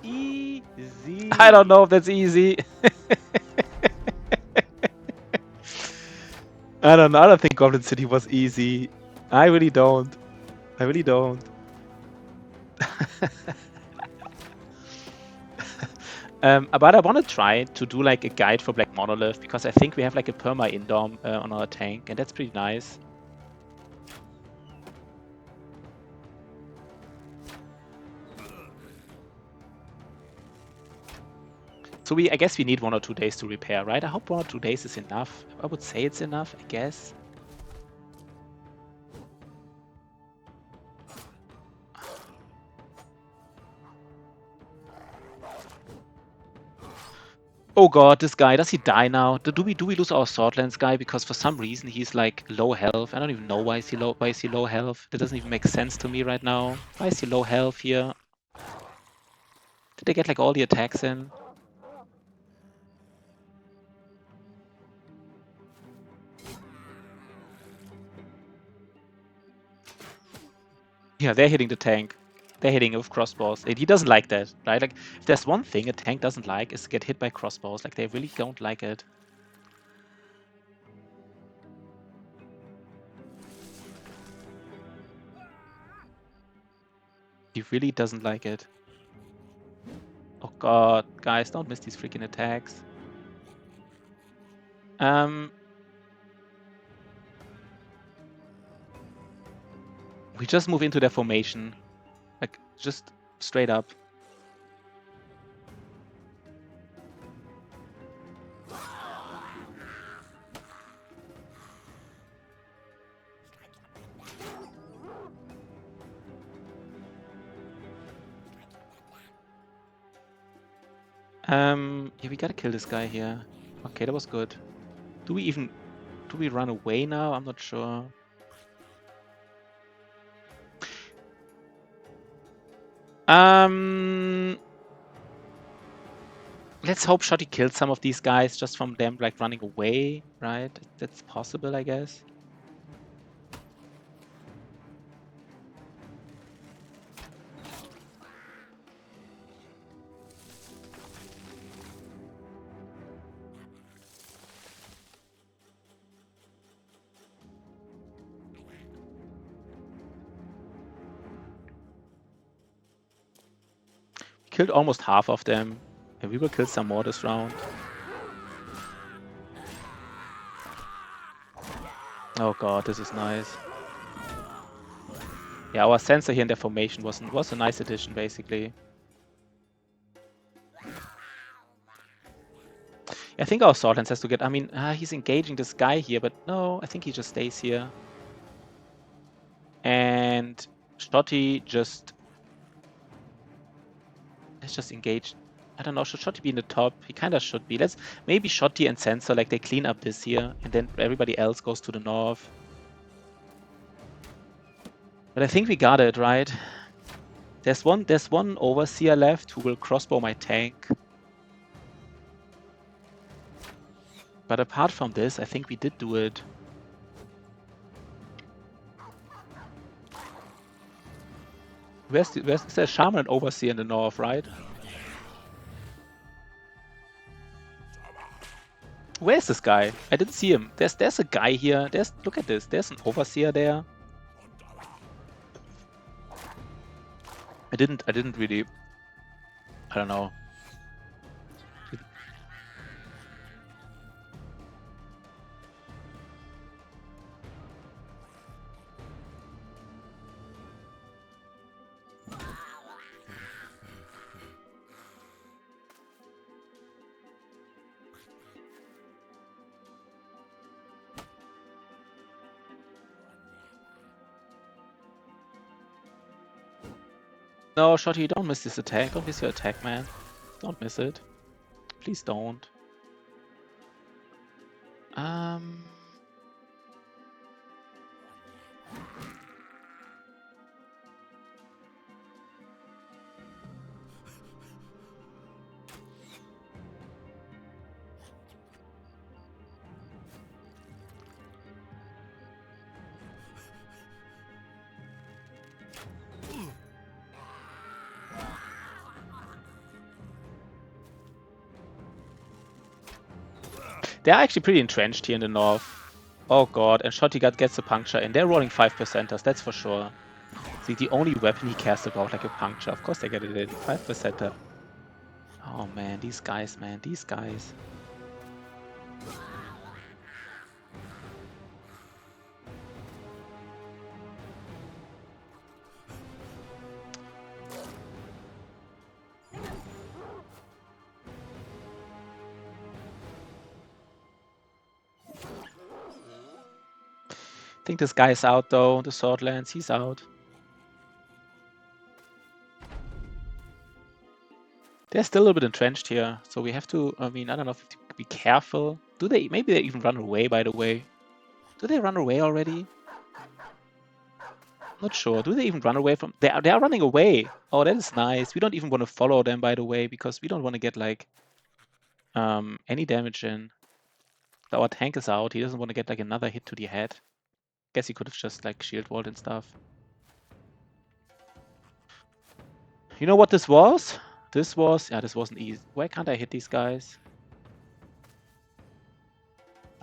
Easy.
I don't know if that's easy. I don't know. I don't think Goblin City was easy. I really don't. I really don't. But I want to try to do like a guide for Black Monolith, because I think we have like a perma indom on our tank, and that's pretty nice. So I guess we need 1 or 2 days to repair, right? I hope 1 or 2 days is enough. I would say it's enough, I guess. Oh god, this guy, does he die now? Do we lose our Swordlands guy? Because for some reason he's like low health. I don't even know why is he low health. That doesn't even make sense to me right now. Why is he low health here? Did they get like all the attacks in? Yeah, they're hitting the tank. They're hitting it with crossbows. He doesn't like that, right? Like, if there's one thing a tank doesn't like, is to get hit by crossbows. Like, they really don't like it. He really doesn't like it. Oh god, guys, don't miss these freaking attacks. We just move into their formation. Like, just straight up. Yeah, we gotta kill this guy here. Okay, that was good. Do we run away now? I'm not sure. Let's hope Shotty kills some of these guys just from them like running away, right? That's possible, I guess. Killed almost half of them. And we will kill some more this round. Oh god, this is nice. Yeah, our sensor here in their formation was a nice addition, basically. I think our Swordlands has to get... I mean, he's engaging this guy here, but no, I think he just stays here. And Shotty just... Let's just engage. I don't know, should Shotty be in the top? He kind of should be. Maybe Shotty and Sensor, like, they clean up this here, and then everybody else goes to the north. But I think we got it, right? There's one Overseer left who will crossbow my tank. But apart from this, I think we did do it. Is there a Shaman and Overseer in the north, right? Where's this guy? I didn't see him. There's a guy here. Look at this. There's an Overseer there. I didn't really... I don't know. No, Shotty, don't miss this attack. Don't miss your attack, man. Don't miss it. Please don't. They're actually pretty entrenched here in the north. Oh god, and Shotty gets the puncture in. They're rolling 5%ers, that's for sure. See, the only weapon he cares about, like a puncture. Of course they get it in. 5%er. Oh man, these guys, man. These guys. I think this guy's out though, the Swordlands, he's out. They're still a little bit entrenched here, so we have to, I mean, I don't know if we have to be careful. Maybe they even run away, by the way. Do they run away already? Not sure. Do they even run away from... They are running away. Oh, that is nice. We don't even want to follow them, by the way, because we don't want to get, like, any damage in. So our tank is out. He doesn't want to get, like, another hit to the head. Guess he could have just, like, shield walled and stuff. You know what this was? This wasn't easy. Why can't I hit these guys?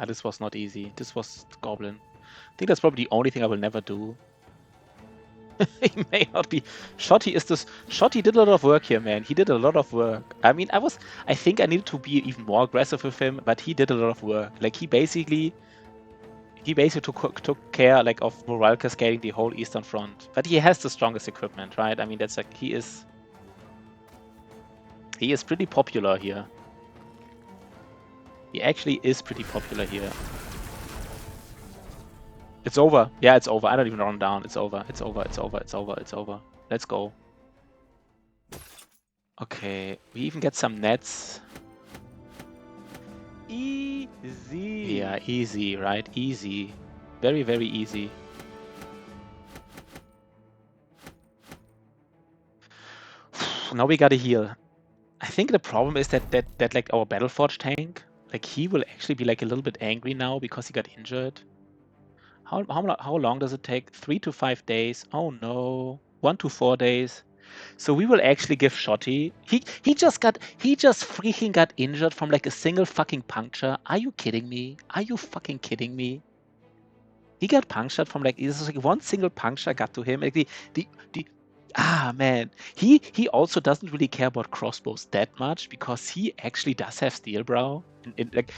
This was not easy. This was Goblin. I think that's probably the only thing I will never do. He may not be. Shotty did a lot of work here, man. He did a lot of work. I mean, I think I needed to be even more aggressive with him, but he did a lot of work. Like, he basically took care, like, of morale cascading the whole Eastern Front. But he has the strongest equipment, right? I mean, that's like, he is pretty popular here. He actually is pretty popular here. It's over. Yeah, it's over. I don't even run down. It's over. It's over. It's over. It's over. It's over. Let's go. Okay, we even get some nets.
Easy.
Yeah, easy, right? Easy. Very, very easy. Now we gotta heal. I think the problem is that like our Battleforge tank, like he will actually be like a little bit angry now because he got injured. How long does it take? 3 to 5 days. Oh no. 1 to 4 days. So we will actually give Shotty. He just freaking got injured from like a single fucking puncture. Are you kidding me? Are you fucking kidding me? He got punctured from like it's like one single puncture got to him. Like the man. He also doesn't really care about crossbows that much because he actually does have steel brow. Like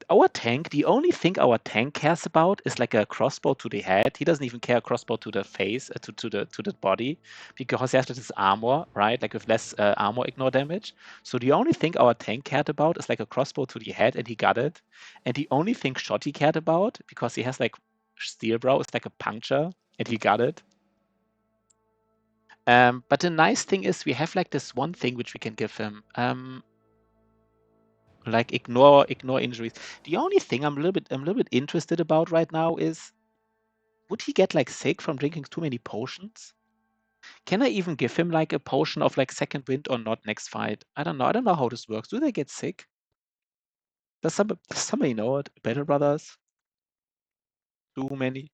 our tank, the only thing our tank cares about is like a crossbow to the head. He doesn't even care a crossbow to the face, to the body, because he has this armor, right? Like with less armor ignore damage. So the only thing our tank cared about is like a crossbow to the head, and he got it. And the only thing Shotty cared about, because he has like steel brow, is like a puncture, and he got it. But the nice thing is we have like this one thing which we can give him. Like ignore injuries. The only thing I'm a little bit interested about right now is, would he get like sick from drinking too many potions? Can I even give him like a potion of like second wind or not next fight? I don't know. I don't know how this works. Do they get sick? Does somebody know it? Battle Brothers? Too many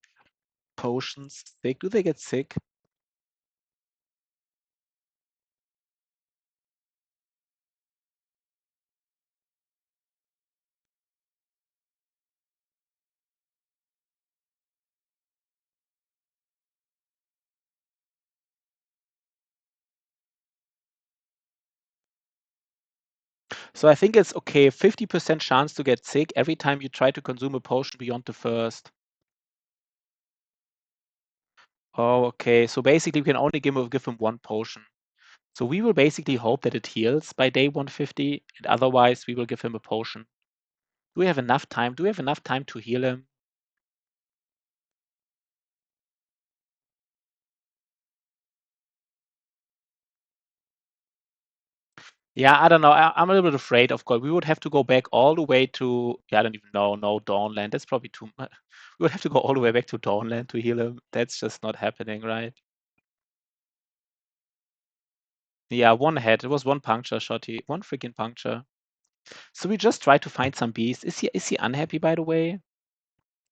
potions sick? Do they get sick? So I think it's okay, 50% chance to get sick every time you try to consume a potion beyond the first. Oh, okay. So basically we can only give him one potion. So we will basically hope that it heals by day 150, and otherwise we will give him a potion. Do we have enough time? Do we have enough time to heal him? Yeah, I don't know. I'm a little bit afraid, of course. We would have to go back all the way to, yeah, I don't even know, no, Dawnland. That's probably too much. We would have to go all the way back to Dawnland to heal him. That's just not happening, right? Yeah, one head. It was one puncture, Shotty. One freaking puncture. So we just try to find some beast. Is he unhappy, by the way?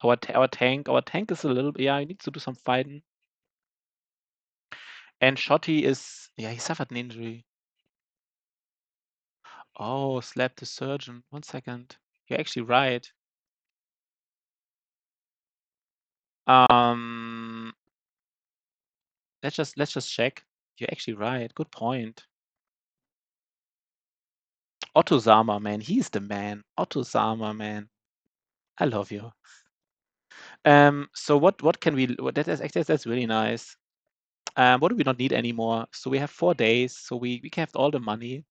Our tank is a little, yeah, he needs to do some fighting. And Shotty is, yeah, he suffered an injury. Oh, slapped the surgeon. 1 second. You're actually right. Um, let's just check. You're actually right. Good point. Otto Sama, man, he's the man. Otto Sama, man. I love you. So what can we? That is actually that's really nice. What do we not need anymore? So we have 4 days, so we can have all the money.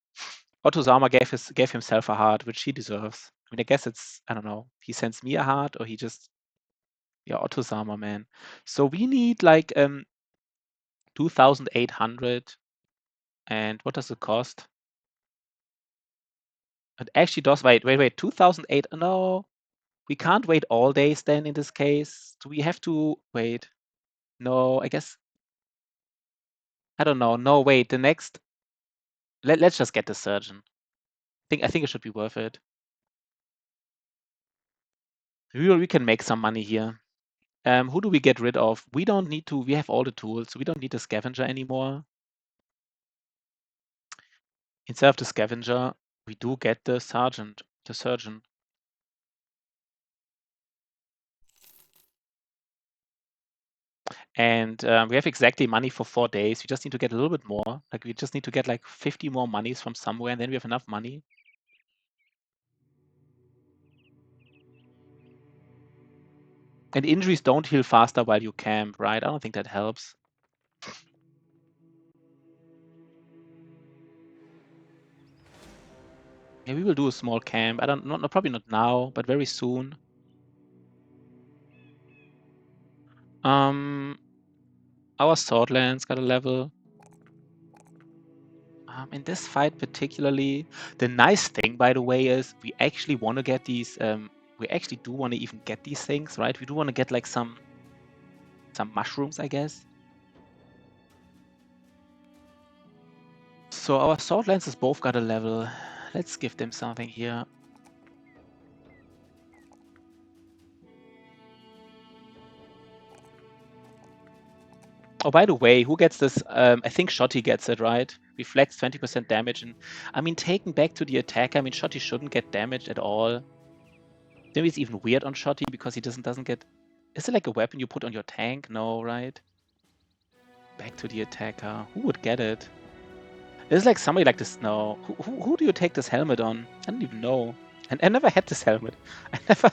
Otto Sama gave himself a heart, which he deserves. I mean, I guess it's, I don't know. He sends me a heart, or he just, yeah, Otto Sama, man. So we need like 2,800, and what does it cost? It actually does. Wait. 2,008. No, we can't wait all days then in this case. Do we have to wait? No, I guess. I don't know. No, wait. The next. Let's just get the surgeon. I think it should be worth it. We can make some money here. Who do we get rid of? We don't need to. We have all the tools. So we don't need the scavenger anymore. Instead of the scavenger, we do get the sergeant, the surgeon. And we have exactly money for 4 days. We just need to get a little bit more. Like we just need to get like 50 more monies from somewhere, and then we have enough money. And injuries don't heal faster while you camp, right? I don't think that helps. Yeah, we will do a small camp. I don't know, probably not now, but very soon. Our Swordlands got a level. In this fight particularly, the nice thing, by the way, is we actually want to get these. We actually do want to even get these things, right? We do want to get like some mushrooms, I guess. So our sword lances both got a level. Let's give them something here. Oh, by the way, who gets this? I think Shotty gets it, right? Reflects 20% damage. And I mean, taken back to the attacker, I mean, Shotty shouldn't get damaged at all. Maybe it's even weird on Shotty because he doesn't get... Is it like a weapon you put on your tank? No, right? Back to the attacker. Who would get it? It's like somebody like this. No. Who do you take this helmet on? I don't even know. And I never had this helmet. I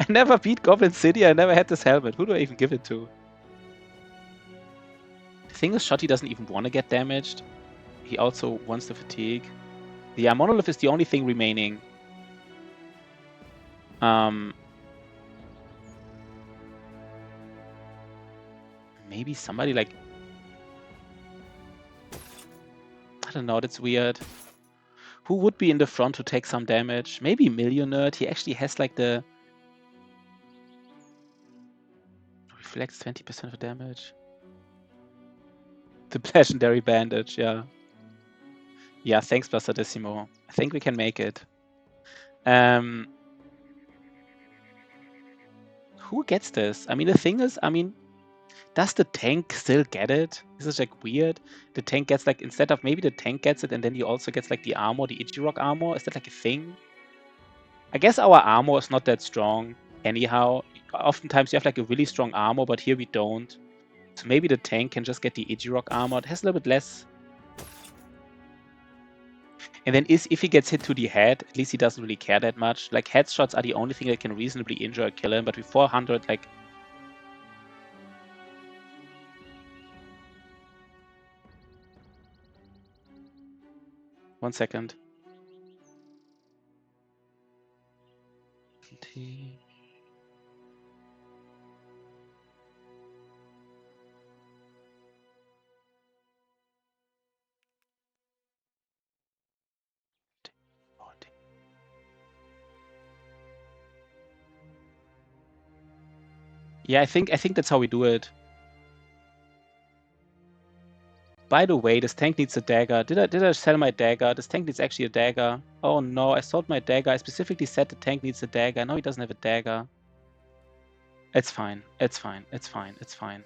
never beat Goblin City. I never had this helmet. Who do I even give it to? The thing is, Shotty doesn't even want to get damaged. He also wants the fatigue. Yeah, Monolith is the only thing remaining. Maybe somebody like... I don't know, that's weird. Who would be in the front to take some damage? Maybe Millionaire. He actually has like the... Reflects 20% of the damage. The Legendary Bandage, yeah. Yeah, thanks, Basadissimo. I think we can make it. Who gets this? I mean, the thing is, I mean, does the tank still get it? This is like weird. The tank gets like, instead of maybe the tank gets it and then he also gets like the armor, the Ichirok armor. Is that like a thing? I guess our armor is not that strong anyhow. Oftentimes you have like a really strong armor, but here we don't. So maybe the tank can just get the Ichirok armor. It has a little bit less. And then if he gets hit to the head, at least he doesn't really care that much. Like headshots are the only thing that can reasonably injure or kill him, but with 400, like... One second. Yeah, I think that's how we do it. By the way, this tank needs a dagger. Did I sell my dagger? This tank needs actually a dagger. Oh no, I sold my dagger. I specifically said the tank needs a dagger. Now he doesn't have a dagger. It's fine. It's fine. It's fine. It's fine.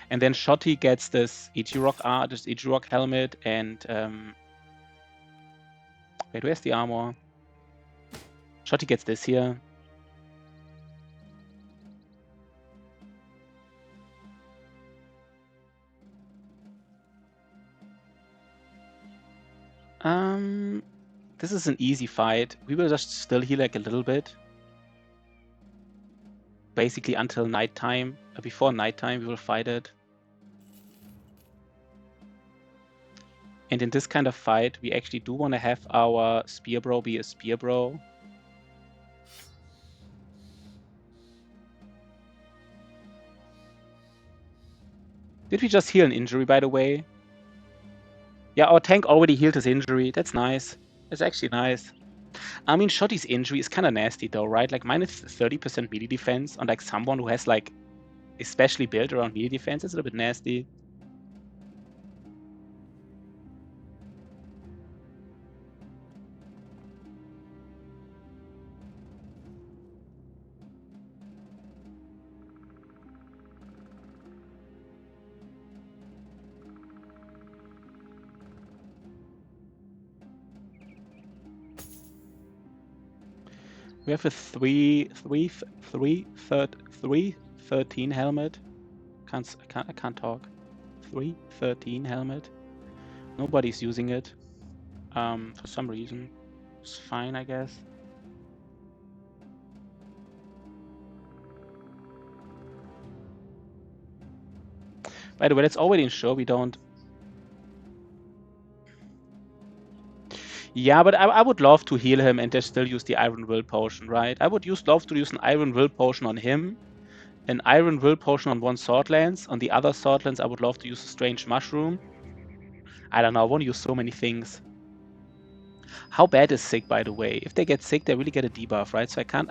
And then Shotty gets this Ichirok helmet, and wait, where's the armor? Shotty gets this here. This is an easy fight. We will just still heal like a little bit. Basically until nighttime. Before nighttime, we will fight it. And in this kind of fight, we actually do want to have our Spear Bro be a Spear Bro. Did we just heal an injury, by the way? Yeah, our tank already healed his injury. That's nice. That's actually nice. I mean, Shotty's injury is kind of nasty though, right? Like minus 30% melee defense on like someone who has like especially built around melee defense is a little bit nasty. We have a 313 helmet. I can't talk. 313 helmet. Nobody's using it. For some reason. It's fine, I guess. By the way, let's already ensure we don't... Yeah, but I would love to heal him and just still use the Iron Will Potion, right? I would love to use an Iron Will Potion on him an iron will potion on one sword lance. On the other sword lance, I would love to use a strange mushroom. I don't know. I want to use so many things. How bad is sick, by the way? If they get sick, they really get a debuff, right? So I can't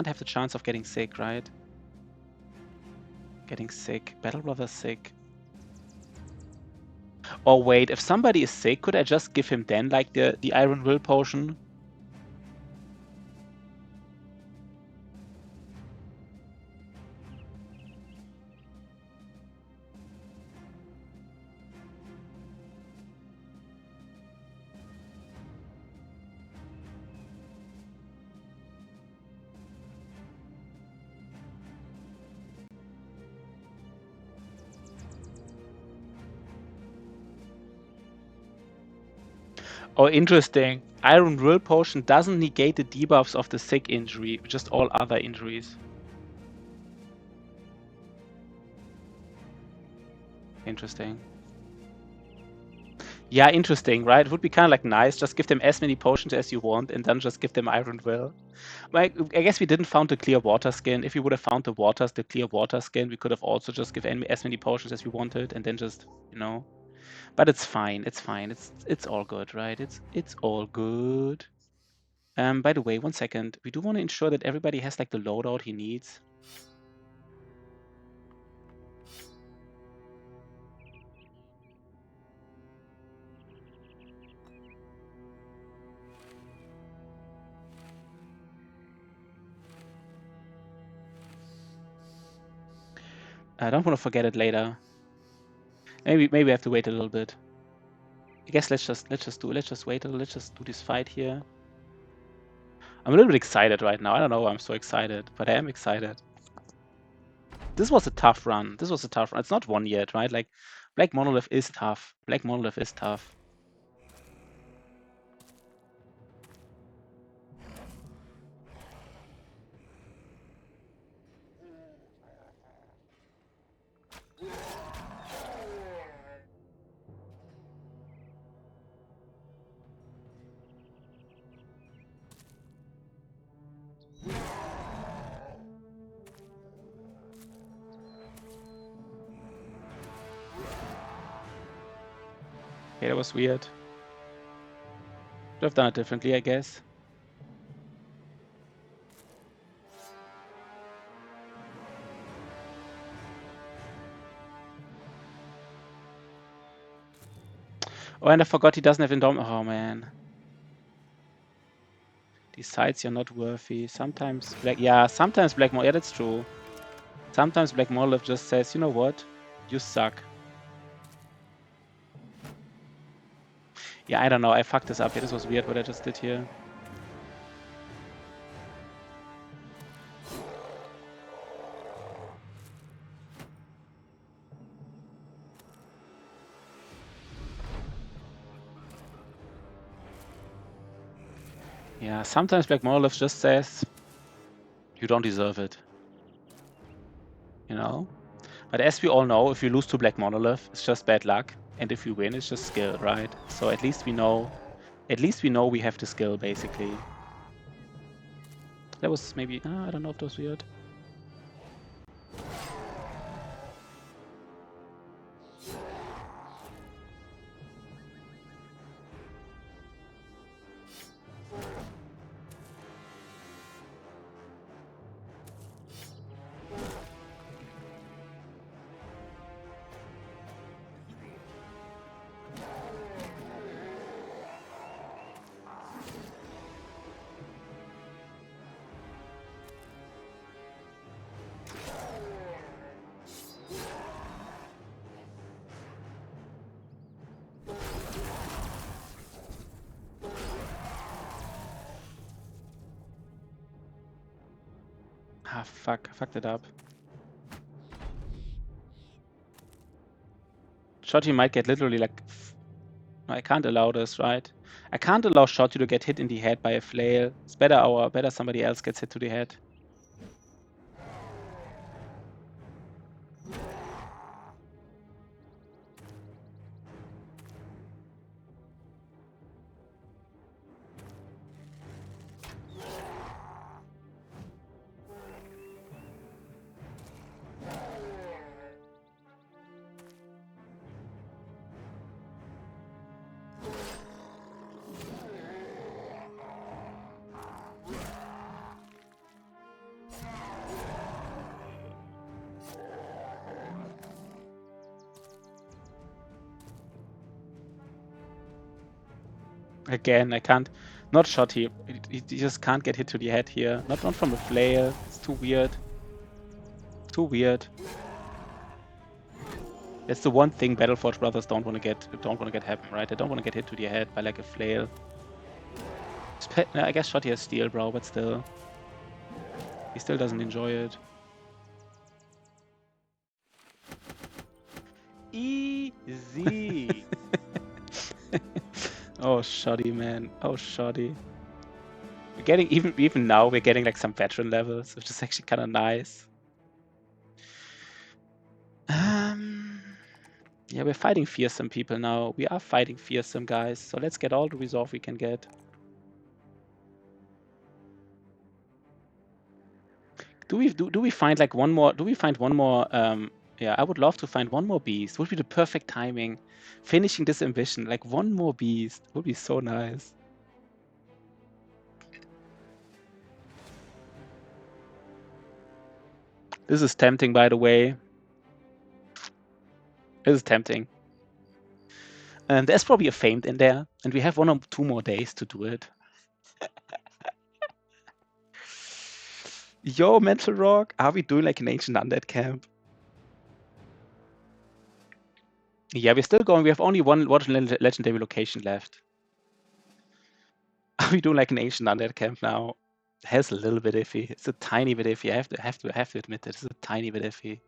have the chance of getting sick, right? Getting sick. Battle Brother sick. Or wait, if somebody is sick, could I just give him then like the iron will potion? Oh, interesting. Iron Will Potion doesn't negate the debuffs of the sick injury, just all other injuries. Interesting. Yeah, interesting, right? It would be kind of like nice. Just give them as many potions as you want and then just give them Iron Will. Like, I guess we didn't found the clear water skin. If we would have found the clear water skin, we could have also just given as many potions as we wanted and then just, you know. But it's fine. It's fine. It's all good, right? It's all good. By the way, one second. We do want to ensure that everybody has like the loadout he needs. I don't want to forget it later. Maybe I have to wait a little bit. I guess let's just wait a little. Let's just do this fight here. I'm a little bit excited right now. I don't know why I'm so excited, but I am excited. This was a tough run. This was a tough run. It's not one yet, right? Like, Black Monolith is tough. Black Monolith is tough. Okay, that was weird. Should have done it differently, I guess. Oh, and I forgot he doesn't have Endowment. Oh, man. Decides you're not worthy. Sometimes Black... Yeah, sometimes Black Monolith... Yeah, that's true. Sometimes Black Monolith just says, you know what? You suck. Yeah, I don't know. I fucked this up here. This was weird what I just did here. Yeah, sometimes Black Monolith just says, you don't deserve it. You know? But as we all know, if you lose to Black Monolith, it's just bad luck. And if you win, it's just skill, right? So at least we know we have the skill, basically. That was maybe... I don't know if that was weird. Ah, fuck. I fucked it up. Shotty might get literally like... No, I can't allow this, right? I can't allow Shotty to get hit in the head by a flail. It's better somebody else gets hit to the head. Again, I can't. Not shot here. You just can't get hit to the head here. Not from a flail. It's too weird. Too weird. That's the one thing Battleforge brothers don't want to get happen, right? They don't want to get hit to the head by like a flail. I guess shot has steel, bro, but still, he still doesn't enjoy it.
Easy.
Oh, shoddy, man. Oh, shoddy. We're getting even now. We're getting like some veteran levels, which is actually kind of nice. Yeah, we're fighting fearsome people now. We are fighting fearsome guys. So let's get all the resolve we can get. Do we find like one more? Do we find one more? Yeah, I would love to find one more beast. Would be the perfect timing. Finishing this ambition, like one more beast, would be so nice. This is tempting, by the way. This is tempting. And there's probably a famed in there, and we have 1 or 2 more days to do it. Yo, Mental Rock, are we doing like an ancient undead camp? Yeah, we're still going. We have only one legendary location left. Are we doing like an ancient undead camp now? Has a little bit iffy. It's a tiny bit iffy. I have to admit it. It's a tiny bit iffy.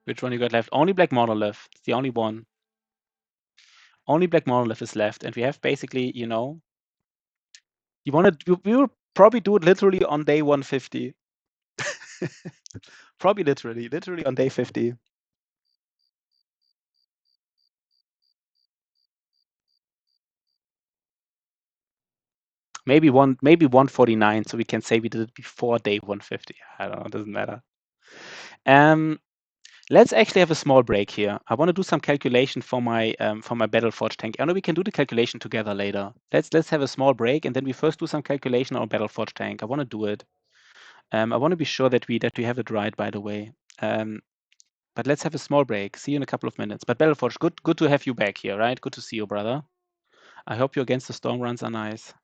Which one you got left? Only Black Monolith. It's the only one. Only Black Monolith is left, and we have basically, you know, we will probably do it literally on day 150. Probably literally on day 50. Maybe 149, so we can say we did it before day 150. I don't know, it doesn't matter. Let's actually have a small break here. I want to do some calculation for my Battleforge tank. I know we can do the calculation together later. Let's have a small break, and then we first do some calculation on Battleforge tank. I want to do it. I want to be sure that we have it right, by the way. But let's have a small break. See you in a couple of minutes. But Battleforge, good to have you back here, right? Good to see you, brother. I hope you against the storm runs are nice.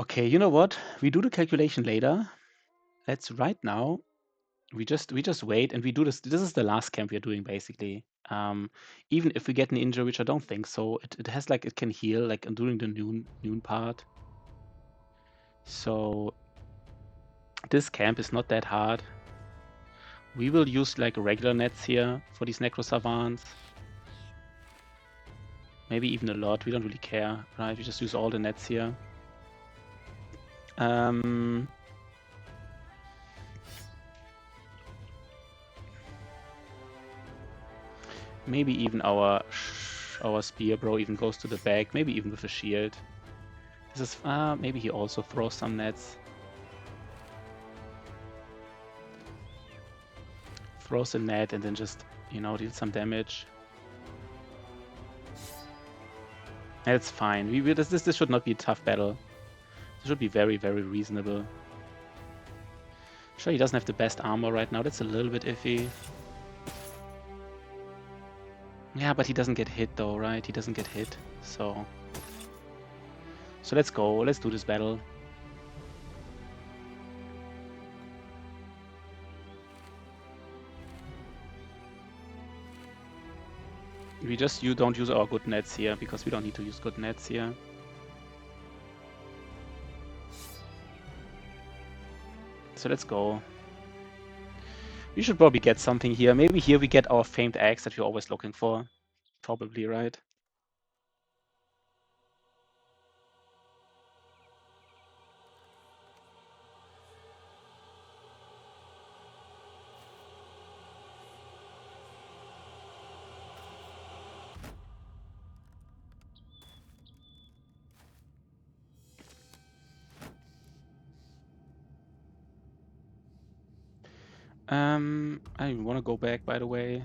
Okay, you know what? We do the calculation later. Let's right now. We just wait and we do this. This is the last camp we are doing basically. Even if we get an injury, which I don't think so, it has like it can heal like during the noon part. So this camp is not that hard. We will use like regular nets here for these necro savants. Maybe even a lot. We don't really care, right? We just use all the nets here. Maybe even our spear bro even goes to the back. Maybe even with a shield. This is maybe he also throws some nets. Throws a net and then just, you know, deals some damage. That's fine. This should not be a tough battle. This should be very, very reasonable. Sure, he doesn't have the best armor right now. That's a little bit iffy. Yeah, but he doesn't get hit though, right? He doesn't get hit. So let's go. Let's do this battle. You don't use our good nets here because we don't need to use good nets here. So let's go. We should probably get something here. Maybe here we get our famed axe that we're always looking for. Probably, right? I want to go back, by the way.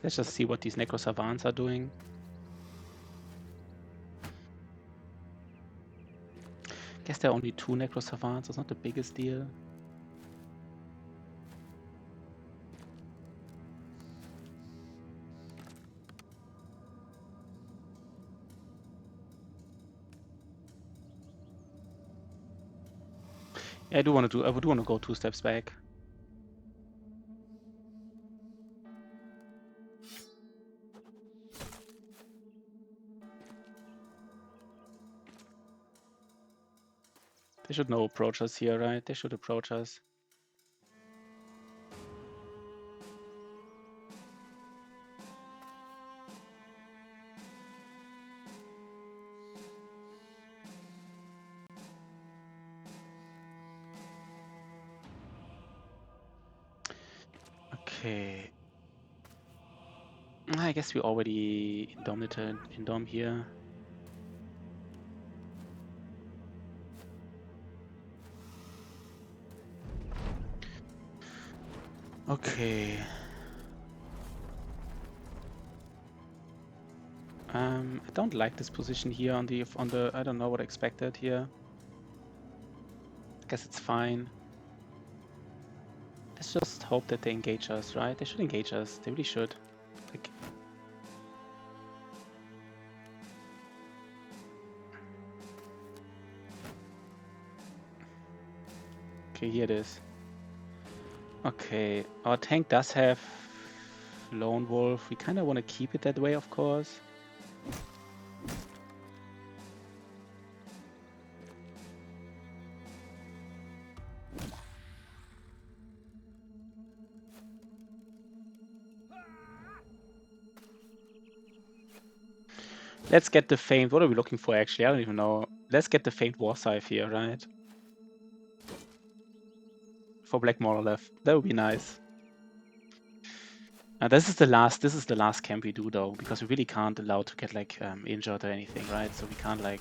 Let's just see what these Necro Savants are doing. Guess there are only 2 Necro Savants. It's not the biggest deal. Yeah, I would want to go 2 steps back. They should now approach us here, right? They should approach us. Okay. I guess we already indom here. Okay. I don't like this position here on the I don't know what I expected here. I guess it's fine. Let's just hope that they engage us, right? They should engage us. They really should. Like, okay, here it is. Okay, our tank does have Lone Wolf. We kind of want to keep it that way, of course. Let's get the famed. What are we looking for actually? I don't even know. Let's get the famed War Scythe here, right? For Black Monolith. That would be nice. This is the last camp we do though, because we really can't allow to get like injured or anything, right? So we can't like.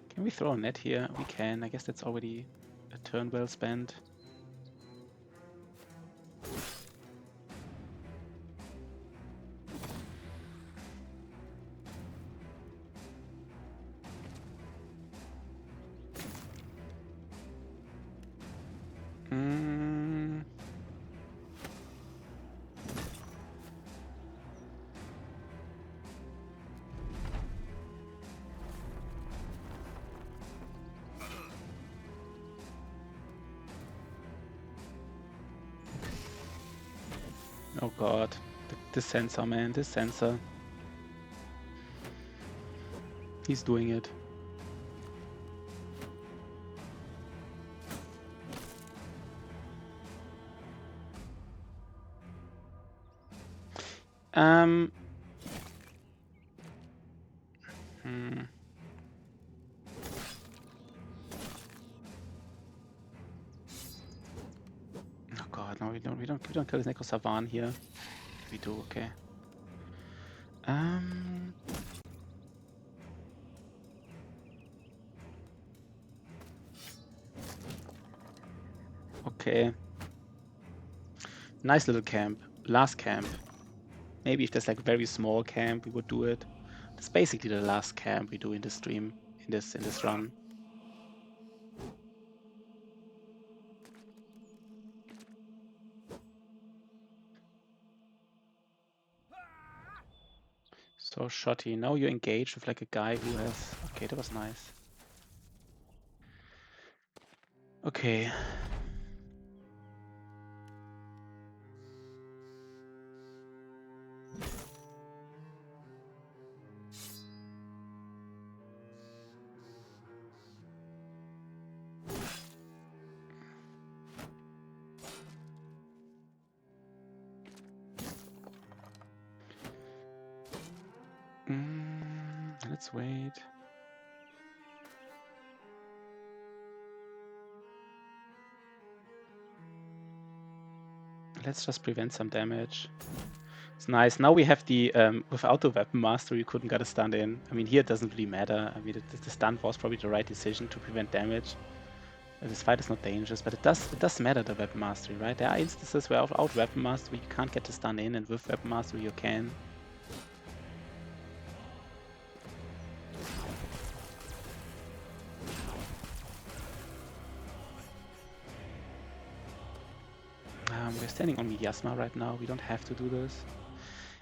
Can we throw a net here? We can. I guess that's already a turn well spent. Oh god, this sensor, man, this sensor. He's doing it. Hmm. Oh god, no, we don't kill this Neko Savan here. We do, okay. Okay. Nice little camp. Last camp. Maybe if there's like a very small camp, we would do it. It's basically the last camp we do in the stream, in this run. So shotty. Now you're engaged with like a guy who has... Okay, that was nice. Okay. Let's wait. Let's just prevent some damage. It's nice. Now we have the, without the weapon master, you couldn't get a stun in. I mean, here it doesn't really matter. I mean, the stun was probably the right decision to prevent damage. This fight is not dangerous, but it does matter, the weapon mastery, right? There are instances where without weapon mastery you can't get the stun in, and with weapon mastery you can. We're standing on Miasma right now. We don't have to do this.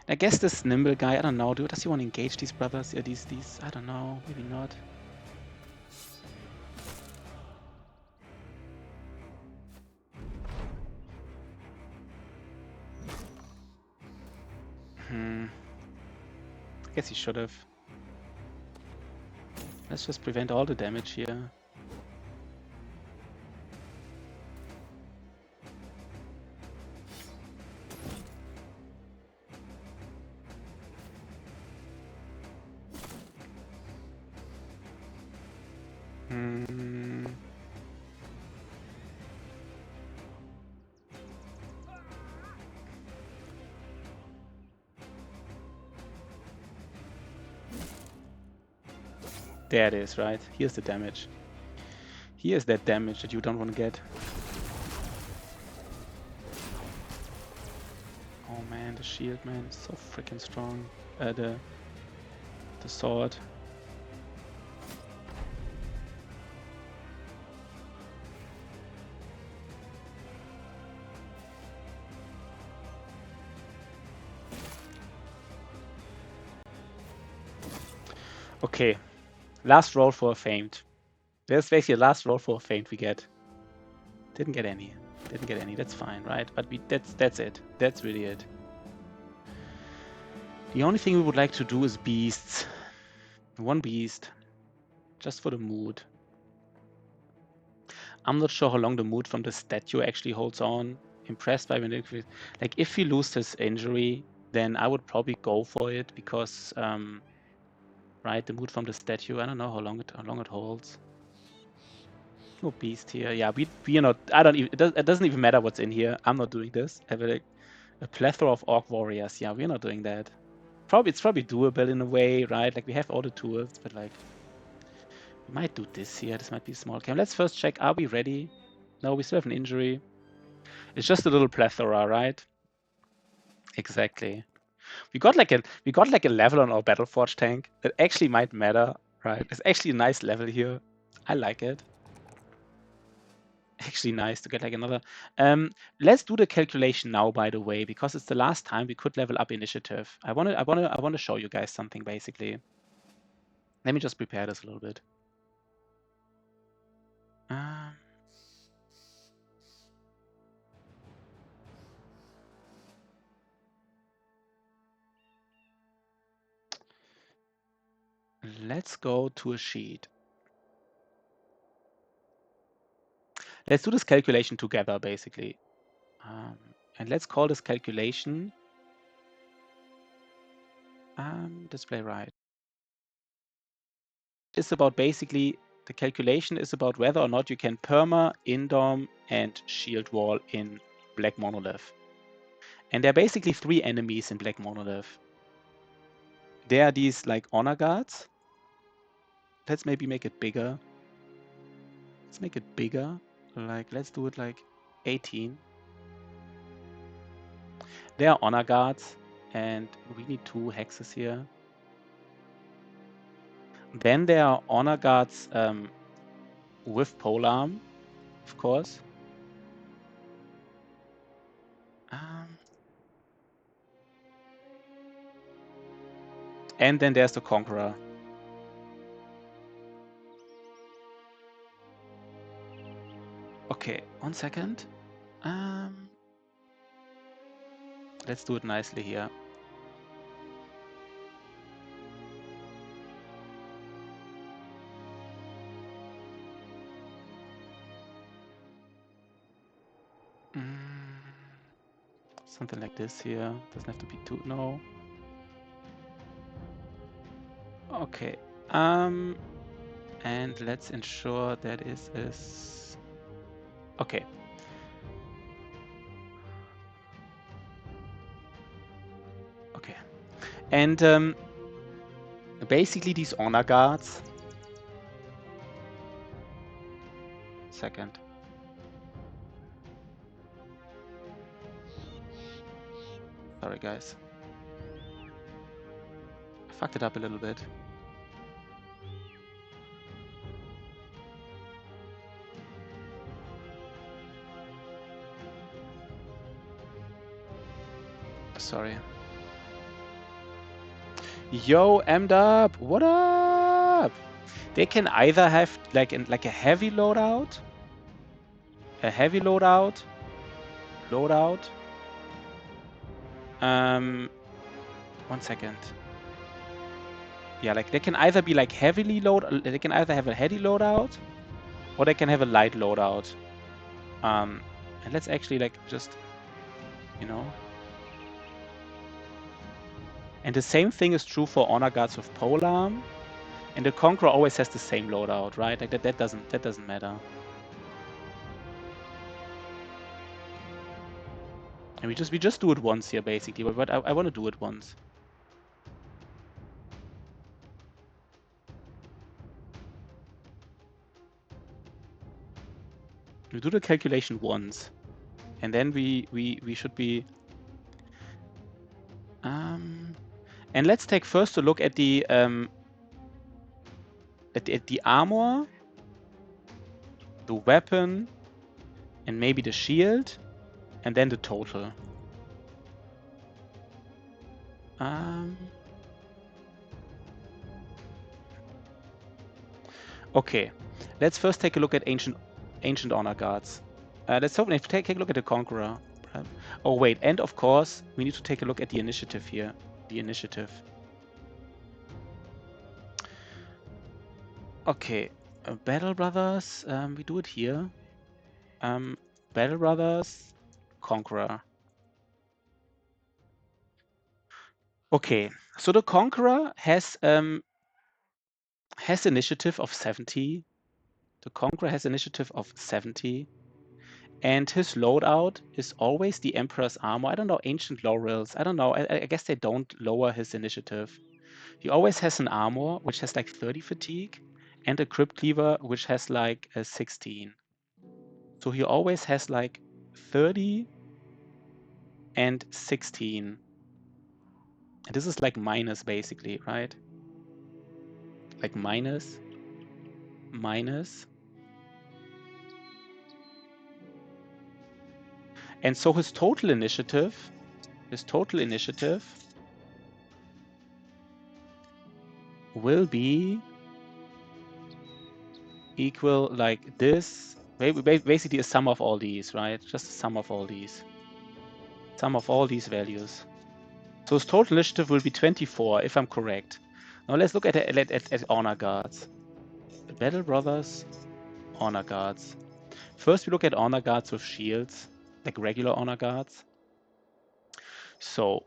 I guess this Nimble guy, I don't know, does he want to engage these brothers? Yeah, these, I don't know, maybe not. I guess he should have. Let's just prevent all the damage here. There it is, right? Here's the damage. Here's that damage that you don't want to get. Oh man, the shield, man, is so freaking strong. The sword. Okay, last roll for a feint. There's basically a last roll for a feint we get. Didn't get any. Didn't get any. That's fine, right? But that's it. That's really it. The only thing we would like to do is beasts. One beast. Just for the mood. I'm not sure how long the mood from the statue actually holds on. Impressed by when like if he loses his injury, then I would probably go for it because right, the mood from the statue. I don't know how long it holds. No beast here. Yeah, we are not. I don't even. It doesn't even matter what's in here. I'm not doing this. I have a plethora of orc warriors. Yeah, we're not doing that. It's probably doable in a way, right? Like we have all the tools, but like we might do this here. This might be a small camp. Let's first check. Are we ready? No, we still have an injury. It's just a little plethora, right? Exactly. We got like a level on our Battleforge tank that actually might matter, right? It's actually a nice level here. I like it. Actually nice to get like another. Let's do the calculation now, by the way, because it's the last time we could level up initiative. I wanna show you guys something basically. Let me just prepare this a little bit. Um, let's go to a sheet. Let's do this calculation together, basically. And let's call this calculation display right. It's about basically, the calculation is about whether or not you can perma, indom, and shield wall in Black Monolith. And there are basically 3 enemies in Black Monolith. There are these like honor guards. Let's maybe make it bigger. Let's make it bigger. Like, let's do it like 18. There are honor guards, and we need 2 hexes here. Then there are honor guards with polearm, of course. And then there's the Conqueror. Okay, 1 second. Let's do it nicely here. Something like this here. Doesn't have to be too, no. Okay. And let's ensure that is okay. Okay. And basically these honor guards. Second. Sorry, guys. I fucked it up a little bit. Sorry. Yo, M-Dub, what up? They can either have like a heavy loadout, loadout. 1 second. Yeah, like they can either be like heavily load. They can either have a heavy loadout, or they can have a light loadout. And let's actually like just, you know. And the same thing is true for honor guards with polearm. And the Conqueror always has the same loadout, right? Like that doesn't matter. And we just do it once here basically, but I want to do it once. We do the calculation once, and then we should be. And let's take first a look at the armor, the weapon, and maybe the shield, and then the total. Okay, let's first take a look at ancient honor guards. Let's take a look at the Conqueror. Oh wait, and of course we need to take a look at the initiative here. The initiative. Okay, Battle Brothers. We do it here. Battle Brothers, Conqueror. Okay, so the Conqueror has initiative of 70. The Conqueror has initiative of 70. And his loadout is always the Emperor's armor. I don't know, ancient laurels. I don't know. I guess they don't lower his initiative. He always has an armor, which has like 30 fatigue, and a crypt cleaver, which has like a 16. So he always has like 30 and 16. And this is like minus, basically, right? Like minus. And so his total initiative will be equal like this. Basically a sum of all these, right? Just a sum of all these. Sum of all these values. So his total initiative will be 24, if I'm correct. Now let's look at honor guards. Battle Brothers, honor guards. First, we look at honor guards with shields, like regular honor guards. So,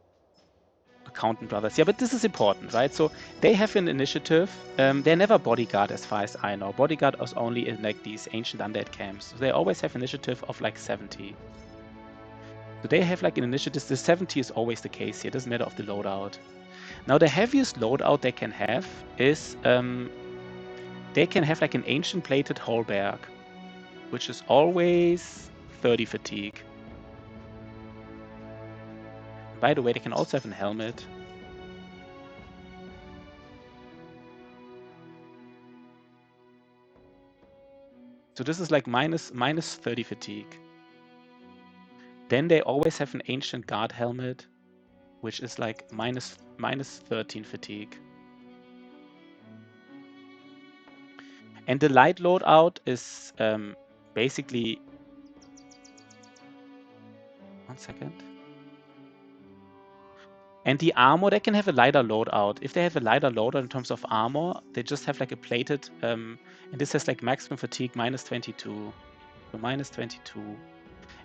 Accountant Brothers. Yeah, but this is important, right? So they have an initiative. They're never bodyguard as far as I know. Bodyguard is only in like these ancient undead camps. So they always have initiative of like 70. So they have like an initiative. The 70 is always the case here. It doesn't matter of the loadout. Now the heaviest loadout they can have is they can have like an ancient plated halberd, which is always 30 fatigue. By the way, they can also have a helmet. So this is like minus 30 fatigue. Then they always have an ancient guard helmet, which is like minus 13 fatigue. And the light loadout is basically... One second. And the armor, they can have a lighter loadout. If they have a lighter loadout in terms of armor, they just have like a plated... and this has like maximum fatigue minus 22. So minus 22.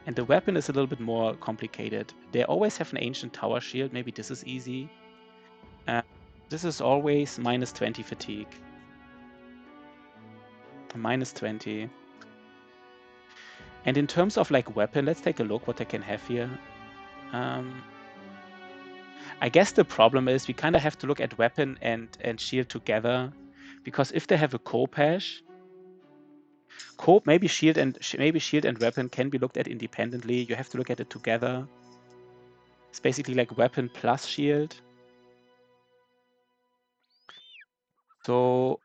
And the weapon is a little bit more complicated. They always have an ancient tower shield. Maybe this is easy. This is always minus 20 fatigue. Minus 20. And in terms of like weapon, let's take a look what they can have here. I guess the problem is we kind of have to look at weapon and shield together, because if they have a Khopesh, maybe shield and weapon can be looked at independently. You have to look at it together. It's basically like weapon plus shield. So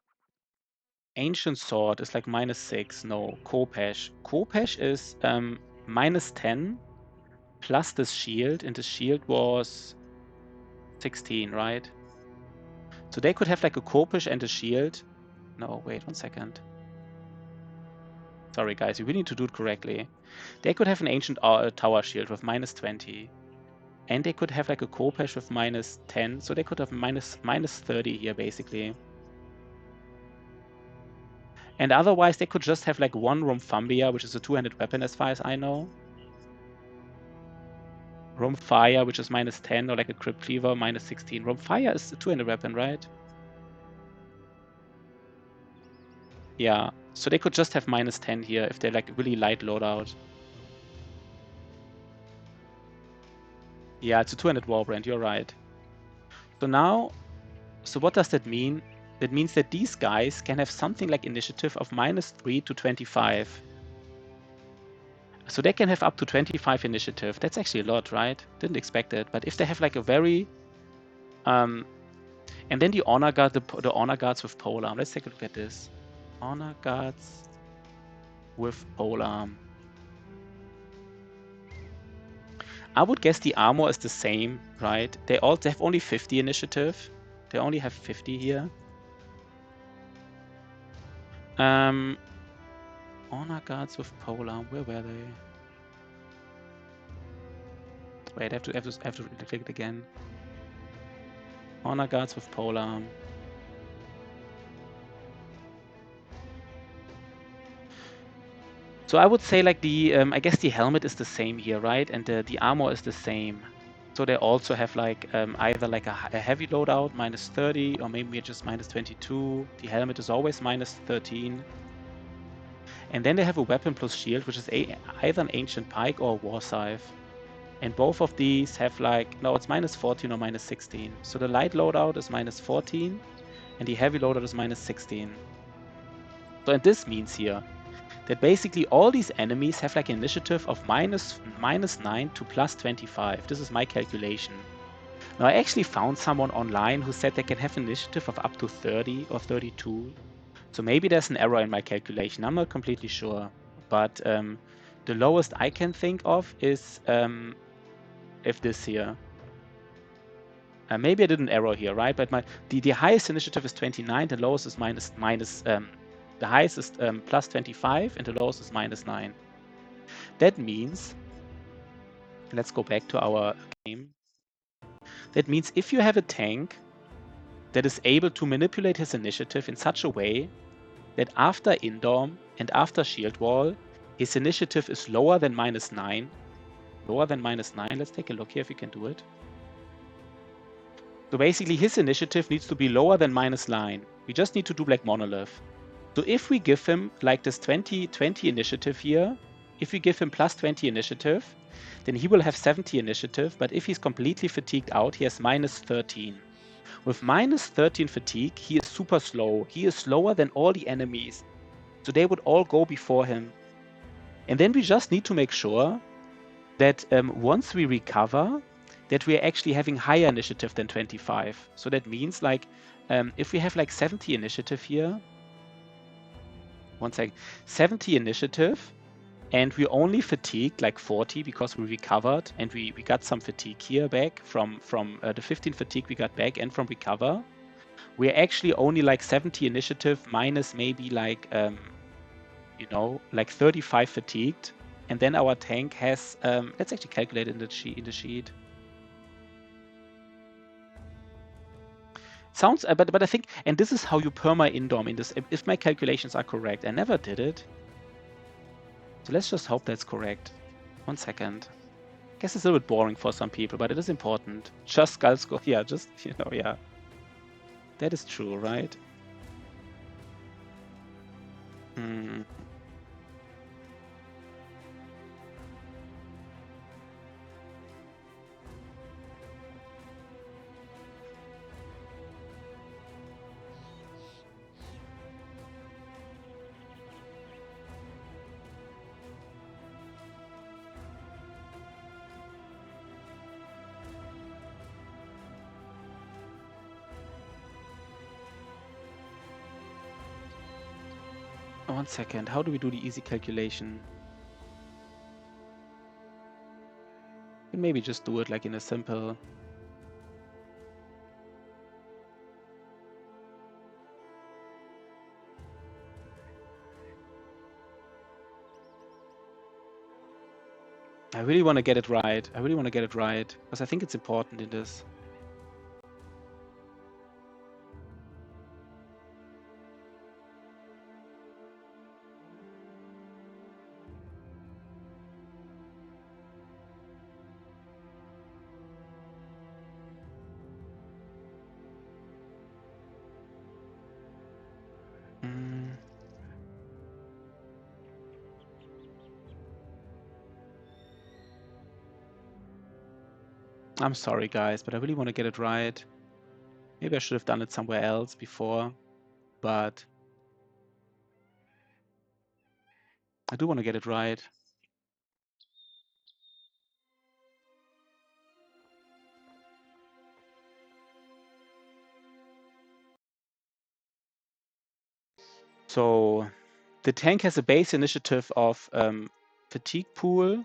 ancient sword is like minus 6. No, Khopesh. Khopesh is minus 10 plus this shield, and the shield was 16, right? So they could have like a Khopesh and a shield. No, wait 1 second. Sorry guys, we really need to do it correctly. They could have an ancient tower shield with minus 20. And they could have like a Khopesh with minus 10. So they could have minus 30 here basically. And otherwise they could just have like one Rumfambia, which is a two-handed weapon as far as I know. Rumfire, which is minus 10, or like a Crypt Cleaver, minus 16. Rumfire is a two-handed weapon, right? Yeah, so they could just have minus 10 here if they're like really light loadout. Yeah, it's a two-handed Warbrand, you're right. So now, so what does that mean? That means that these guys can have something like initiative of minus 3 to 25. So they can have up to 25 initiative. That's actually a lot, right? Didn't expect it. But if they have like a very... and then the honor guard, the honor guards with polearm. Let's take a look at this. Honor guards with polearm. I would guess the armor is the same, right? They have only 50 initiative. They only have 50 here. Honor guards with polearm. Where were they? Wait, I have to click it again. Honor guards with polearm. So I would say like the I guess the helmet is the same here, right? And the armor is the same. So they also have like either like a heavy loadout minus 30, or maybe just minus 22. The helmet is always minus 13. And then they have a weapon plus shield, which is either an ancient pike or a war scythe. And both of these have like, no, it's minus 14 or minus 16. So the light loadout is minus 14, and the heavy loadout is minus 16. So and this means here that basically all these enemies have like an initiative of minus 9 to plus 25. This is my calculation. Now I actually found someone online who said they can have an initiative of up to 30 or 32. So maybe there's an error in my calculation. I'm not completely sure. But the lowest I can think of is if this here. Maybe I did an error here, right? But the highest initiative is 29, the lowest is the highest is plus 25, and the lowest is minus 9. That means, let's go back to our game. That means if you have a tank that is able to manipulate his initiative in such a way that after Indorm and after Shield Wall, his initiative is lower than -9. Lower than -9. Let's take a look here if we can do it. So basically, his initiative needs to be lower than -9. We just need to do Black Monolith. So if we give him like this 20 initiative here, if we give him +20 initiative, then he will have 70 initiative. But if he's completely fatigued out, he has -13. With -13 fatigue, he is super slow. He is slower than all the enemies. So they would all go before him. And then we just need to make sure that once we recover, that we are actually having higher initiative than 25. So that means like if we have like 70 initiative here, 70 initiative, and we only fatigued like 40 because we recovered and we got some fatigue here back from the 15 fatigue we got back and from recover. We're actually only like 70 initiative minus maybe like like 35 fatigued, and then our tank has let's actually calculate in the sheet. Sounds but I think, and this is how you perma Indorm in this, if my calculations are correct. I never did it, so let's just hope that's correct. 1 second. I guess it's a little bit boring for some people, but it is important. Just skull score, yeah, just yeah, that is true, right? Hmm. Oh, 1 second. How do we do the easy calculation? Maybe just do it like in a simple. I really want to get it right. I really want to get it right because I think it's important in this. I'm sorry, guys, but I really want to get it right. Maybe I should have done it somewhere else before, but I do want to get it right. So the tank has a base initiative of fatigue pool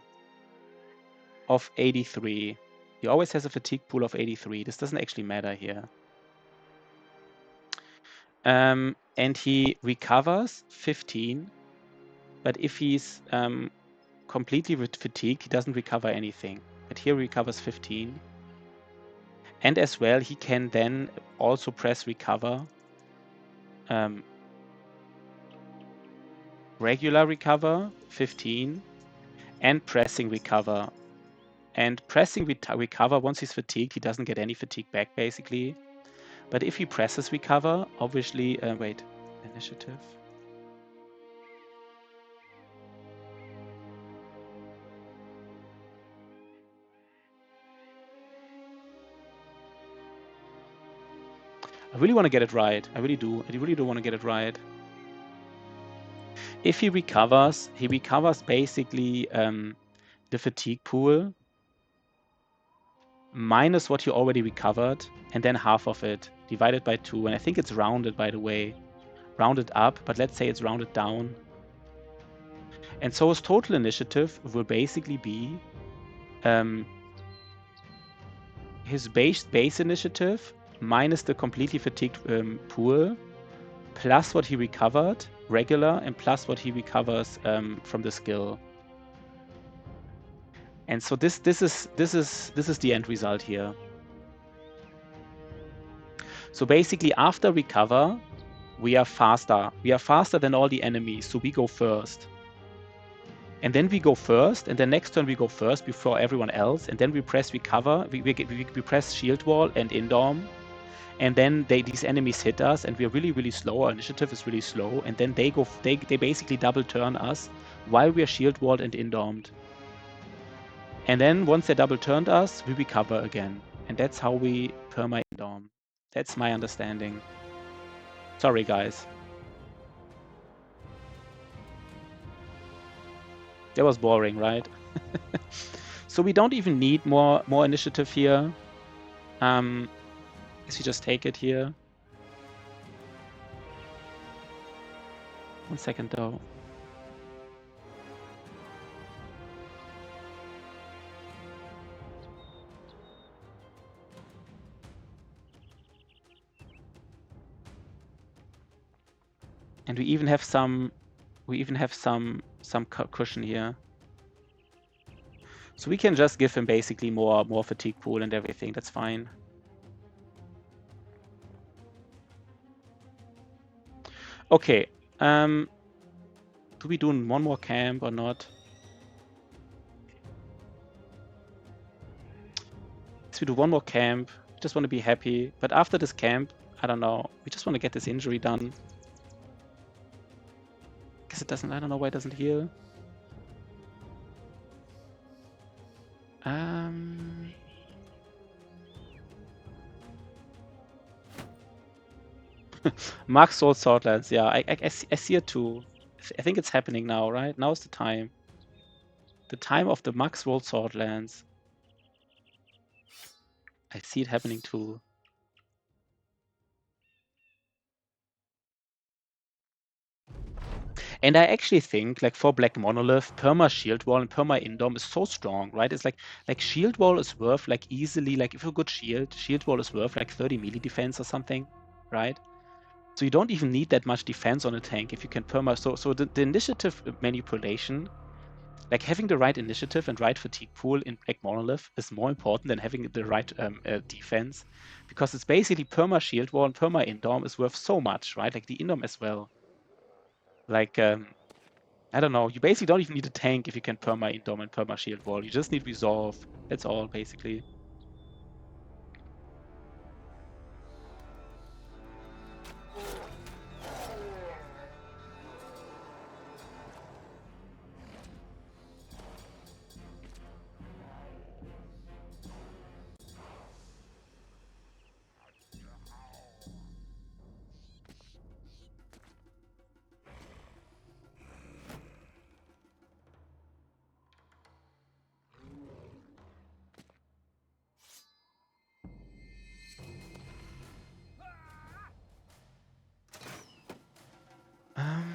of 83. He always has a fatigue pool of 83. This doesn't actually matter here. And he recovers 15, but if he's completely fatigued, he doesn't recover anything. But here he recovers 15. And as well, he can then also press recover. Regular recover, 15, and pressing recover. And pressing recover, once he's fatigued, he doesn't get any fatigue back, basically. But if he presses recover, obviously, wait, initiative. I really want to get it right. I really do. I really do want to get it right. If he recovers basically the fatigue pool minus what he already recovered, and then half of it divided by 2. And I think it's rounded, by the way. Rounded up, but let's say it's rounded down. And so his total initiative will basically be his base initiative minus the completely fatigued pool, plus what he recovered regular, and plus what he recovers from the skill. And so this is the end result here. So basically, after we cover, we are faster. We are faster than all the enemies, so we go first. And then we go first, and the next turn we go first before everyone else, and then we press recover, we press shield wall and indorm, and then these enemies hit us, and we're really, really slow. Our initiative is really slow, and then they basically double turn us while we are shield walled and indormed. And then once they double turned us, we recover again. And that's how we perma indorm. That's my understanding. Sorry, guys. That was boring, right? So we don't even need more initiative here. Guess we just take it here. 1 second though. And we even have some cushion here. So we can just give him basically more fatigue pool and everything. That's fine. Okay. Do we do one more camp or not? So we do one more camp. We just want to be happy. But after this camp, I don't know. We just want to get this injury done. Guess it doesn't. I don't know why it doesn't heal. Max Soul Swordlands. Yeah, I see it too. I think it's happening now, right? Now's the time. The time of the Max Roll Swordlands. I see it happening too. And I actually think, like for Black Monolith, perma shield wall and perma indom is so strong, right? It's like shield wall is worth like easily, like if you're good shield wall is worth like 30 melee defense or something, right? So you don't even need that much defense on a tank if you can perma. So the initiative manipulation, like having the right initiative and right fatigue pool in Black Monolith is more important than having the right defense, because it's basically perma shield wall and perma indom is worth so much, right? Like the indom as well. Like I don't know. You basically don't even need a tank if you can perma indom and perma shield wall. You just need resolve. That's all basically.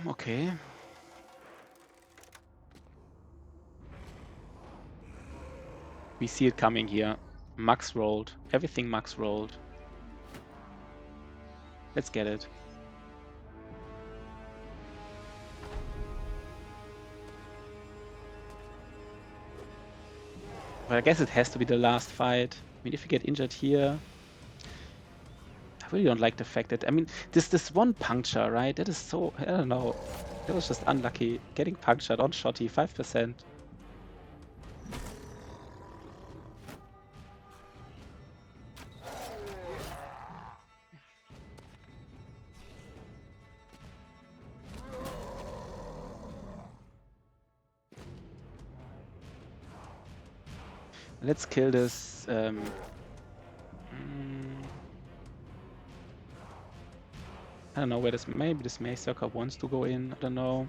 Okay. We see it coming here. Max rolled. Everything max rolled. Let's get it. But I guess it has to be the last fight. I mean, if you get injured here, I really don't like the fact that, I mean, this one puncture, right? That is so, I don't know. That was just unlucky. Getting punctured on shotty, 5%. Let's kill this. I don't know where this. Maybe this Mace Circle wants to go in. I don't know.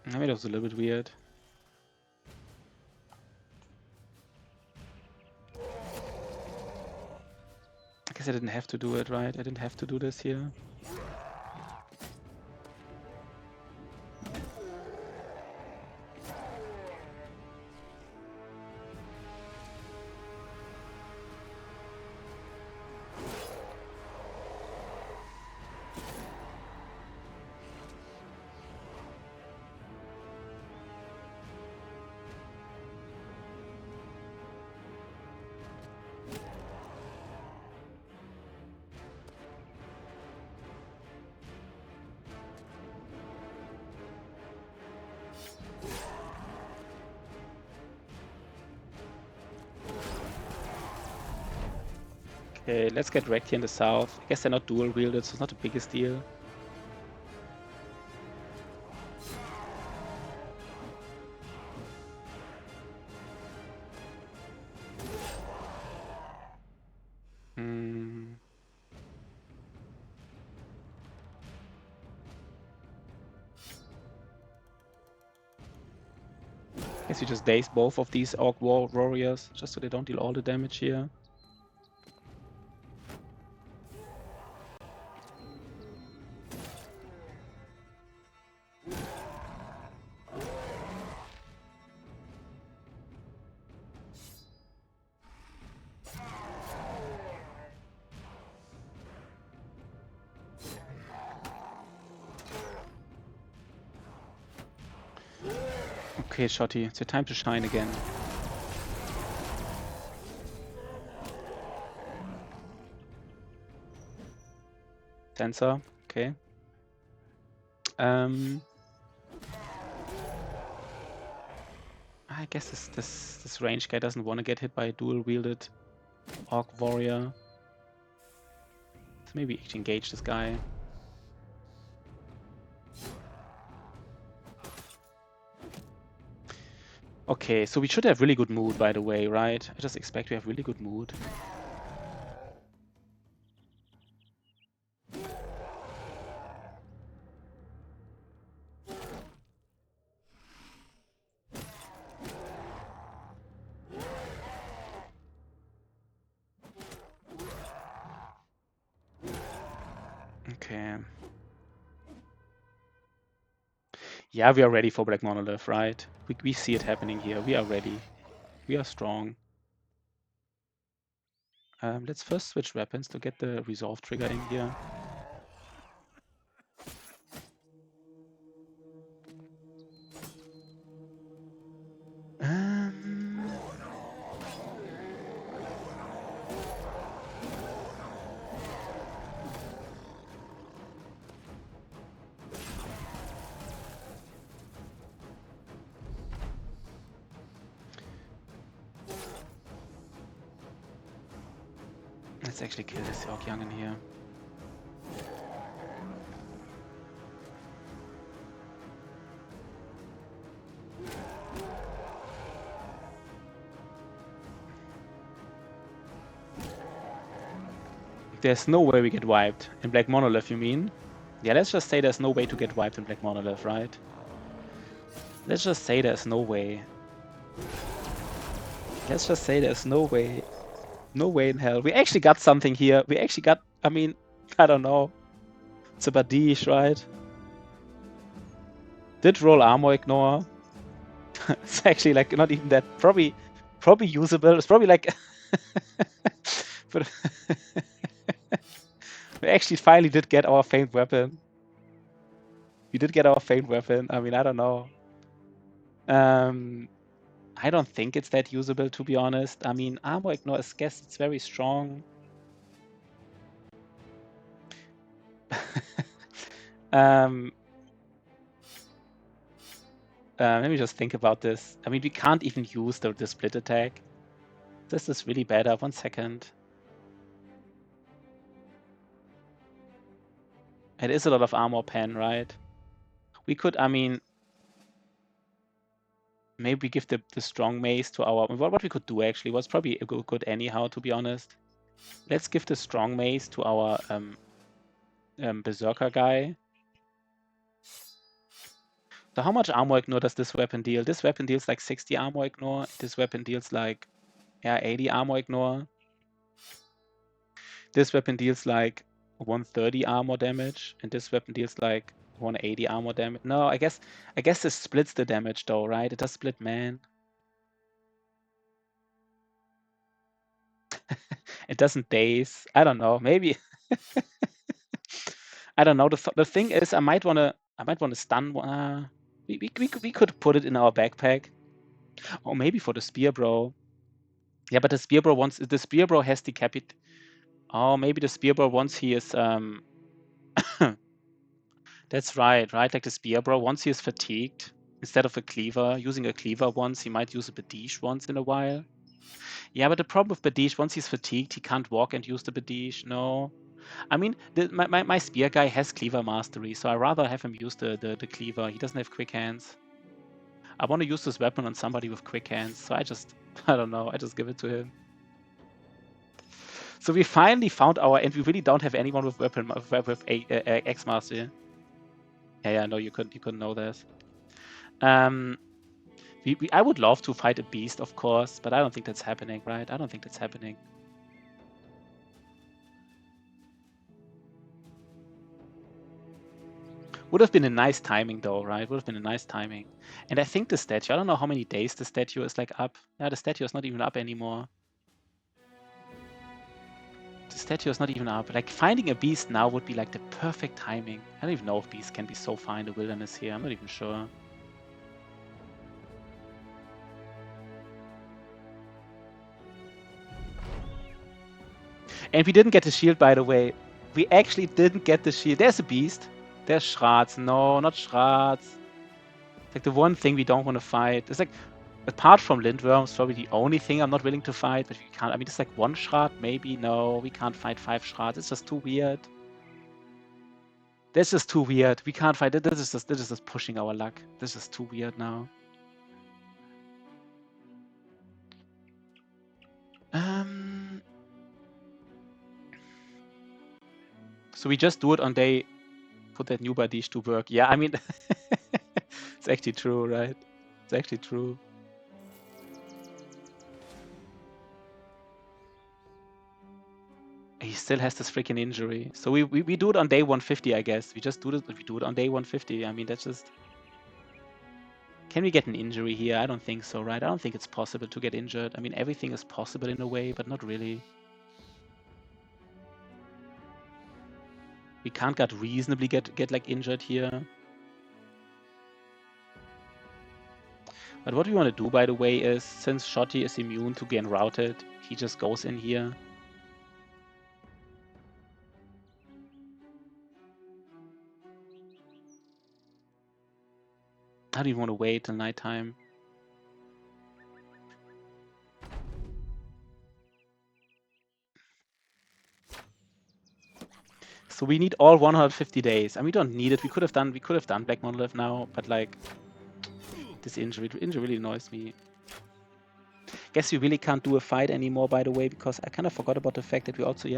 I mean, it was a little bit weird. I guess I didn't have to do it, right? I didn't have to do this here. Okay, let's get wrecked here in the south. I guess they're not dual wielded, so it's not the biggest deal. Guess we just daze both of these Orc Warriors, just so they don't deal all the damage here. Okay, Shotty, it's your time to shine again. Sensor, okay. I guess this range guy doesn't want to get hit by a dual wielded Orc Warrior. So maybe actually engage this guy. Okay, so we should have really good mood, by the way, right? I just expect we have really good mood. Okay. Yeah, we are ready for Black Monolith, right? We see it happening here. We are ready. We are strong. Let's first switch weapons to get the resolve trigger in here. Let's actually kill this York Young in here. There's no way we get wiped. In Black Monolith, you mean? Yeah, let's just say there's no way to get wiped in Black Monolith, right? Let's just say there's no way. Let's just say there's no way. No way in hell. We actually got something here. We actually got, I mean, I don't know. It's a Badish, right? Did roll armor ignore. It's actually like not even that, probably usable. It's probably like, but we actually finally did get our famed weapon. We did get our famed weapon. I mean, I don't know. I don't think it's that usable, to be honest. I mean, armor ignore, I guess it's very strong. Let me just think about this. I mean, we can't even use the split attack. This is really bad. 1 second. It is a lot of armor pen, right? We could, I mean, maybe give the strong mace to our... What we could do, actually, was probably good anyhow, to be honest. Let's give the strong mace to our berserker guy. So how much armor ignore does this weapon deal? This weapon deals like 60 armor ignore. This weapon deals like, yeah, 80 armor ignore. This weapon deals like 130 armor damage, and this weapon deals like 180 armor damage. No, I guess this splits the damage though, right? It does split man. It doesn't daze. I don't know. Maybe. I don't know. The thing is, I might wanna stun. We could put it in our backpack, or maybe for the spear bro. Yeah, but the spear bro has decapit. Oh, maybe the spear bro once he is That's right. Like the spear bro, once he is fatigued, instead of a cleaver, using a cleaver once, he might use a Badish once in a while. Yeah, but the problem with Badish, once he's fatigued, he can't walk and use the Badish. No. I mean, my spear guy has cleaver mastery, so I'd rather have him use the cleaver. He doesn't have quick hands. I want to use this weapon on somebody with quick hands, so I don't know, I just give it to him. So we finally found and we really don't have anyone with weapon with X mastery. Yeah, no, you couldn't know that. I would love to fight a beast, of course, but I don't think that's happening, right? I don't think that's happening. Would have been a nice timing, though, right? Would have been a nice timing. And I think the statue, I don't know how many days the statue is like up. Yeah, the statue is not even up anymore. The statue is not even up. Like, finding a beast now would be like the perfect timing. I don't even know if beasts can be so far in the wilderness here. I'm not even sure. And we didn't get the shield, by the way. We actually didn't get the shield. There's a beast. There's Schratz. No, not Schratz. It's like the one thing we don't want to fight. It's like, apart from Lindworm, it's probably the only thing I'm not willing to fight, but we can't. I mean, it's like one Schrat, maybe. No, we can't fight 5 Schrats. It's just too weird. That's just too weird. We can't fight it. This is just pushing our luck. This is too weird now. So we just do it on day. Put that new Badish to work. Yeah, I mean, it's actually true, right? It's actually true. He still has this freaking injury. So we do it on day 150, I guess. We just do it. We do it on day 150. I mean, that's just. Can we get an injury here? I don't think so, right? I don't think it's possible to get injured. I mean, everything is possible in a way, but not really. We can't reasonably get like injured here. But what we want to do, by the way, is since Shotty is immune to getting routed, he just goes in here. I don't even want to wait till nighttime. So we need all 150 days. And we don't need it. We could have done Black Monolith now, but like this injury really annoys me. Guess we really can't do a fight anymore, by the way, because I kind of forgot about the fact that we also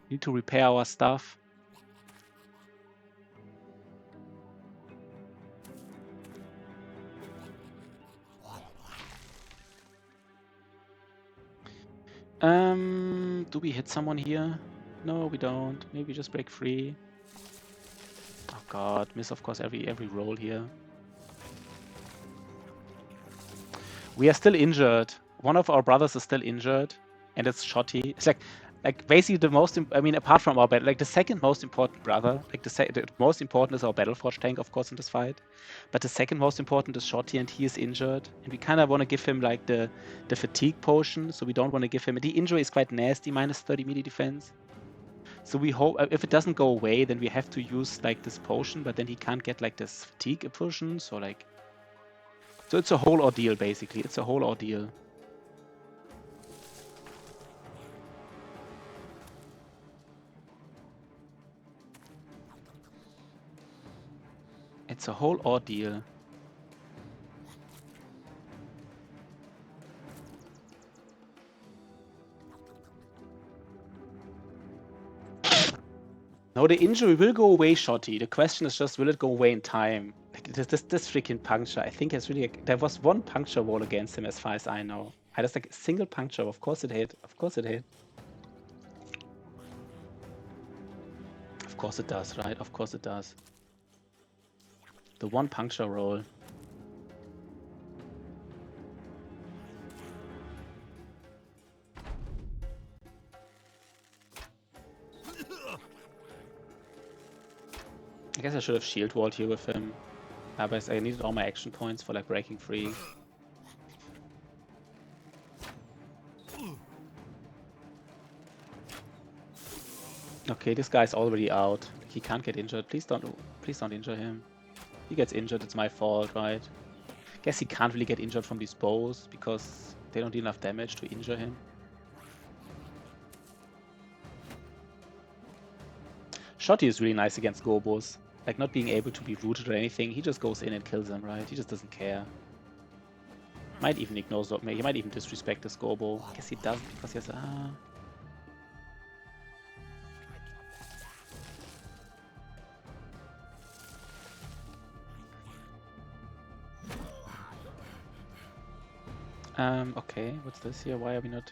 need to repair our stuff. Do we hit someone here? No, we don't. Maybe just break free. Oh god, miss of course every roll here. We are still injured. One of our brothers is still injured, and it's Shotty. It's like basically the most. I mean, apart from our battle, like the second most important brother. Like the most important is our Battleforge tank, of course, in this fight. But the second most important is Shotty, and he is injured. And we kind of want to give him like the fatigue potion, so we don't want to give him. The injury is quite nasty, minus 30 melee defense. So we hope if it doesn't go away, then we have to use like this potion. But then he can't get like this fatigue potion, so like. So it's a whole ordeal, basically. It's a whole ordeal. It's a whole ordeal. No, the injury will go away, Shotty. The question is just, will it go away in time? Like, this freaking puncture, I think has really... There was one puncture roll against him, as far as I know. I just like a single puncture. Of course it hit. Of course it hit. Of course it does, right? Of course it does. The one puncture roll. I guess I should have shield walled here with him. But I needed all my action points for like breaking free. Okay, this guy's already out. He can't get injured. Please don't injure him. If he gets injured, it's my fault, right? Guess he can't really get injured from these bows because they don't do enough damage to injure him. Shotty is really nice against Gobos. Like, not being able to be rooted or anything, he just goes in and kills him, right? He just doesn't care. Might even ignore Zogme. He might even disrespect this Gobo. I guess he doesn't because he has okay, what's this here? Why are we not...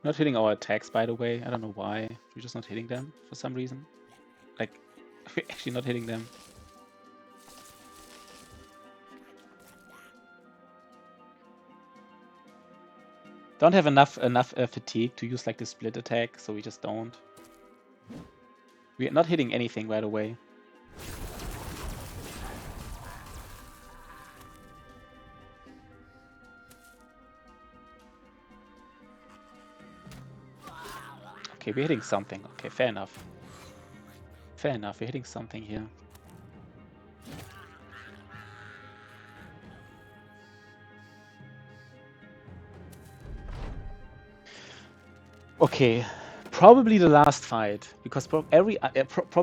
Not hitting our attacks, by the way. I don't know why. We're just not hitting them for some reason. Like, we're actually not hitting them. Don't have enough fatigue to use like the split attack, so we just don't. We're not hitting anything right away. Okay, we're hitting something. Okay, fair enough. Fair enough, we're hitting something here. Okay, probably the last fight, because probably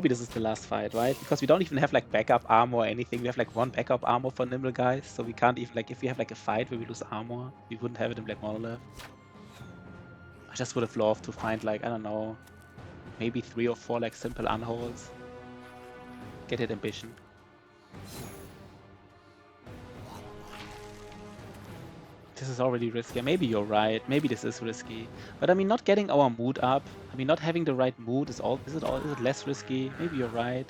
this is the last fight, right? Because we don't even have like backup armor or anything. We have like one backup armor for Nimble guys, so we can't even like if we have like a fight where we lose armor, we wouldn't have it in Black Monolith. I just would have loved to find like, I don't know, maybe 3 or 4 like simple unholds. Get it ambition. This is already risky. Maybe you're right. Maybe this is risky. But I mean, not getting our mood up. I mean, not having the right mood is it less risky? Maybe you're right.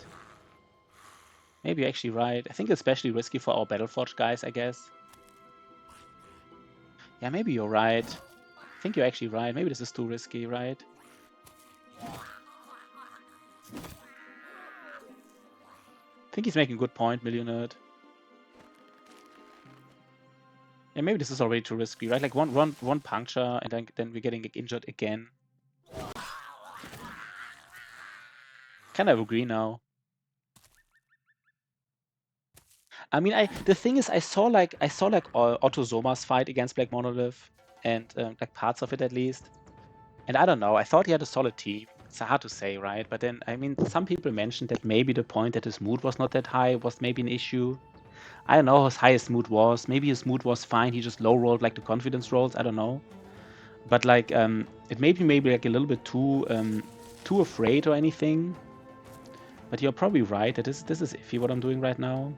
Maybe you're actually right. I think it's especially risky for our Battleforge guys, I guess. Yeah, maybe you're right. I think you're actually right. Maybe this is too risky, right? I think he's making a good point, Millionerd. Yeah, maybe this is already too risky, right? Like one puncture and then we're getting injured again. Kind of agree now. I mean, the thing is, I saw like Otto Soma's fight against Black Monolith and like parts of it at least. And I don't know, I thought he had a solid team. It's hard to say, right? But then, I mean, some people mentioned that maybe the point that his mood was not that high was maybe an issue. I don't know how his highest mood was. Maybe his mood was fine. He just low rolled like the confidence rolls. I don't know. But like, it made me maybe like a little bit too afraid or anything. But you're probably right that this is iffy what I'm doing right now.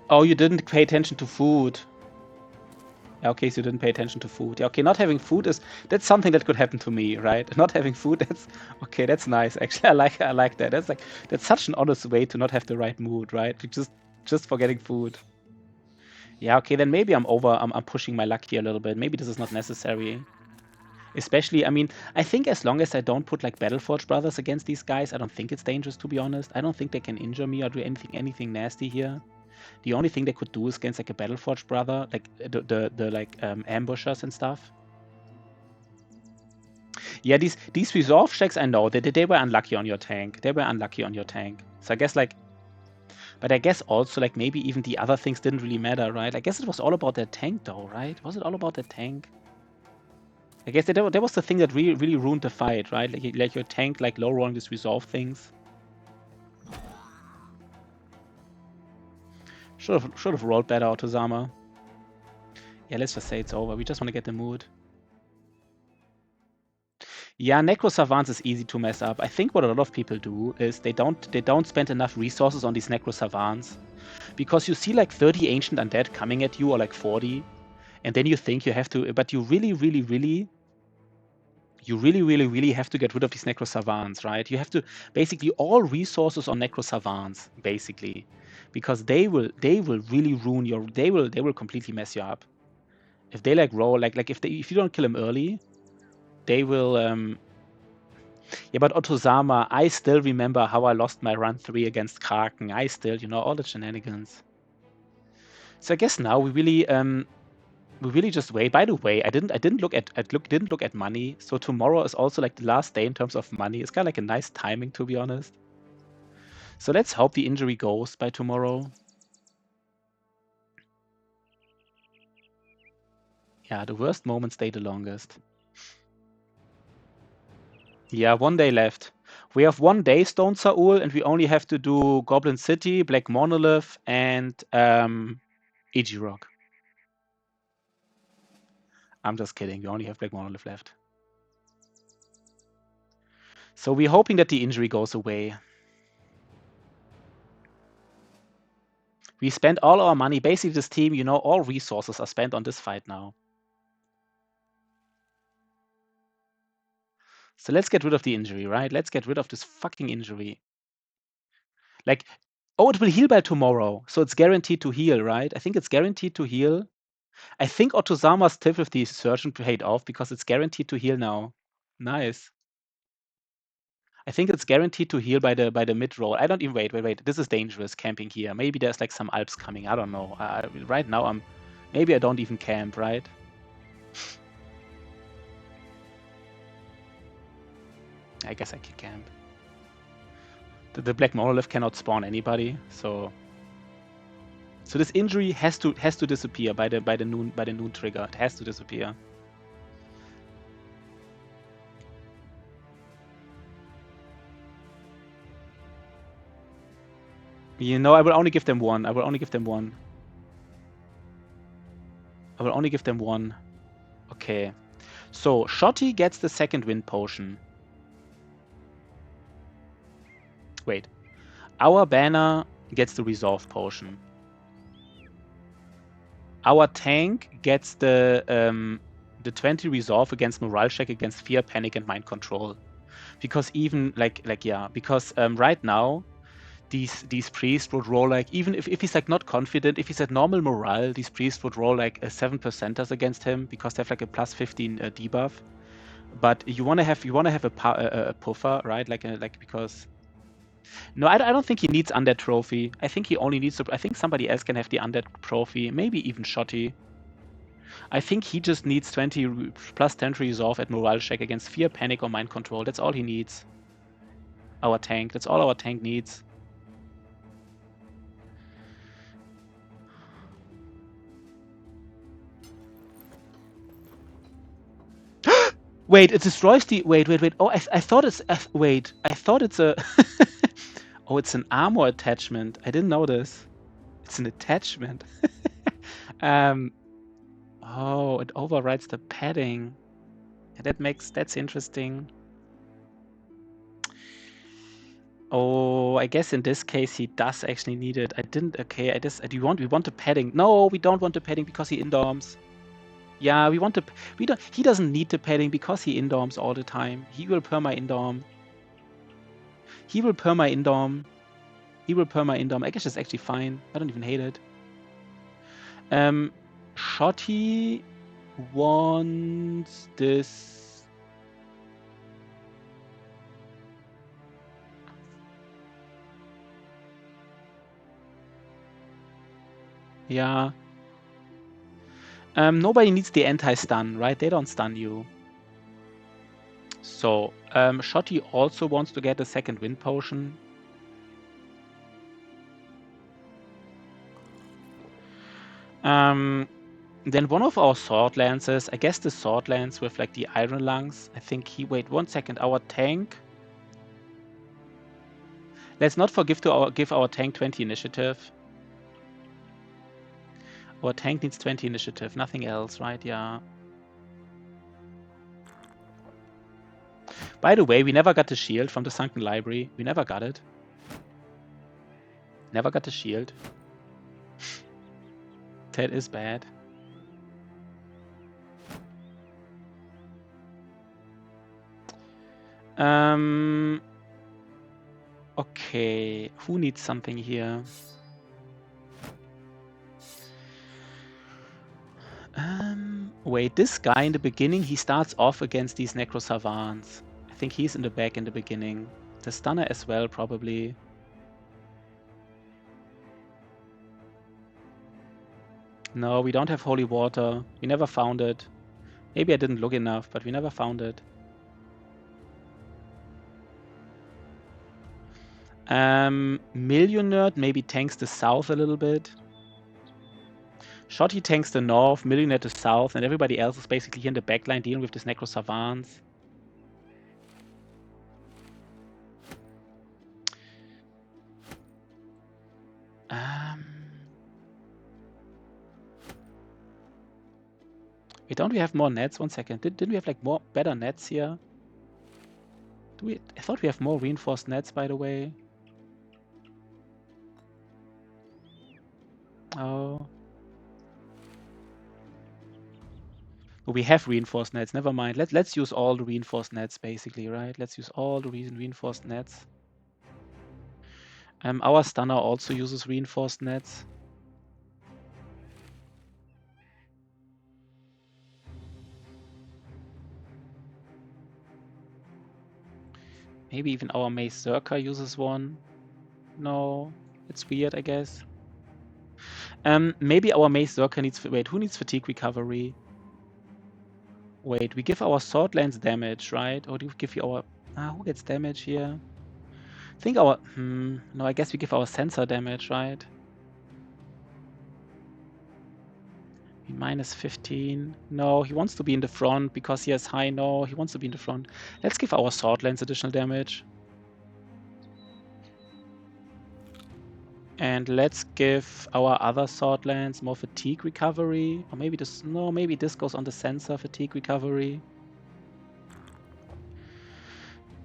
Oh, you didn't pay attention to food. Yeah, okay, so you didn't pay attention to food. Yeah, okay, not having food that's something that could happen to me, right? Not having food, that's nice. Actually, I like that. That's such an honest way to not have the right mood, right? Just for getting food. Yeah, okay, then maybe I'm pushing my luck here a little bit. Maybe this is not necessary. Especially, I mean, I think as long as I don't put like Battleforge brothers against these guys, I don't think it's dangerous, to be honest. I don't think they can injure me or do anything nasty here. The only thing they could do is against like a Battleforge brother, like the ambushers and stuff. Yeah, these resolve checks, I know they were unlucky on your tank. They were unlucky on your tank. So I guess like, but I guess also like maybe even the other things didn't really matter, right? I guess it was all about that tank though, right? Was it all about that tank? I guess that was the thing that really ruined the fight, right? Like your tank like low rolling these resolve things. Should have rolled better, Otozama. Yeah, let's just say it's over. We just want to get the mood. Yeah, Necro Savants is easy to mess up. I think what a lot of people do is they don't spend enough resources on these Necro Savants. Because you see like 30 Ancient Undead coming at you, or like 40, and then you think you have to, but you really have to get rid of these Necro Savants, right? You have to basically all resources on Necro Savants, basically. Because they will really ruin your, they will completely mess you up. If they like roll, like if you don't kill them early, they will Yeah, but Otozama, I still remember how I lost my run 3 against Kraken. I still, all the shenanigans. So I guess now we really just wait. By the way, I didn't look at money. So tomorrow is also like the last day in terms of money. It's kind of like a nice timing, to be honest. So let's hope the injury goes by tomorrow. Yeah, the worst moments stay the longest. Yeah, 1 day left. We have 1 day, Stone Saul, and we only have to do Goblin City, Black Monolith, and EG Rock. I'm just kidding. We only have Black Monolith left. So we're hoping that the injury goes away. We spent all our money. Basically, this team, all resources are spent on this fight now. So let's get rid of the injury, right? Let's get rid of this fucking injury. Like, oh, it will heal by tomorrow. So it's guaranteed to heal, right? I think it's guaranteed to heal. I think Otozama's tip with the surgeon paid off because it's guaranteed to heal now. Nice. I think it's guaranteed to heal by the mid roll. I don't even wait. This is dangerous camping here. Maybe there's like some Alps coming. I don't know. Right now maybe I don't even camp, right? I guess I can camp. The Black Monolith cannot spawn anybody, so this injury has to disappear by the noon trigger. It has to disappear. I will only give them one. I will only give them one. Okay. So Shotty gets the second wind potion. Wait. Our banner gets the resolve potion. Our tank gets the 20 resolve against morale check against fear, panic, and mind control. Because even because right now these priests would roll like, even if he's like not confident, if he's at normal morale, these priests would roll like a 7%ers against him because they have like a plus 15 debuff. But you want to have a puffer, right? Because no, I don't think he needs undead trophy. I think he only needs. I think somebody else can have the undead trophy. Maybe even Shotty. I think he just needs 20 plus 10 resolve at morale check against fear, panic, or mind control. That's all he needs. Our tank. That's all our tank needs. Wait, it destroys the. Wait. Oh, I thought it's. Wait, I thought it's a. Oh, it's an armor attachment. I didn't know this. It's an attachment. Oh, it overrides the padding. That's interesting. Oh, I guess in this case he does actually need it. I didn't. Okay, we want the padding. No, we don't want the padding because he indoms. Yeah, we want the. We don't. He doesn't need the padding because he indoms all the time. He will perma indom. He will perma indom. I guess it's actually fine. I don't even hate it. Shotty wants this. Yeah. Nobody needs the anti-stun, right? They don't stun you. So, Shotty also wants to get a second wind potion. Then one of our sword lances, I guess the sword lance with like the iron lungs. I think wait 1 second. Our tank. Let's not forget to give our tank 20 initiative. Our tank needs 20 initiative, nothing else, right? Yeah. By the way, we never got the shield from the Sunken Library. We never got it. Never got the shield. That is bad. Okay, who needs something here? Wait, this guy in the beginning, he starts off against these Necro Savants. I I think he's in the back in the beginning. The stunner as well, probably. No, we don't have holy water. We never found it. Maybe I didn't look enough, but we never found it. Millionaire maybe tanks the south a little bit. Shotty tanks the north, Millionaire the south, and everybody else is basically here in the backline dealing with this Necro Savants. Wait, don't we have more nets? 1 second. Didn't we have like more better nets here? I thought we have more reinforced nets, by the way. Oh. Oh, we have reinforced nets. Never mind. Let's use all the reinforced nets, basically, right? Let's use all the reinforced nets. Our stunner also uses reinforced nets. Maybe even our Mace Zerker uses one. No, it's weird, I guess. Maybe our Mace Zerker needs... Wait, who needs fatigue recovery? Wait, we give our sword lance damage, right? Or do we give you our... who gets damage here? I think our... no, I guess we give our sensor damage, right? Minus 15. No, he wants to be in the front because he has high. No, he wants to be in the front. Let's give our sword lance additional damage. And let's give our other sword lance more fatigue recovery. Or maybe this... No, maybe this goes on the sensor fatigue recovery.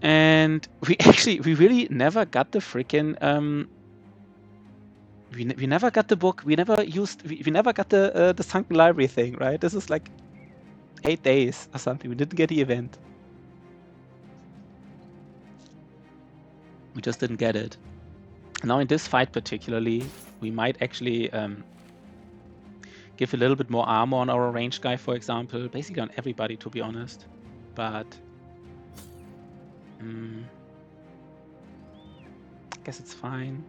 And we really never got the freaking... We never got the book. We never got the Sunken Library thing, right? This is like 8 days or something. We didn't get the event. We just didn't get it. Now in this fight particularly, we might actually give a little bit more armor on our ranged guy, for example. Basically on everybody, to be honest. But I guess it's fine.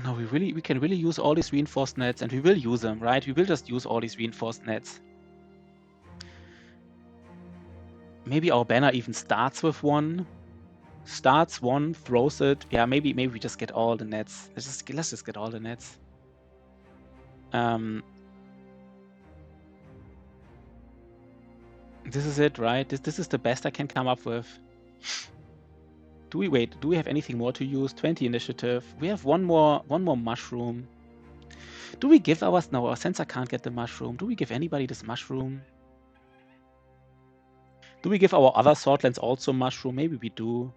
No, we can really use all these reinforced nets, and we will use them, right? We will just use all these reinforced nets. Maybe our banner even starts with one. Starts one, throws it. Yeah, maybe we just get all the nets. Let's just get all the nets. This is it, right? This is the best I can come up with. Do we have anything more to use? 20 initiative. We have one more mushroom. Do we give ours? No, our sensor can't get the mushroom. Do we give anybody this mushroom? Do we give our other swordlands also mushroom? Maybe we do.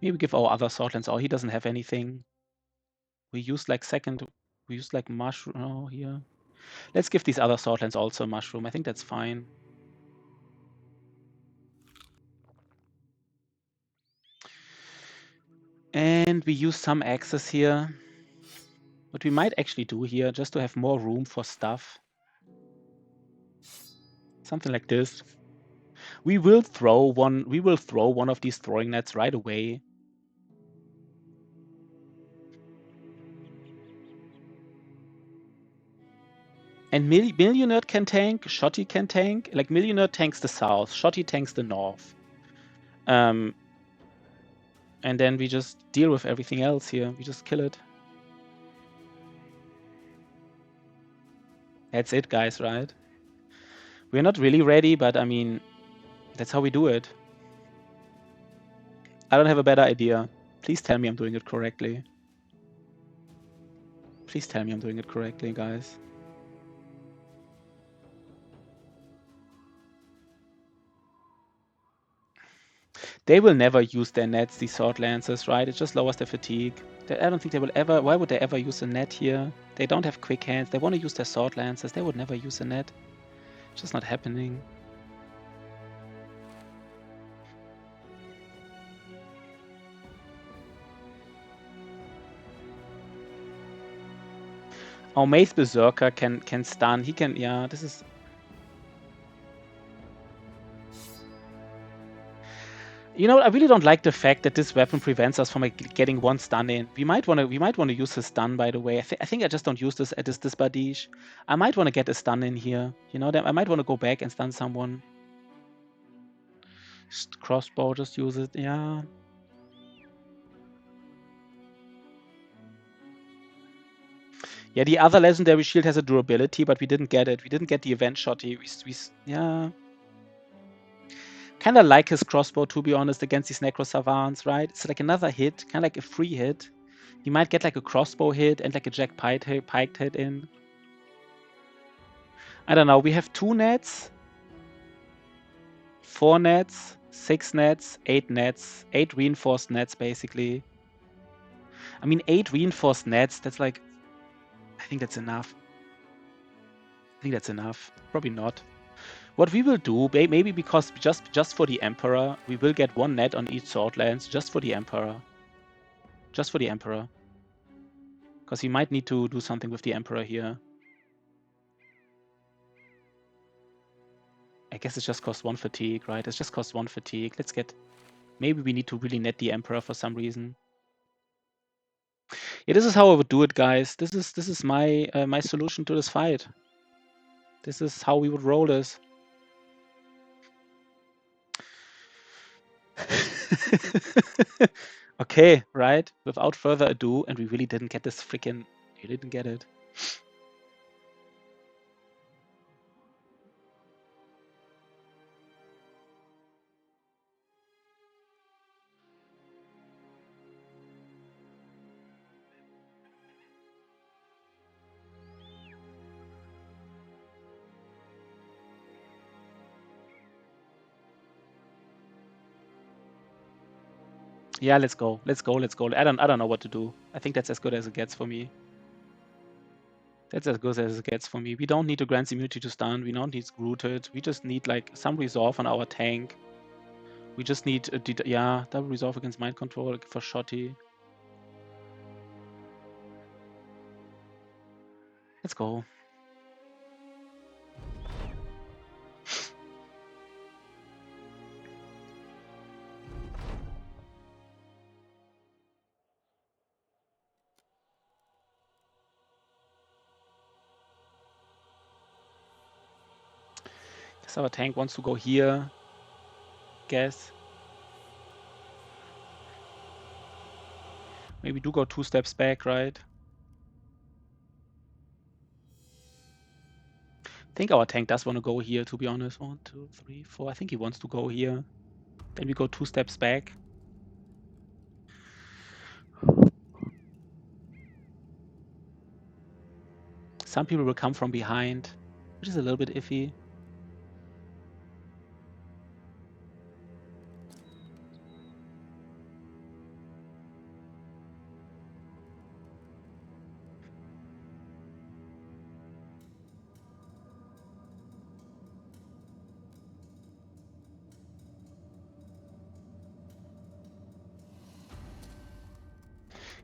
Maybe we give our other swordlands. Oh, he doesn't have anything. We use like mushroom. Oh, here. Let's give these other swordlands also mushroom. I think that's fine. And we use some access here. What we might actually do here, just to have more room for stuff. Something like this. We will throw one of these throwing nets right away. And Millionaire can tank, Shotty can tank. Like Millionaire tanks the south, Shotty tanks the north. And then we just deal with everything else here. We just kill it. That's it, guys, right? We're not really ready, but I mean, that's how we do it. I don't have a better idea. Please tell me I'm doing it correctly. Please tell me I'm doing it correctly, guys. They will never use their nets, these sword lancers, right? It just lowers their fatigue. I don't think they will ever. Why would they ever use a net here? They don't have quick hands. They want to use their sword lancers. They would never use a net. It's just not happening. Our Mace Berserker can stun. He can, yeah, this is... You know, I really don't like the fact that this weapon prevents us from like, getting one stun in. We might want to use his stun, by the way. I think I just don't use this at this Badish. I might want to get a stun in here. You know, I might want to go back and stun someone. Crossbow, just use it. Yeah. Yeah, the other legendary shield has a durability, but we didn't get it. We didn't get the event shot. Yeah. Kind of like his crossbow, to be honest, against these Necro Savants, right? It's like another hit, kind of like a free hit. You might get like a crossbow hit and like a Jack Piked hit in. I don't know. We have 2 nets, 4 nets, 6 nets, 8 nets, 8 reinforced nets, basically. I mean, 8 reinforced nets, that's like... I think that's enough. I think that's enough. Probably not. What we will do, maybe because just for the Emperor, we will get 1 net on each sword lance, just for the Emperor. Just for the Emperor. Because we might need to do something with the Emperor here. I guess it just costs 1 fatigue, right? It just costs 1 fatigue. Let's get... Maybe we need to really net the Emperor for some reason. Yeah, this is how I would do it, guys. This is my my solution to this fight. This is how we would roll this. Okay, right? Without further ado, and we really didn't get this freaking... You didn't get it. Yeah, let's go. Let's go. Let's go. I don't know what to do. I think that's as good as it gets for me. That's as good as it gets for me. We don't need to grant immunity to stun. We don't need rooted. We just need like some resolve on our tank. We just need yeah, double resolve against mind control for Shotty. Let's go. Guess our tank wants to go here. Guess. Maybe do go 2 steps back, right? I think our tank does want to go here, to be honest. 1, 2, 3, 4. I think he wants to go here. Then we go 2 steps back. Some people will come from behind, which is a little bit iffy.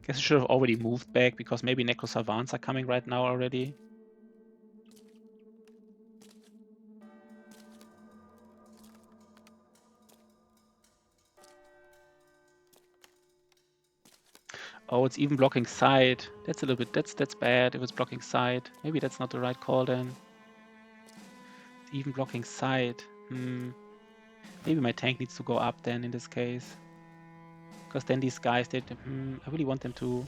Guess I should have already moved back because maybe Necro Savants are coming right now already. Oh, it's even blocking side. That's a little bit, that's bad if it's blocking side. Maybe that's not the right call then. It's even blocking side. Maybe my tank needs to go up then in this case. Because then these guys, I really want them to...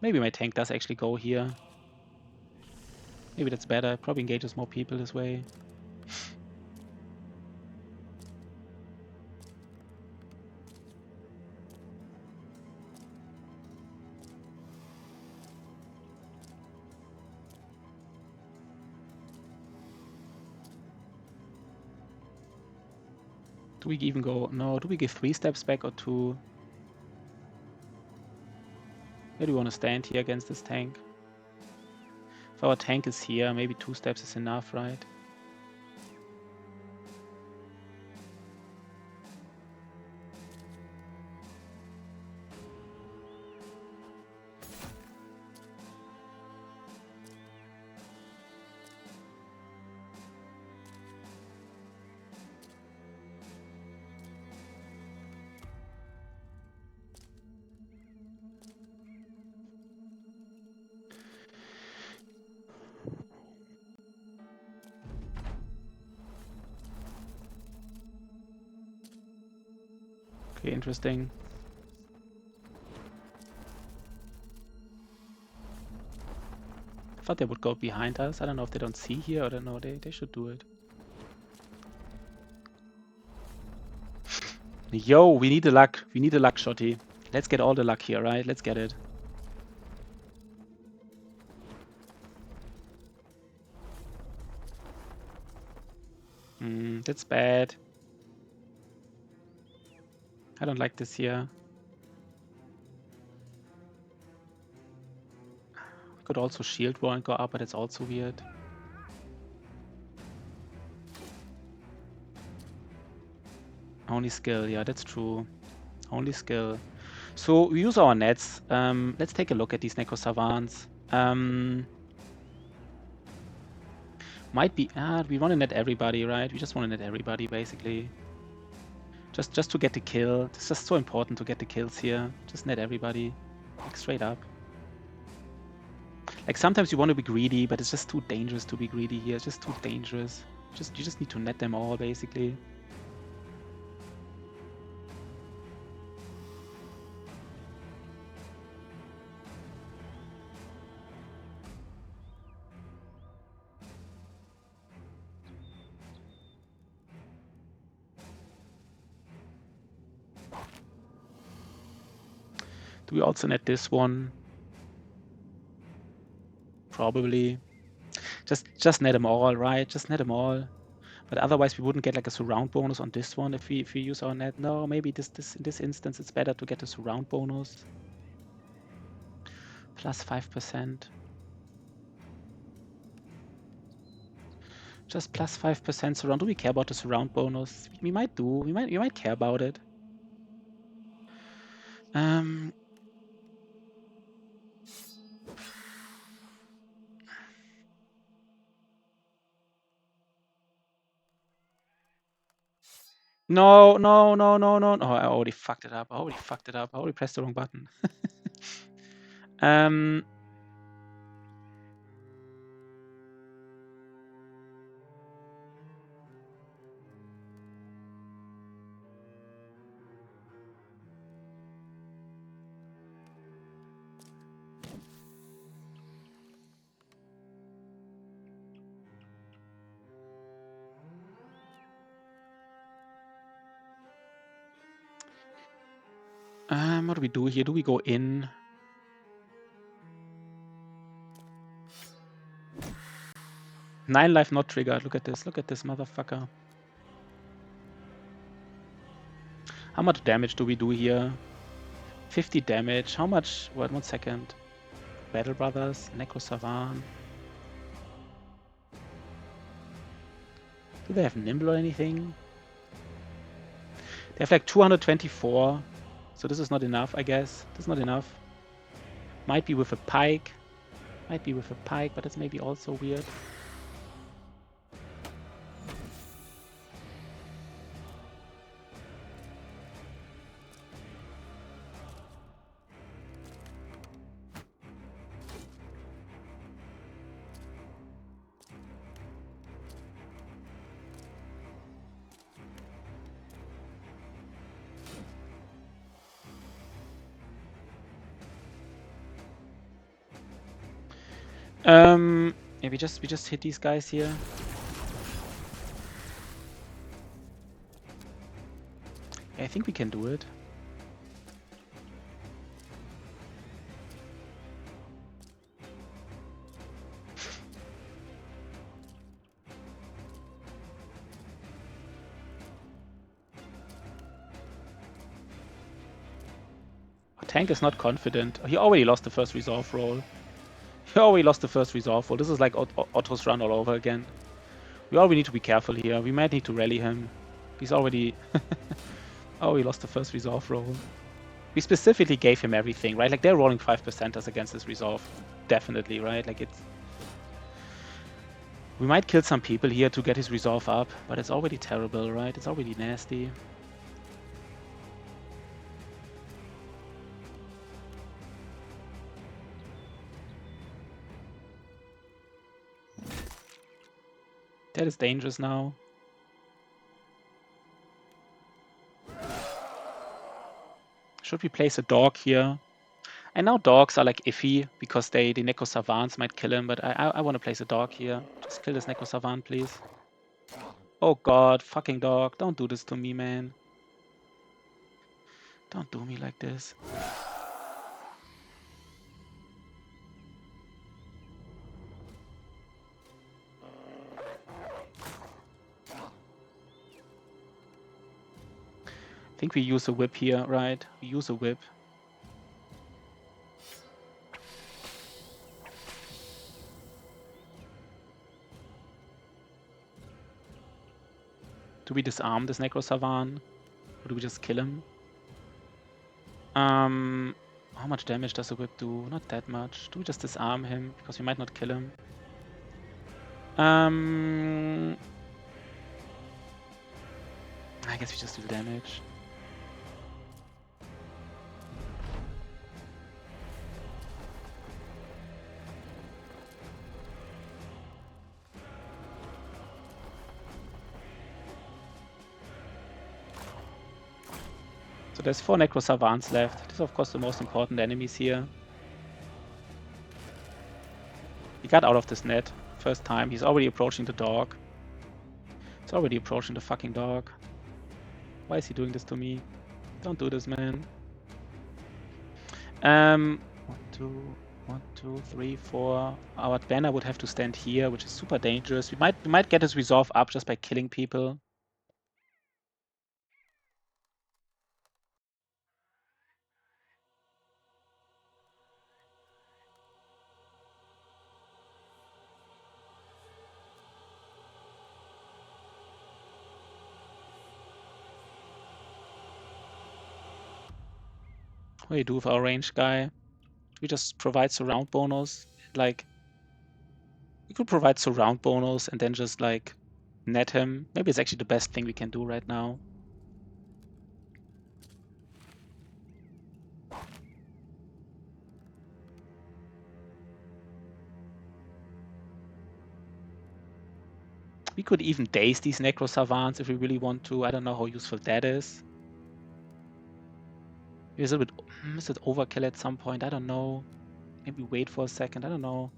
Maybe my tank does actually go here. Maybe that's better. Probably engages more people this way. Do we even go? No, do we give 3 steps back or 2? Where do we want to stand here against this tank? If our tank is here, maybe 2 steps is enough, right? Okay, interesting. I thought they would go behind us. I don't know if they don't see here. I don't know. They should do it. Yo, we need the luck. We need the luck, Shotty. Let's get all the luck here, right? Let's get it. That's bad. I don't like this here. Could also shield wall and go up, but it's also weird. Only skill, yeah, that's true. Only skill. So we use our nets. Let's take a look at these Necro Savants. Might be, we want to net everybody, right? We just want to net everybody, basically. Just to get the kill. It's just so important to get the kills here. Just net everybody, like straight up. Like sometimes you want to be greedy, but it's just too dangerous to be greedy here. It's just too dangerous. You just need to net them all, basically. Do we also net this one? Probably. Just net them all, right? Just net them all. But otherwise we wouldn't get like a surround bonus on this one if we use our net. No, maybe in this instance it's better to get a surround bonus. Plus 5%. Just plus 5% surround. Do we care about the surround bonus? We might do. We might care about it. No. Oh, I already fucked it up. I already pressed the wrong button. What do we do here? Do we go in? Nine life not triggered. Look at this. Look at this motherfucker. How much damage do we do here? 50 damage. How much? Wait 1 second. Battle Brothers, Necro Savant. Do they have Nimble or anything? They have like 224. So this is not enough, I guess. This is not enough. Might be with a pike. Might be with a pike, but it's maybe also weird. Yeah, we just hit these guys here. Yeah, I think we can do it. tank is not confident. He already lost the first resolve roll. He already lost the first resolve roll. This is like Otto's run all over again. We already need to be careful here. We might need to rally him. He's already... oh, he lost the first resolve roll. We specifically gave him everything, right? Like, they're rolling 5%ers against this resolve. Definitely, right? Like, it's... We might kill some people here to get his resolve up, but it's already terrible, right? It's already nasty. That is dangerous now. Should we place a dog here? And now dogs are like iffy because the Neko Savants might kill him, but I want to place a dog here. Just kill this Neko Savant, please. Oh god, fucking dog. Don't do this to me, man. Don't do me like this. I think we use a whip here, right? We use a whip. Do we disarm this Necro Savan? Or do we just kill him? How much damage does a whip do? Not that much. Do we just disarm him? Because we might not kill him. I guess we just do the damage. So there's 4 Necro Savants left. These are of course the most important enemies here. He got out of this net. First time. He's already approaching the dog. He's already approaching the fucking dog. Why is he doing this to me? Don't do this, man. 1, 2, 3, 4. Our banner would have to stand here, which is super dangerous. We might get his resolve up just by killing people. What do we do with our ranged guy? We just provide surround bonus. Like, we could provide surround bonus and then just like net him. Maybe it's actually the best thing we can do right now. We could even daze these Necro Savants if we really want to. I don't know how useful that is. Is it overkill at some point? I don't know. Maybe wait for a second. I don't know.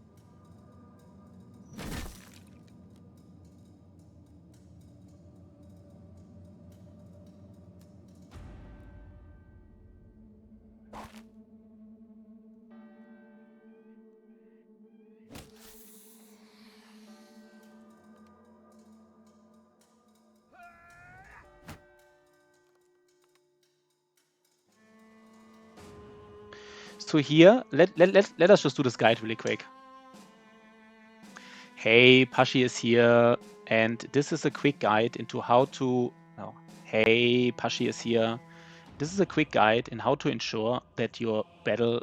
So here, let us just do this guide really quick. Hey, Pashi is here, and this is a quick guide into how to... Oh, hey, Pashi is here. This is a quick guide in how to ensure that your Battle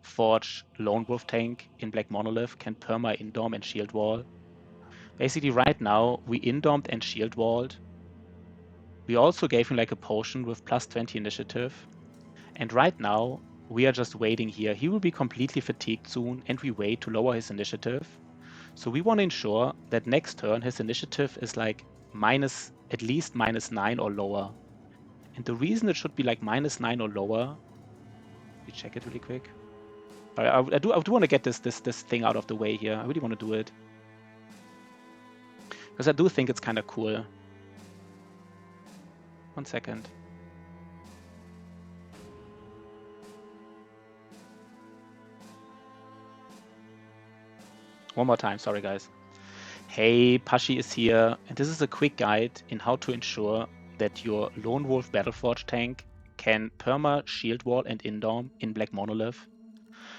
Forge Lone Wolf tank in Black Monolith can perma indorm and shield wall. Basically, right now, we indormed and shield walled. We also gave him like a potion with plus 20 initiative. And right now, we are just waiting here. He will be completely fatigued soon, and we wait to lower his initiative. So we want to ensure that next turn his initiative is like at least -9 or lower. And the reason it should be like -9 or lower, let me check it really quick. I do want to get this thing out of the way here. I really want to do it. Because I do think it's kind of cool. 1 second. One more time, sorry guys. Hey, Pashi is here, and this is a quick guide in how to ensure that your Lone Wolf Battleforge tank can perma shield wall and indorm in black monolith.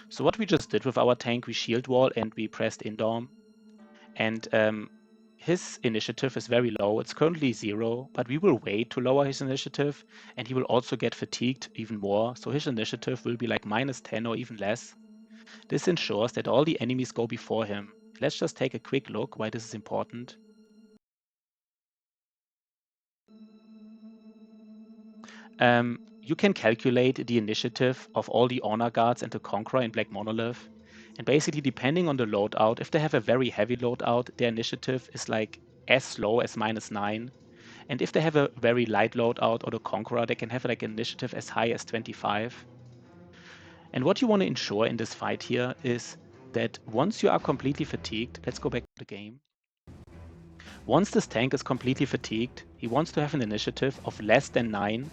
So what we just did with our tank, we shield wall and we pressed indorm. And his initiative is very low. It's currently 0, but we will wait to lower his initiative, and he will also get fatigued even more. So his initiative will be like -10 or even less. This ensures that all the enemies go before him. Let's just take a quick look why this is important. You can calculate the initiative of all the honor guards and the conqueror in black monolith. And basically, depending on the loadout, if they have a very heavy loadout, their initiative is like as low as -9. And if they have a very light loadout or the conqueror, they can have like an initiative as high as 25. And what you want to ensure in this fight here is that once you are completely fatigued, let's go back to the game. Once this tank is completely fatigued, he wants to have an initiative of less than 9,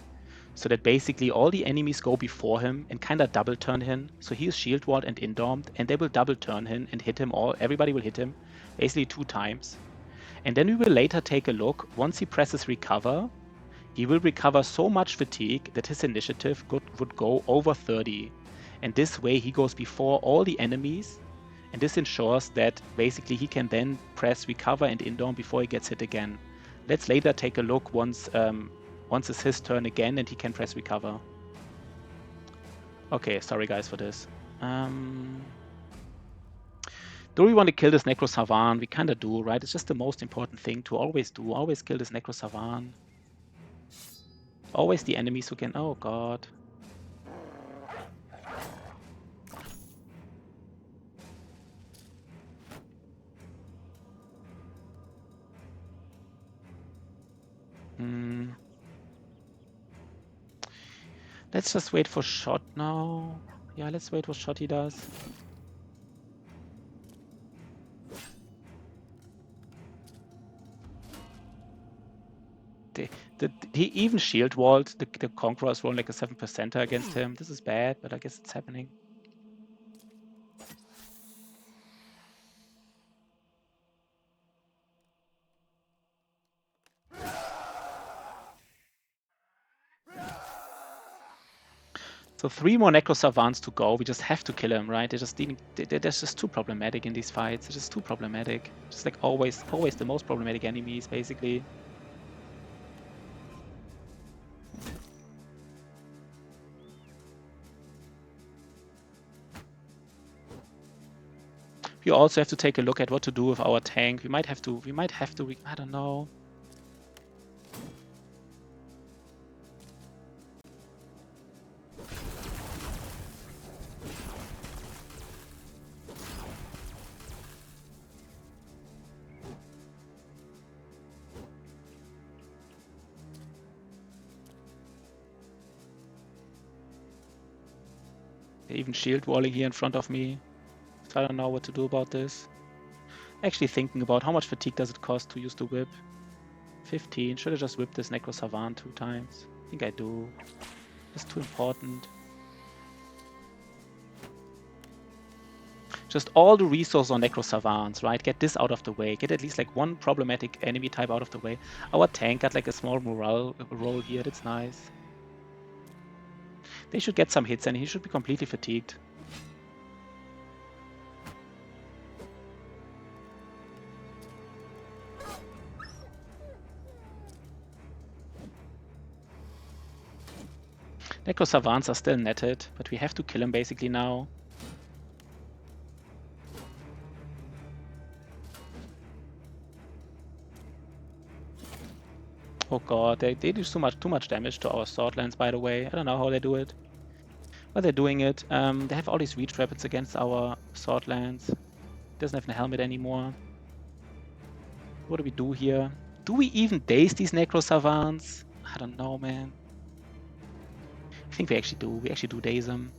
so that basically all the enemies go before him and kind of double turn him. So he is shield walled and indormed, and they will double turn him and hit him all. Everybody will hit him basically 2 times. And then we will later take a look. Once he presses recover, he will recover so much fatigue that his initiative would go over 30. And this way he goes before all the enemies. And this ensures that basically he can then press recover and indorm before he gets hit again. Let's later take a look once it's his turn again and he can press recover. Okay, sorry guys for this. Do we want to kill this Necro Savan? We kind of do, right? It's just the most important thing to always do. Always kill this Necro Savan. Always the enemies who can... Oh god. Let's just wait for shot now. Yeah, let's wait for shot he does. He even shield walled. The Conqueror is rolling like a 7%er against him. This is bad, but I guess it's happening. So 3 more Necro Savants to go. We just have to kill him, right? They're just too problematic in these fights. They're just too problematic. Just like always the most problematic enemies, basically. We also have to take a look at what to do with our tank. We might have to, I don't know. They're even shield walling here in front of me. So I don't know what to do about this. Actually thinking about how much fatigue does it cost to use the whip. 15. Should I just whip this Necro Savant 2 times? I think I do. It's too important. Just all the resources on Necro Savants, right? Get this out of the way. Get at least like 1 problematic enemy type out of the way. Our tank got like a small morale roll here. That's nice. They should get some hits and he should be completely fatigued. Necro Savants are still netted, but we have to kill him basically now. Oh god, they do too much damage to our sword lands, by the way. I don't know how they do it. But they're doing it. They have all these reach weapons against our sword lands. Doesn't have a helmet anymore. What do we do here? Do we even daze these Necro Savants? I don't know, man. I think we actually do. We actually do daze them.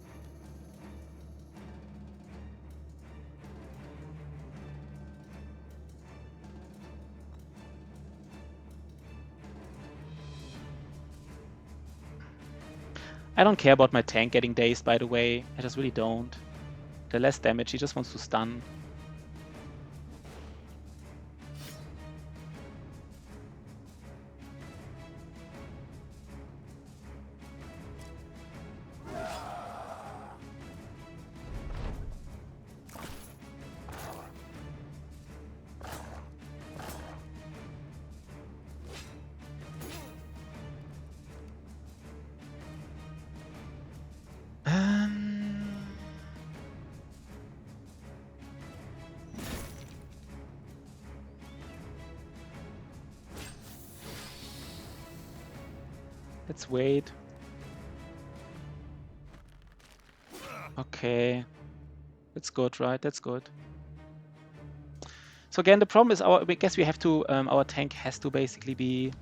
I don't care about my tank getting dazed, by the way. I just really don't. The less damage, he just wants to stun. Let's wait. Okay. That's good, right? That's good. So again, the problem is I guess we have to, our tank has to basically be...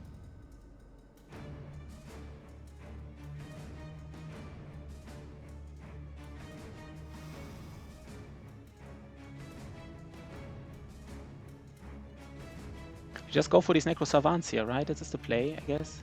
Just go for these Necro Savants here, right? This is the play, I guess.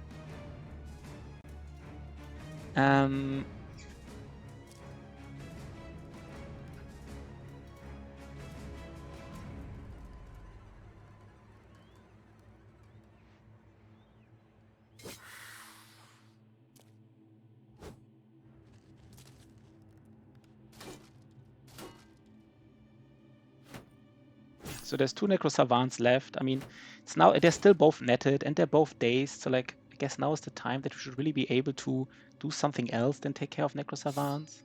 So there's 2 Necro Savants left. I mean, it's now they're still both netted and they're both dazed. So like, I guess now is the time that we should really be able to do something else than take care of Necro Savants.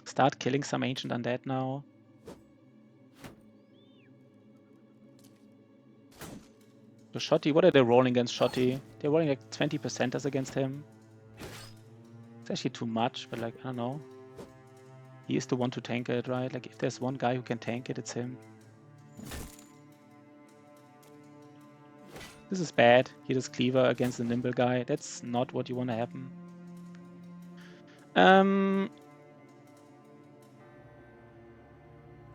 Start killing some Ancient Undead now. So Shotty, what are they rolling against Shotty? They're rolling like 20%ers against him. It's actually too much, but like, I don't know. He is the one to tank it, right? Like, if there's one guy who can tank it, it's him. This is bad. He does Cleaver against the Nimble guy. That's not what you want to happen.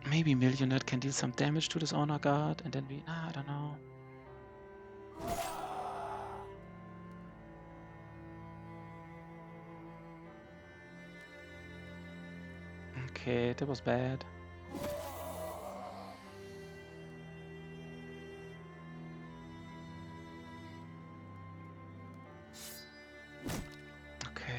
Maybe Millionaire can deal some damage to this Honor Guard, and then we... I don't know. Okay, that was bad. Okay.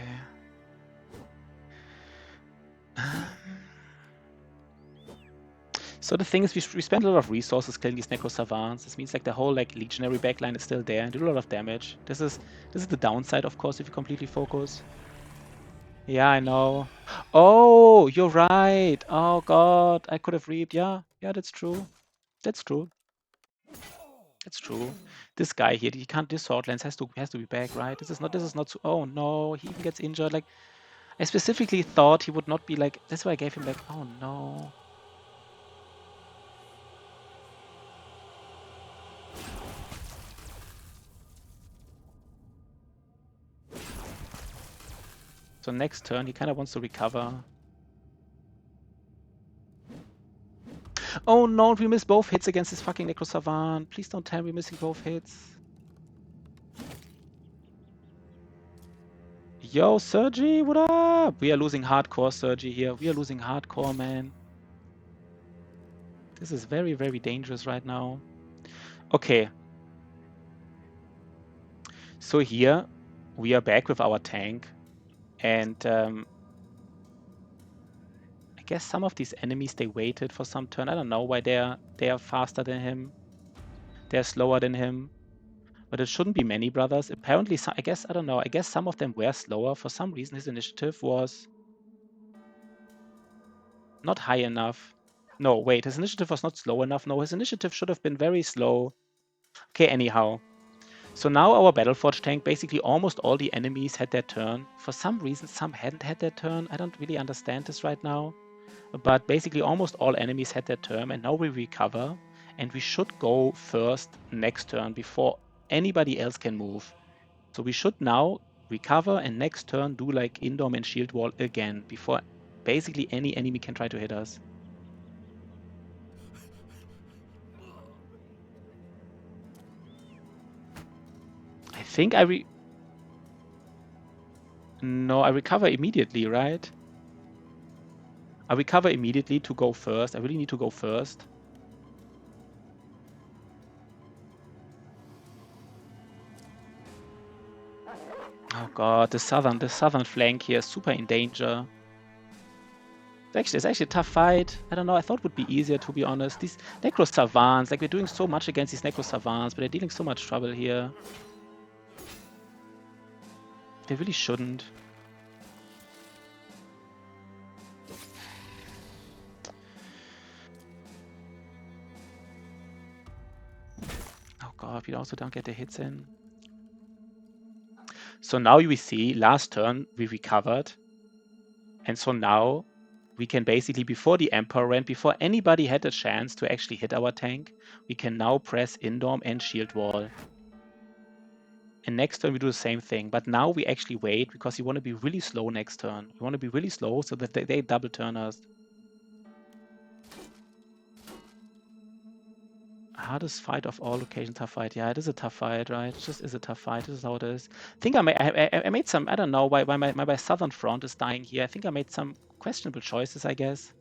So the thing is, we spend a lot of resources killing these Necro Savants. This means like the whole like Legionary backline is still there and do a lot of damage. This is the downside, of course, if you completely focus. Yeah, I know. Oh, you're right. Oh god, I could have reaped. Yeah, that's true. That's true. That's true. This guy here, he can't. This Swordlands has to be back, right? This is not. Oh no, he even gets injured. Like, I specifically thought he would not be like. That's why I gave him like. Oh no. So next turn, he kind of wants to recover. Oh no, we missed both hits against this fucking Necro Savant. Please don't tell me we're missing both hits. Yo, Sergi, what up? We are losing hardcore, Sergi, here. We are losing hardcore, man. This is very, very dangerous right now. Okay. So here, we are back with our tank. And I guess some of these enemies, they waited for some turn. I don't know why they are faster than him. They're slower than him. But it shouldn't be many brothers. Apparently, I guess, I don't know. I guess some of them were slower. For some reason, his initiative was not high enough. No, wait, his initiative was not slow enough. No, his initiative should have been very slow. Okay, anyhow. So now our Battleforge tank, basically almost all the enemies had their turn. For some reason, some hadn't had their turn. I don't really understand this right now. But basically almost all enemies had their turn, and now we recover. And we should go first next turn before anybody else can move. So we should now recover and next turn do like Indom and Shield Wall again before basically any enemy can try to hit us. I think I recover immediately, right? I recover immediately to go first. I really need to go first. Oh god, the southern flank here is super in danger. It's actually a tough fight. I don't know, I thought it would be easier, to be honest. These Necro Savants, like we're doing so much against these Necro Savants, but they're dealing so much trouble here. They really shouldn't. Oh god, we also don't get the hits in. So now we see last turn we recovered. And so now we can basically, before the Emperor ran, before anybody had a chance to actually hit our tank, we can now press Indorm and Shield Wall. And next turn we do the same thing, but now we actually wait because we want to be really slow next turn. We want to be really slow so that they double turn us. Hardest fight of all locations, tough fight. Yeah, it is a tough fight, right? It just is a tough fight. This is how it is. I think I made some, I don't know why my southern front is dying here. I think I made some questionable choices, I guess.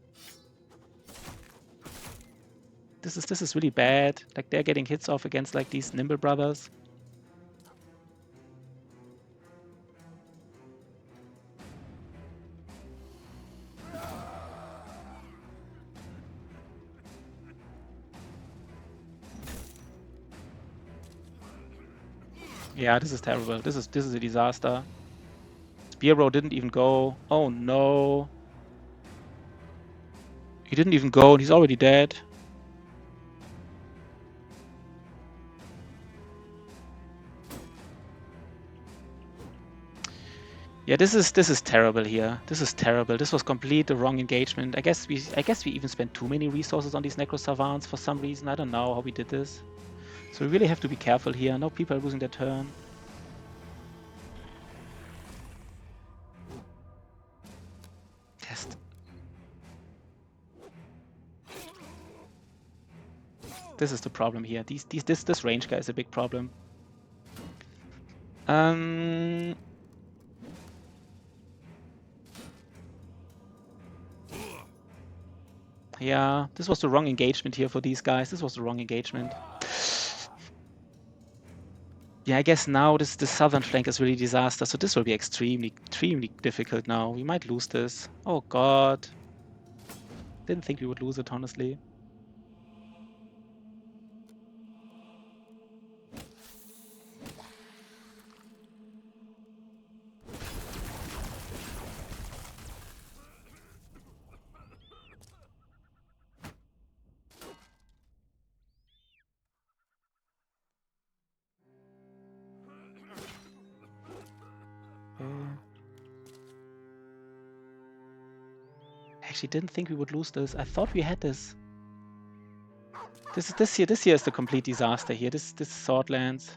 This is really bad. Like they're getting hits off against like these nimble brothers. Yeah, this is terrible. This is a disaster. Spearrow didn't even go. Oh no. He didn't even go and he's already dead. Yeah, this is terrible here. This is terrible. This was complete the wrong engagement. I guess we even spent too many resources on these Necro Savants for some reason. I don't know how we did this. So we really have to be careful here. Now people are losing their turn. Test. This is the problem here. This range guy is a big problem. Yeah, this was the wrong engagement here for these guys. This was the wrong engagement. Yeah, I guess now this southern flank is really disaster. So this will be extremely difficult now. We might lose this. Oh god. Didn't think we would lose it, honestly. Actually didn't think we would lose this. I thought we had this. This here is the complete disaster here. This Swordlands.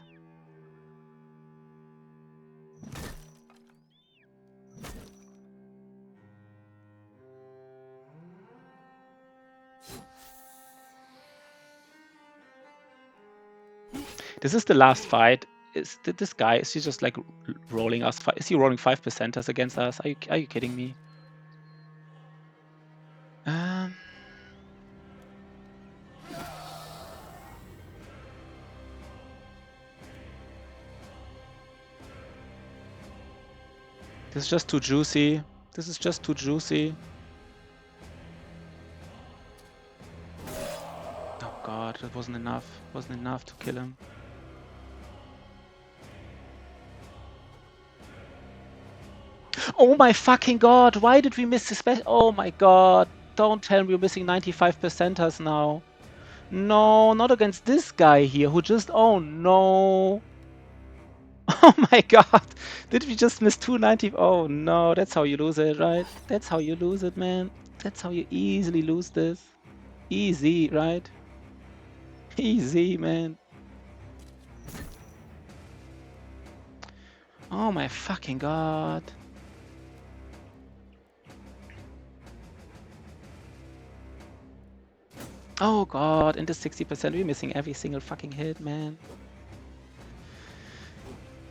This is the last fight. This guy, is he just like rolling us? Is he rolling 5%ers against us? Are you kidding me? This is just too juicy. This is just too juicy. Oh god, that wasn't enough. Wasn't enough to kill him. Oh my fucking god, why did we miss the special? Oh my god, don't tell me we're missing 95%ers now. No, not against this guy here who just, oh no. Oh my god, did we just miss 290? Oh no, that's how you lose it, right? That's how you lose it, man. That's how you easily lose this. Easy, right? Easy, man. Oh my fucking god. Oh god, into 60%, we're missing every single fucking hit, man.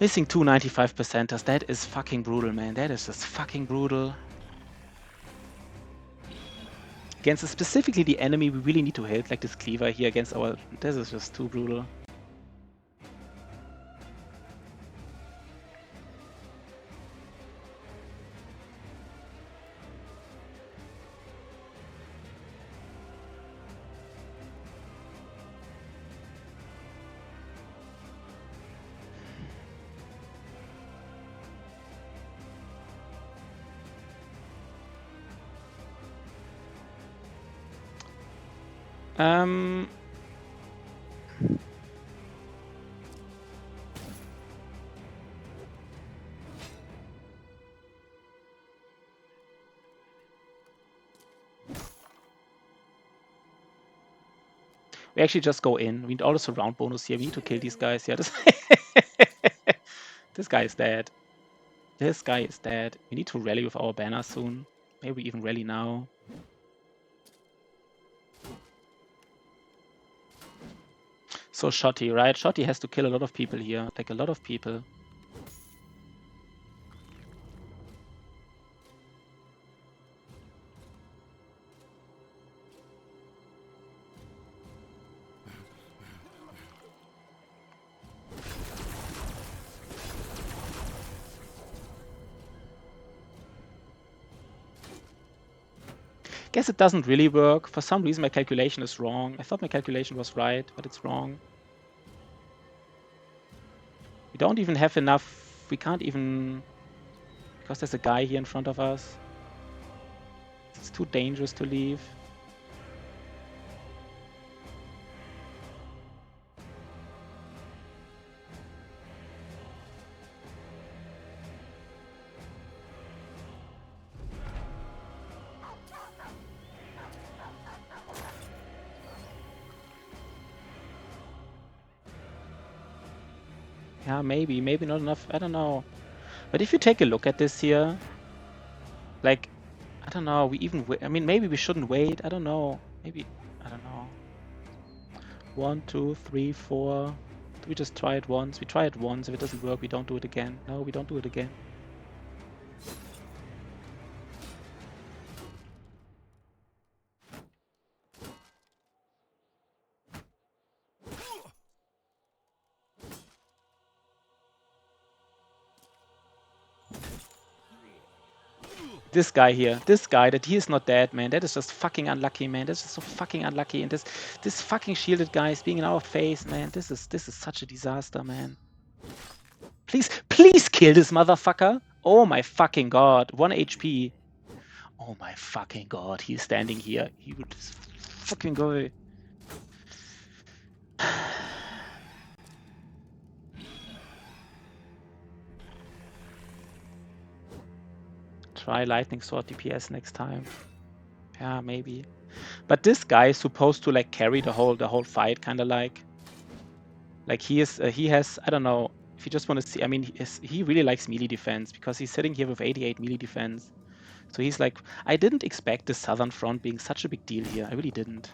Missing 295%ers, that is fucking brutal, man. That is just fucking brutal. Against specifically the enemy we really need to hit, like this cleaver here against our... This is just too brutal. We actually just go in. We need all the surround bonus here. We need to kill these guys. Yeah, this guy is dead. This guy is dead. We need to rally with our banner soon. Maybe even rally now. So Shotty, right? Shotty has to kill a lot of people here. Like a lot of people. Guess it doesn't really work. For some reason my calculation is wrong. I thought my calculation was right, but it's wrong. We don't even have enough. We can't even... Because there's a guy here in front of us. It's too dangerous to leave. Yeah, maybe not enough. I don't know. But if you take a look at this here, like, I don't know. We even, I mean, maybe we shouldn't wait. I don't know. Maybe, I don't know. 1, 2, 3, 4. Do we just try it once? We try it once. If it doesn't work, we don't do it again. No, we don't do it again. This guy here, this guy, that he is not dead, man. That is just fucking unlucky, man. That's just so fucking unlucky. And this fucking shielded guy is being in our face, man. This is such a disaster, man. Please kill this motherfucker. Oh my fucking god. 1 HP. Oh my fucking god. He's standing here. He would just fucking go. Try lightning sword DPS next time. Yeah, maybe. But this guy is supposed to like carry the whole fight, kind of like he is. He has, I don't know. If you just want to see, I mean, he really likes melee defense because he's sitting here with 88 melee defense. So he's like, I didn't expect the Southern Front being such a big deal here. I really didn't.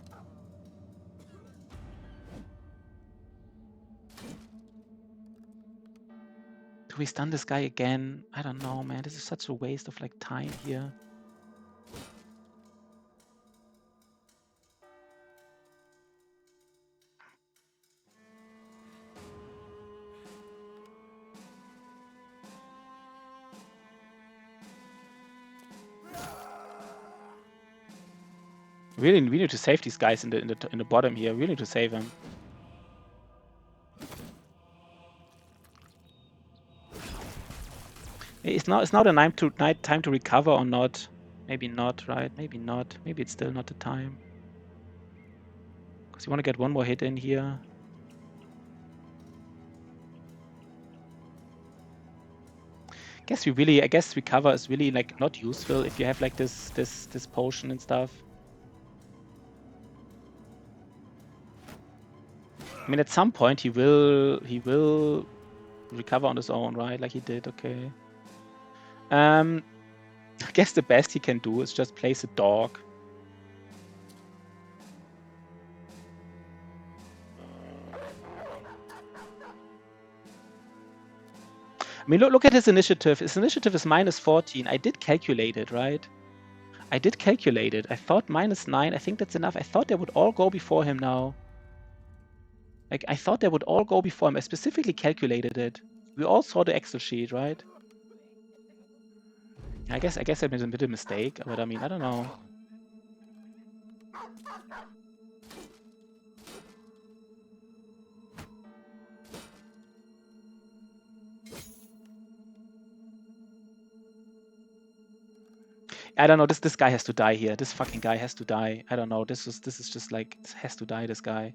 Do we stun this guy again? I don't know, man. This is such a waste of like time here. We need to save these guys in the bottom here. We need to save them. It's now the time to recover or not? Maybe not, right? Maybe not. Maybe it's still not the time. Because you want to get one more hit in here. I guess recover is really like not useful if you have like this potion and stuff. I mean, at some point he will recover on his own, right? Like he did. Okay. I guess the best he can do is just place a dog. I mean, look at his initiative. His initiative is -14. I did calculate it, right? I did calculate it. I thought -9. I think that's enough. I thought they would all go before him now. Like, I thought they would all go before him. I specifically calculated it. We all saw the Excel sheet, right? I guess I made a bit of a mistake, but I mean, I don't know. I don't know. This guy has to die here. This fucking guy has to die. I don't know. This is just like, it has to die. This guy.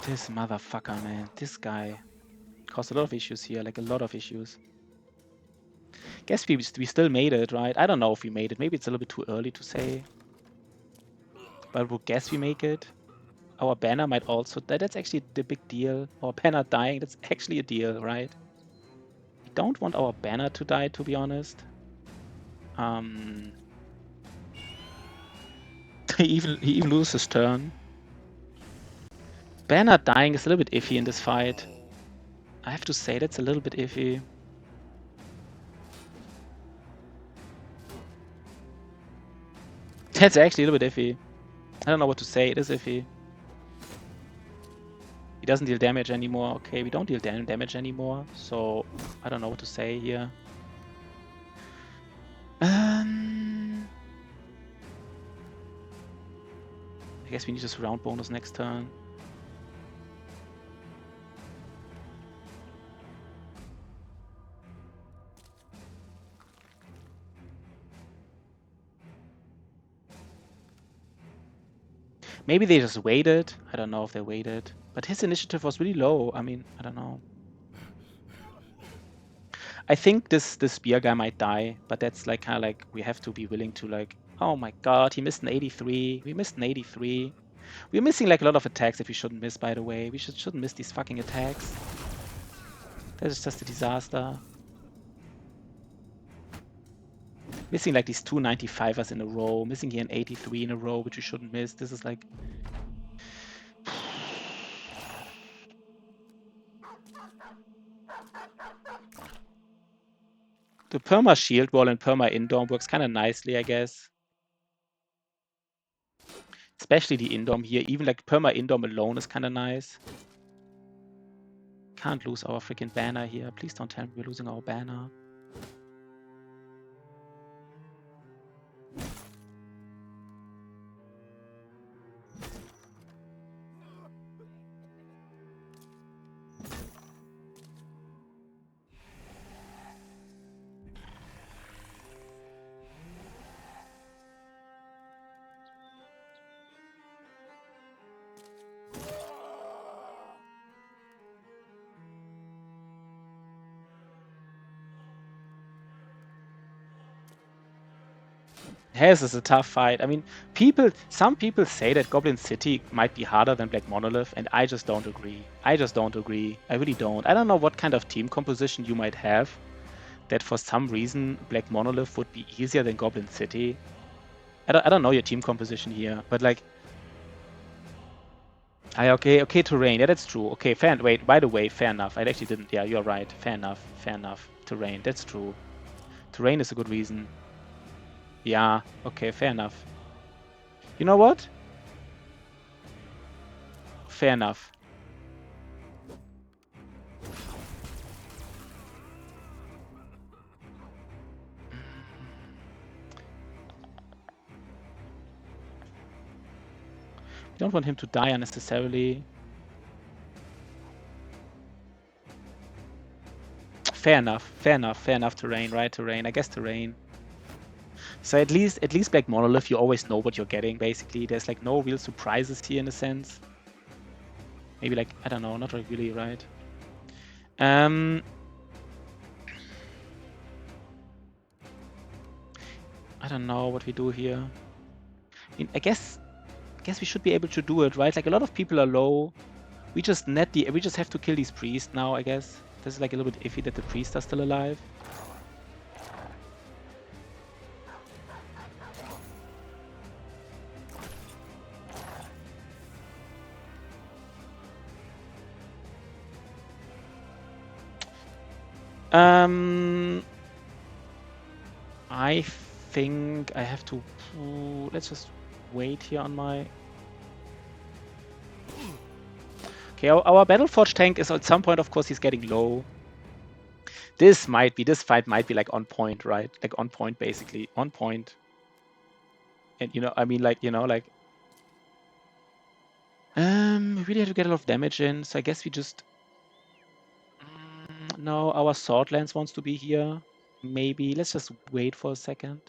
This motherfucker, man. This guy caused a lot of issues here. Like a lot of issues. Guess we still made it, right? I don't know if we made it. Maybe it's a little bit too early to say. But we'll guess we make it. Our banner might also... That's actually the big deal. Our banner dying, that's actually a deal, right? We don't want our banner to die, to be honest. He even loses his turn. Banner dying is a little bit iffy in this fight. I have to say that's a little bit iffy. That's actually a little bit iffy. I don't know what to say. It is iffy. He doesn't deal damage anymore. Okay, we don't deal damage anymore. So I don't know what to say here. I guess we need this round bonus next turn. Maybe they just waited. I don't know if they waited. But his initiative was really low. I mean, I don't know. I think this spear guy might die, but that's like kind of like we have to be willing to like, oh my god, he missed an 83. We missed an 83. We're missing like a lot of attacks that we shouldn't miss, by the way. We shouldn't miss these fucking attacks. That is just a disaster. Missing like these two 95ers in a row, missing here an 83 in a row, which we shouldn't miss. This is like... The perma shield wall and perma indom works kind of nicely, I guess. Especially the indom here. Even like perma indom alone is kind of nice. Can't lose our freaking banner here. Please don't tell me we're losing our banner. This is a tough fight. I mean, some people say that Goblin City might be harder than Black Monolith, and I just don't agree. I just don't agree. I really don't. I don't know what kind of team composition you might have that for some reason Black Monolith would be easier than Goblin City. I don't know your team composition here, but like... Okay, terrain. Yeah, that's true. Okay, fair. Wait, by the way, fair enough. I actually didn't... Yeah, you're right. Fair enough. Terrain, that's true. Terrain is a good reason. Yeah, okay, fair enough. You know what? Fair enough. We don't want him to die unnecessarily. Fair enough, terrain, right? Terrain, I guess terrain. So at least Black Monolith, you always know what you're getting, basically. There's like no real surprises here in a sense. Maybe like, I don't know, not really, right? I don't know what we do here. I mean, I guess we should be able to do it, right? Like a lot of people are low. We just have to kill these priests now, I guess. This is like a little bit iffy that the priests are still alive. I think I have to... let's just wait here on my... Okay, our Battleforge tank is at some point, of course, he's getting low. This fight might be like on point, right? Like on point, basically. On point. And, you know, I mean, like, you know, like... we really have to get a lot of damage in, so I guess we just... no, our Swordlands wants to be here. Maybe. Let's just wait for a second.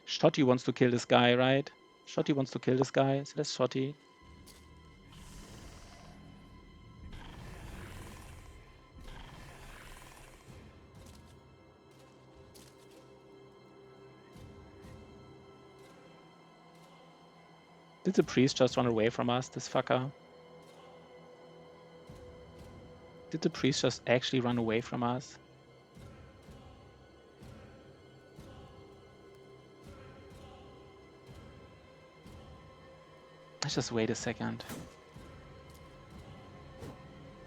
Shotty wants to kill this guy, right? Shotty wants to kill this guy, so let's Shotty. Did the priest just run away from us, this fucker? Did the priest just actually run away from us? Let's just wait a second.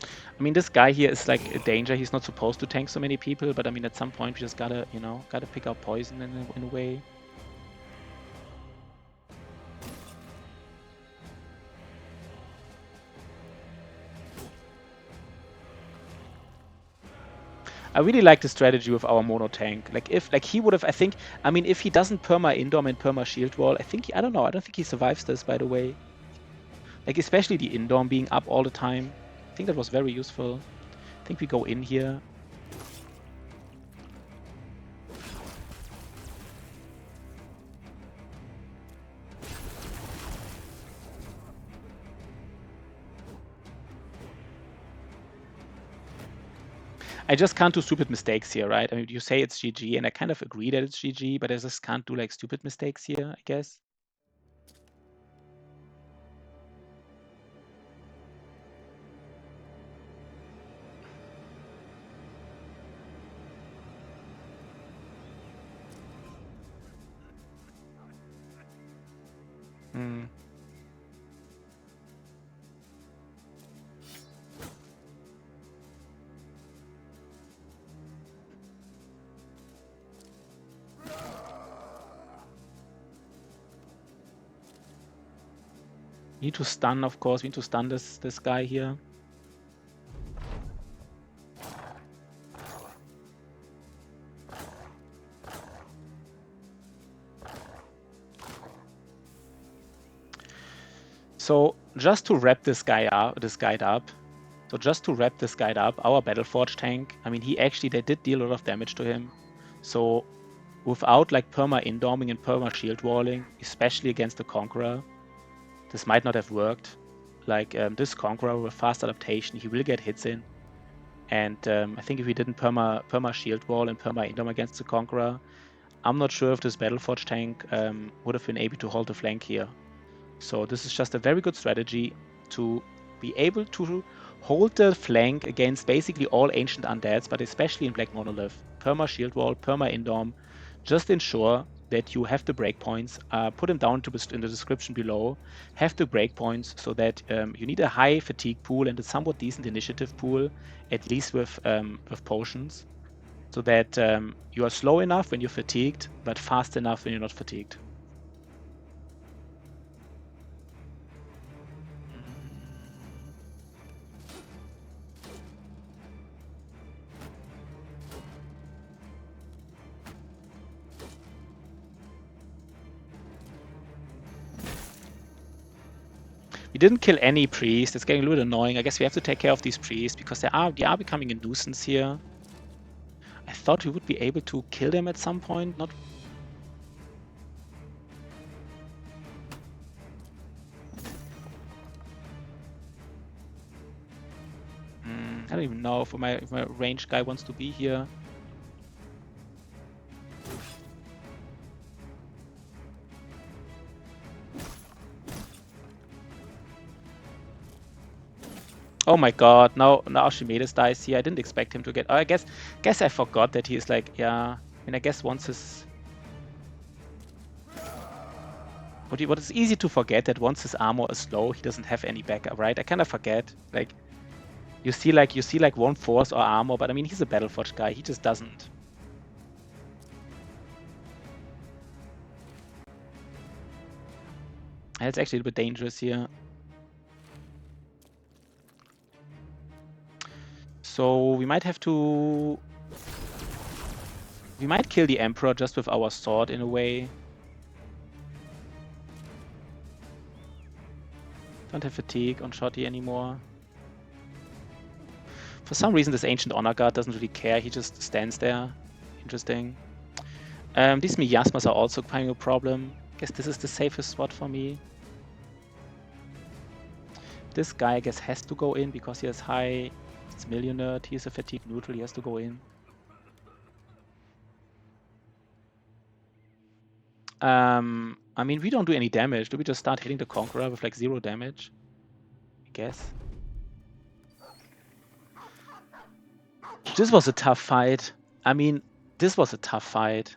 I mean, this guy here is like a danger. He's not supposed to tank so many people, but I mean, at some point, we just gotta, you know, gotta pick up poison in a way. I really like the strategy with our mono tank. Like if he would have, I think, I mean, if he doesn't perma Indom and perma shield wall, I think, I don't know, I don't think he survives this, by the way. Like especially the Indom being up all the time. I think that was very useful. I think we go in here. I just can't do stupid mistakes here, right? I mean, you say it's GG, and I kind of agree that it's GG, but I just can't do like stupid mistakes here, I guess. Hmm. Need to stun, of course. We need to stun this guy here. So just to wrap this guy up, our Battleforge tank, I mean, they did deal a lot of damage to him. So without like perma indoming and perma shield walling, especially against the Conqueror, this might not have worked. Like this Conqueror with fast adaptation, he will get hits in. And I think if we didn't perma shield wall and perma indom against the Conqueror, I'm not sure if this Battleforge tank would have been able to hold the flank here. So this is just a very good strategy to be able to hold the flank against basically all ancient undeads, but especially in Black Monolith. Perma shield wall, perma indom. Just ensure that you have the breakpoints. Put them down in the description below. Have the breakpoints so that you need a high fatigue pool and a somewhat decent initiative pool, at least with potions, so that you are slow enough when you're fatigued, but fast enough when you're not fatigued. We didn't kill any priests. It's getting a little bit annoying. I guess we have to take care of these priests because they are becoming a nuisance here. I thought we would be able to kill them at some point. Not. I don't even know if my range guy wants to be here. Oh my god, now Archimedes dies here. I didn't expect him to get. Oh, I guess I forgot that he's like, yeah. I mean, I guess once his. What is easy to forget that once his armor is low, he doesn't have any backup, right? I kind of forget. Like, you see like one force or armor, but I mean, he's a Battleforge guy. He just doesn't. It's actually a little bit dangerous here. So we might have to. We might kill the Emperor just with our sword in a way. Don't have fatigue on Shotty anymore. For some reason, this Ancient Honor Guard doesn't really care. He just stands there. Interesting. These miasmas are also becoming a problem. Guess this is the safest spot for me. This guy, I guess, has to go in because he has high. It's millionaire. He is a fatigue neutral. He has to go in. I mean, we don't do any damage. Do we just start hitting the Conqueror with like 0 damage? I guess. This was a tough fight. I mean, this was a tough fight.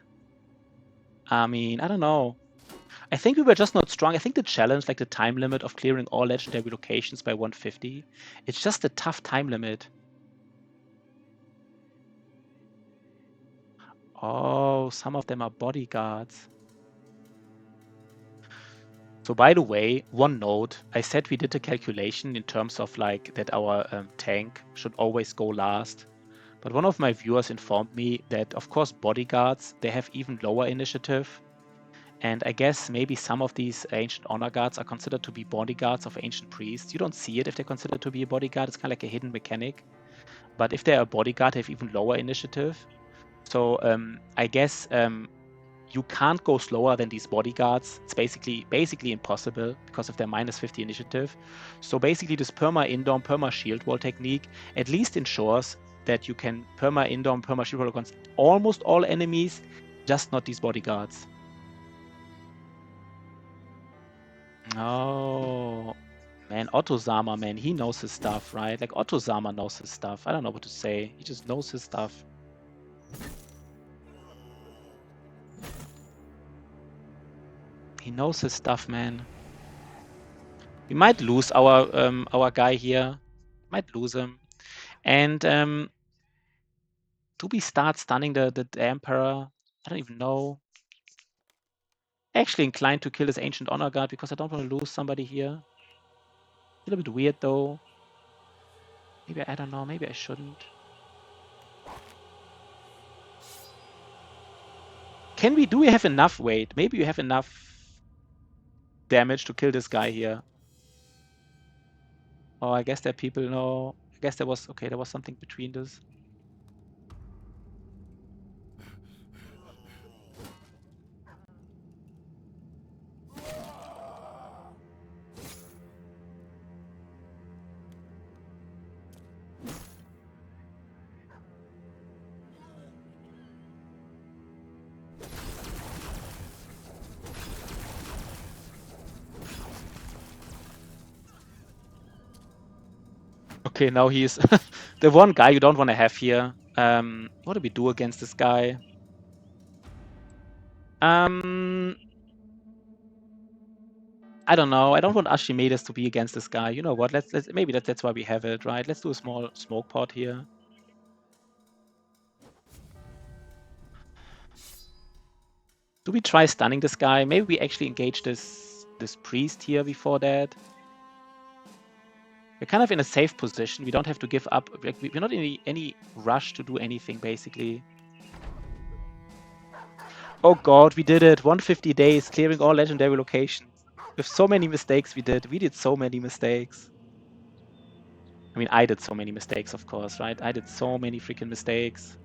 I mean, I don't know. I think we were just not strong. I think the challenge, like the time limit of clearing all legendary locations by 150, it's just a tough time limit. Oh, some of them are bodyguards. So by the way, one note, I said we did a calculation in terms of like that our tank should always go last. But one of my viewers informed me that, of course, bodyguards, they have even lower initiative. And I guess maybe some of these ancient honor guards are considered to be bodyguards of ancient priests. You don't see it if they're considered to be a bodyguard. It's kind of like a hidden mechanic. But if they're a bodyguard, they have even lower initiative. So I guess you can't go slower than these bodyguards. It's basically impossible because of their minus 50 initiative. So basically this perma indom, perma shield wall technique at least ensures that you can perma indom, perma shield wall against almost all enemies, just not these bodyguards. Oh, man, Otto-sama, man, he knows his stuff, right? Like Otto-sama knows his stuff. I don't know what to say. He just knows his stuff. He knows his stuff, man. We might lose our guy here. Might lose him. And do we start stunning the Emperor? I don't even know. Actually inclined to kill this Ancient Honor Guard because I don't want to lose somebody here. A little bit weird though. Maybe, I don't know, maybe I shouldn't. Do we have enough weight? Maybe we have enough damage to kill this guy here. Oh, I guess that people know. I guess there was something between this. Okay, now he's the one guy you don't want to have here. What do we do against this guy? I don't know. I don't want Archimedes to be against this guy. You know what? Let's maybe that's why we have it, right? Let's do a small smoke pot here. Do we try stunning this guy? Maybe we actually engage this priest here before that. We're kind of in a safe position. We don't have to give up. Like, we're not in any rush to do anything, basically. Oh god, we did it. 150 days, clearing all legendary locations. With so many mistakes we did. We did so many mistakes. I mean, I did so many mistakes, of course, right? I did so many freaking mistakes.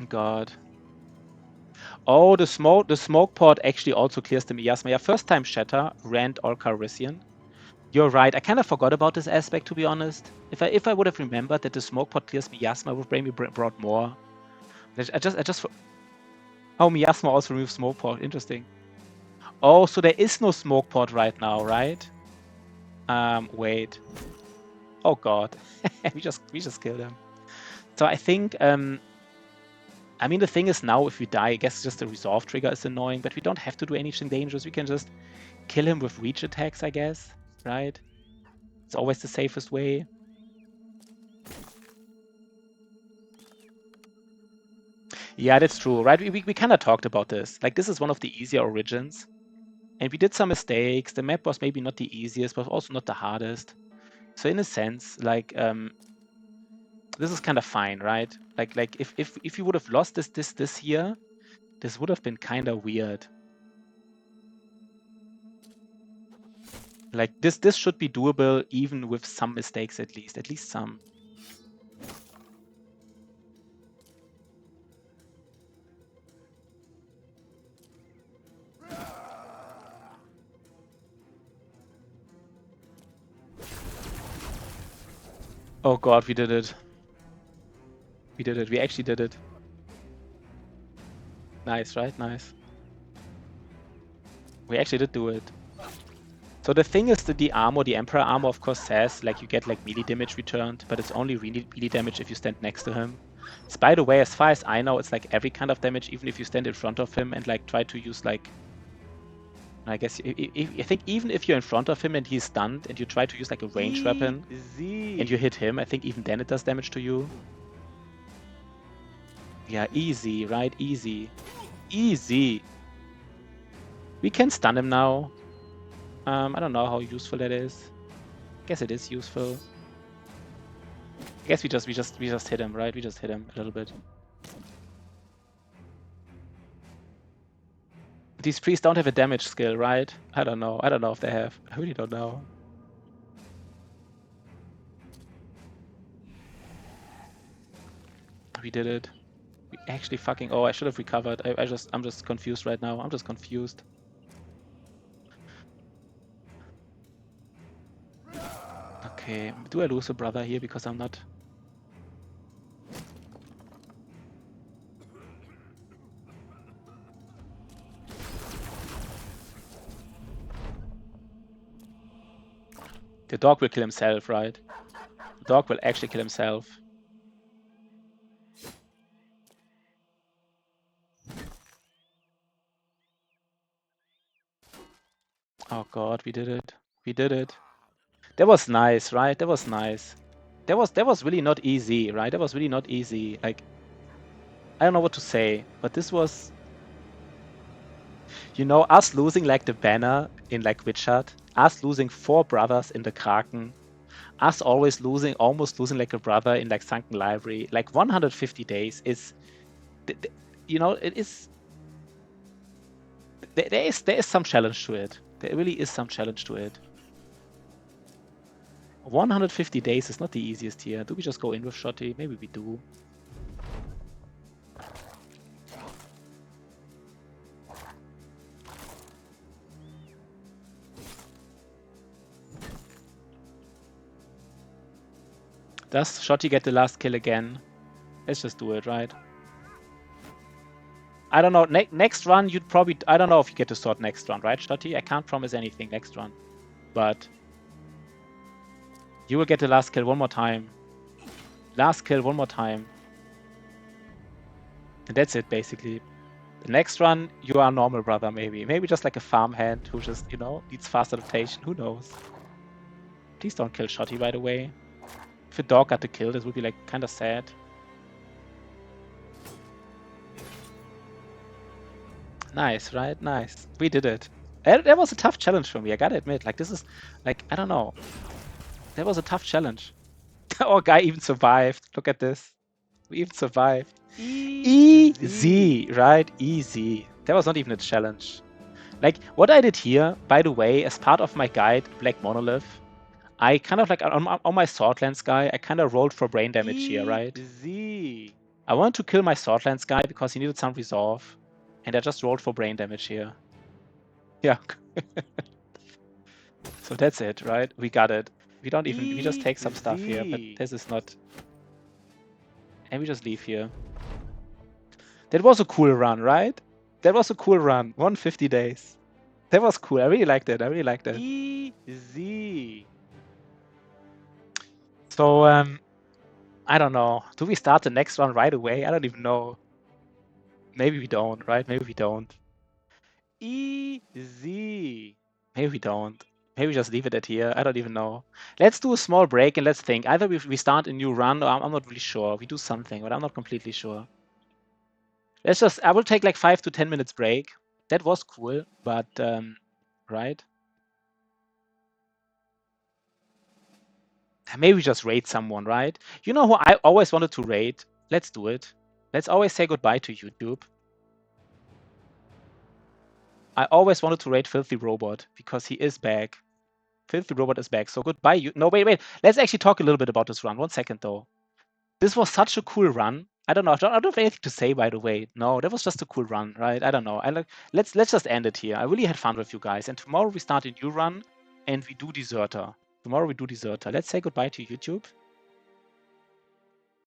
God. Oh, the smoke pod actually also clears the miasma. Yeah, first time shatter, rend all Calrissian. You're right. I kind of forgot about this aspect, to be honest. If I would have remembered that the smoke pod clears miasma, would maybe brought more. I just oh, miasma also removes smoke pod. Interesting. Oh, so there is no smoke pod right now, right? Wait. Oh god, we just killed him. So I think I mean, the thing is now, if we die, I guess just the resolve trigger is annoying, but we don't have to do anything dangerous. We can just kill him with reach attacks, I guess, right? It's always the safest way. Yeah, that's true, right? We kind of talked about this. Like, this is one of the easier origins. And we did some mistakes. The map was maybe not the easiest, but also not the hardest. So in a sense, like, this is kind of fine, right? Like if you would have lost this here, this would have been kind of weird. Like this should be doable even with some mistakes at least some. Oh god, we did it. We did it. We actually did it. Nice, right? Nice. We actually did do it. So the thing is that the armor, the Emperor armor, of course, says like you get like melee damage returned, but it's only really melee damage if you stand next to him. So by the way, as far as I know, it's like every kind of damage, even if you stand in front of him and like try to use like, I guess I think even if you're in front of him and he's stunned and you try to use like a ranged weapon and you hit him, I think even then it does damage to you. Yeah, easy, right? Easy. Easy. We can stun him now. I don't know how useful that is. I guess it is useful. I guess we just hit him, right? We just hit him a little bit. These priests don't have a damage skill, right? I don't know. I don't know if they have. I really don't know. We did it. We actually fucking... Oh, I should have recovered. I'm just confused right now. I'm just confused. Okay. Do I lose a brother here because I'm not... The dog will kill himself, right? The dog will actually kill himself. Oh god, we did it. We did it. That was nice, right? That was nice. That was really not easy, right? That was really not easy. Like, I don't know what to say, but this was... You know, us losing like the banner in like Witchart, us losing 4 brothers in the Kraken, us almost losing like a brother in like Sunken Library, like 150 days is, you know, it is, there is some challenge to it. There really is some challenge to it. 150 days is not the easiest here. Do we just go in with Shotty? Maybe we do. Does Shotty get the last kill again? Let's just do it, right? I don't know. Next run, you'd probably... I don't know if you get to sword next run, right, Shotty? I can't promise anything next run. But you will get the last kill one more time. Last kill one more time. And that's it, basically. The next run, you are a normal brother, maybe. Maybe just like a farmhand who just, you know, needs fast adaptation. Who knows? Please don't kill Shotty, by the way. If a dog got the kill, this would be like kind of sad. Nice, right? Nice. We did it. That was a tough challenge for me, I gotta admit. Like, this is, like, I don't know. That was a tough challenge. Our guy even survived. Look at this. We even survived. Easy, right? Easy. That was not even a challenge. Like, what I did here, by the way, as part of my guide, Black Monolith, I kind of like, on my Swordlands guy, I kind of rolled for brain damage here, right? I wanted to kill my Swordlands guy because he needed some resolve, and I just rolled for brain damage here. Yeah. So that's it, right? We got it. We don't even, we just take some stuff here, but this is not... And we just leave here. That was a cool run, right? That was a cool run. 150 days. That was cool. I really liked it. I really liked it.
Easy.
So, I don't know. Do we start the next one right away? I don't even know. Maybe we don't, right? Maybe we don't.
Easy.
Maybe we don't. Maybe we just leave it at here. I don't even know. Let's do a small break and let's think. Either we start a new run, or I'm not really sure. We do something, but I'm not completely sure. Let's just... I will take like 5 to 10 minutes break. That was cool, but right? Maybe we just raid someone, right? You know who I always wanted to raid? Let's do it. Let's always say goodbye to YouTube. I always wanted to raid Filthy Robot because he is back. Filthy Robot is back. So goodbye. No, wait. Let's actually talk a little bit about this run. 1 second, though. This was such a cool run. I don't know. I don't have anything to say, by the way. No, that was just a cool run, right? I don't know. Let's just end it here. I really had fun with you guys. And tomorrow we start a new run and we do Deserter. Tomorrow we do Deserter. Let's say goodbye to YouTube.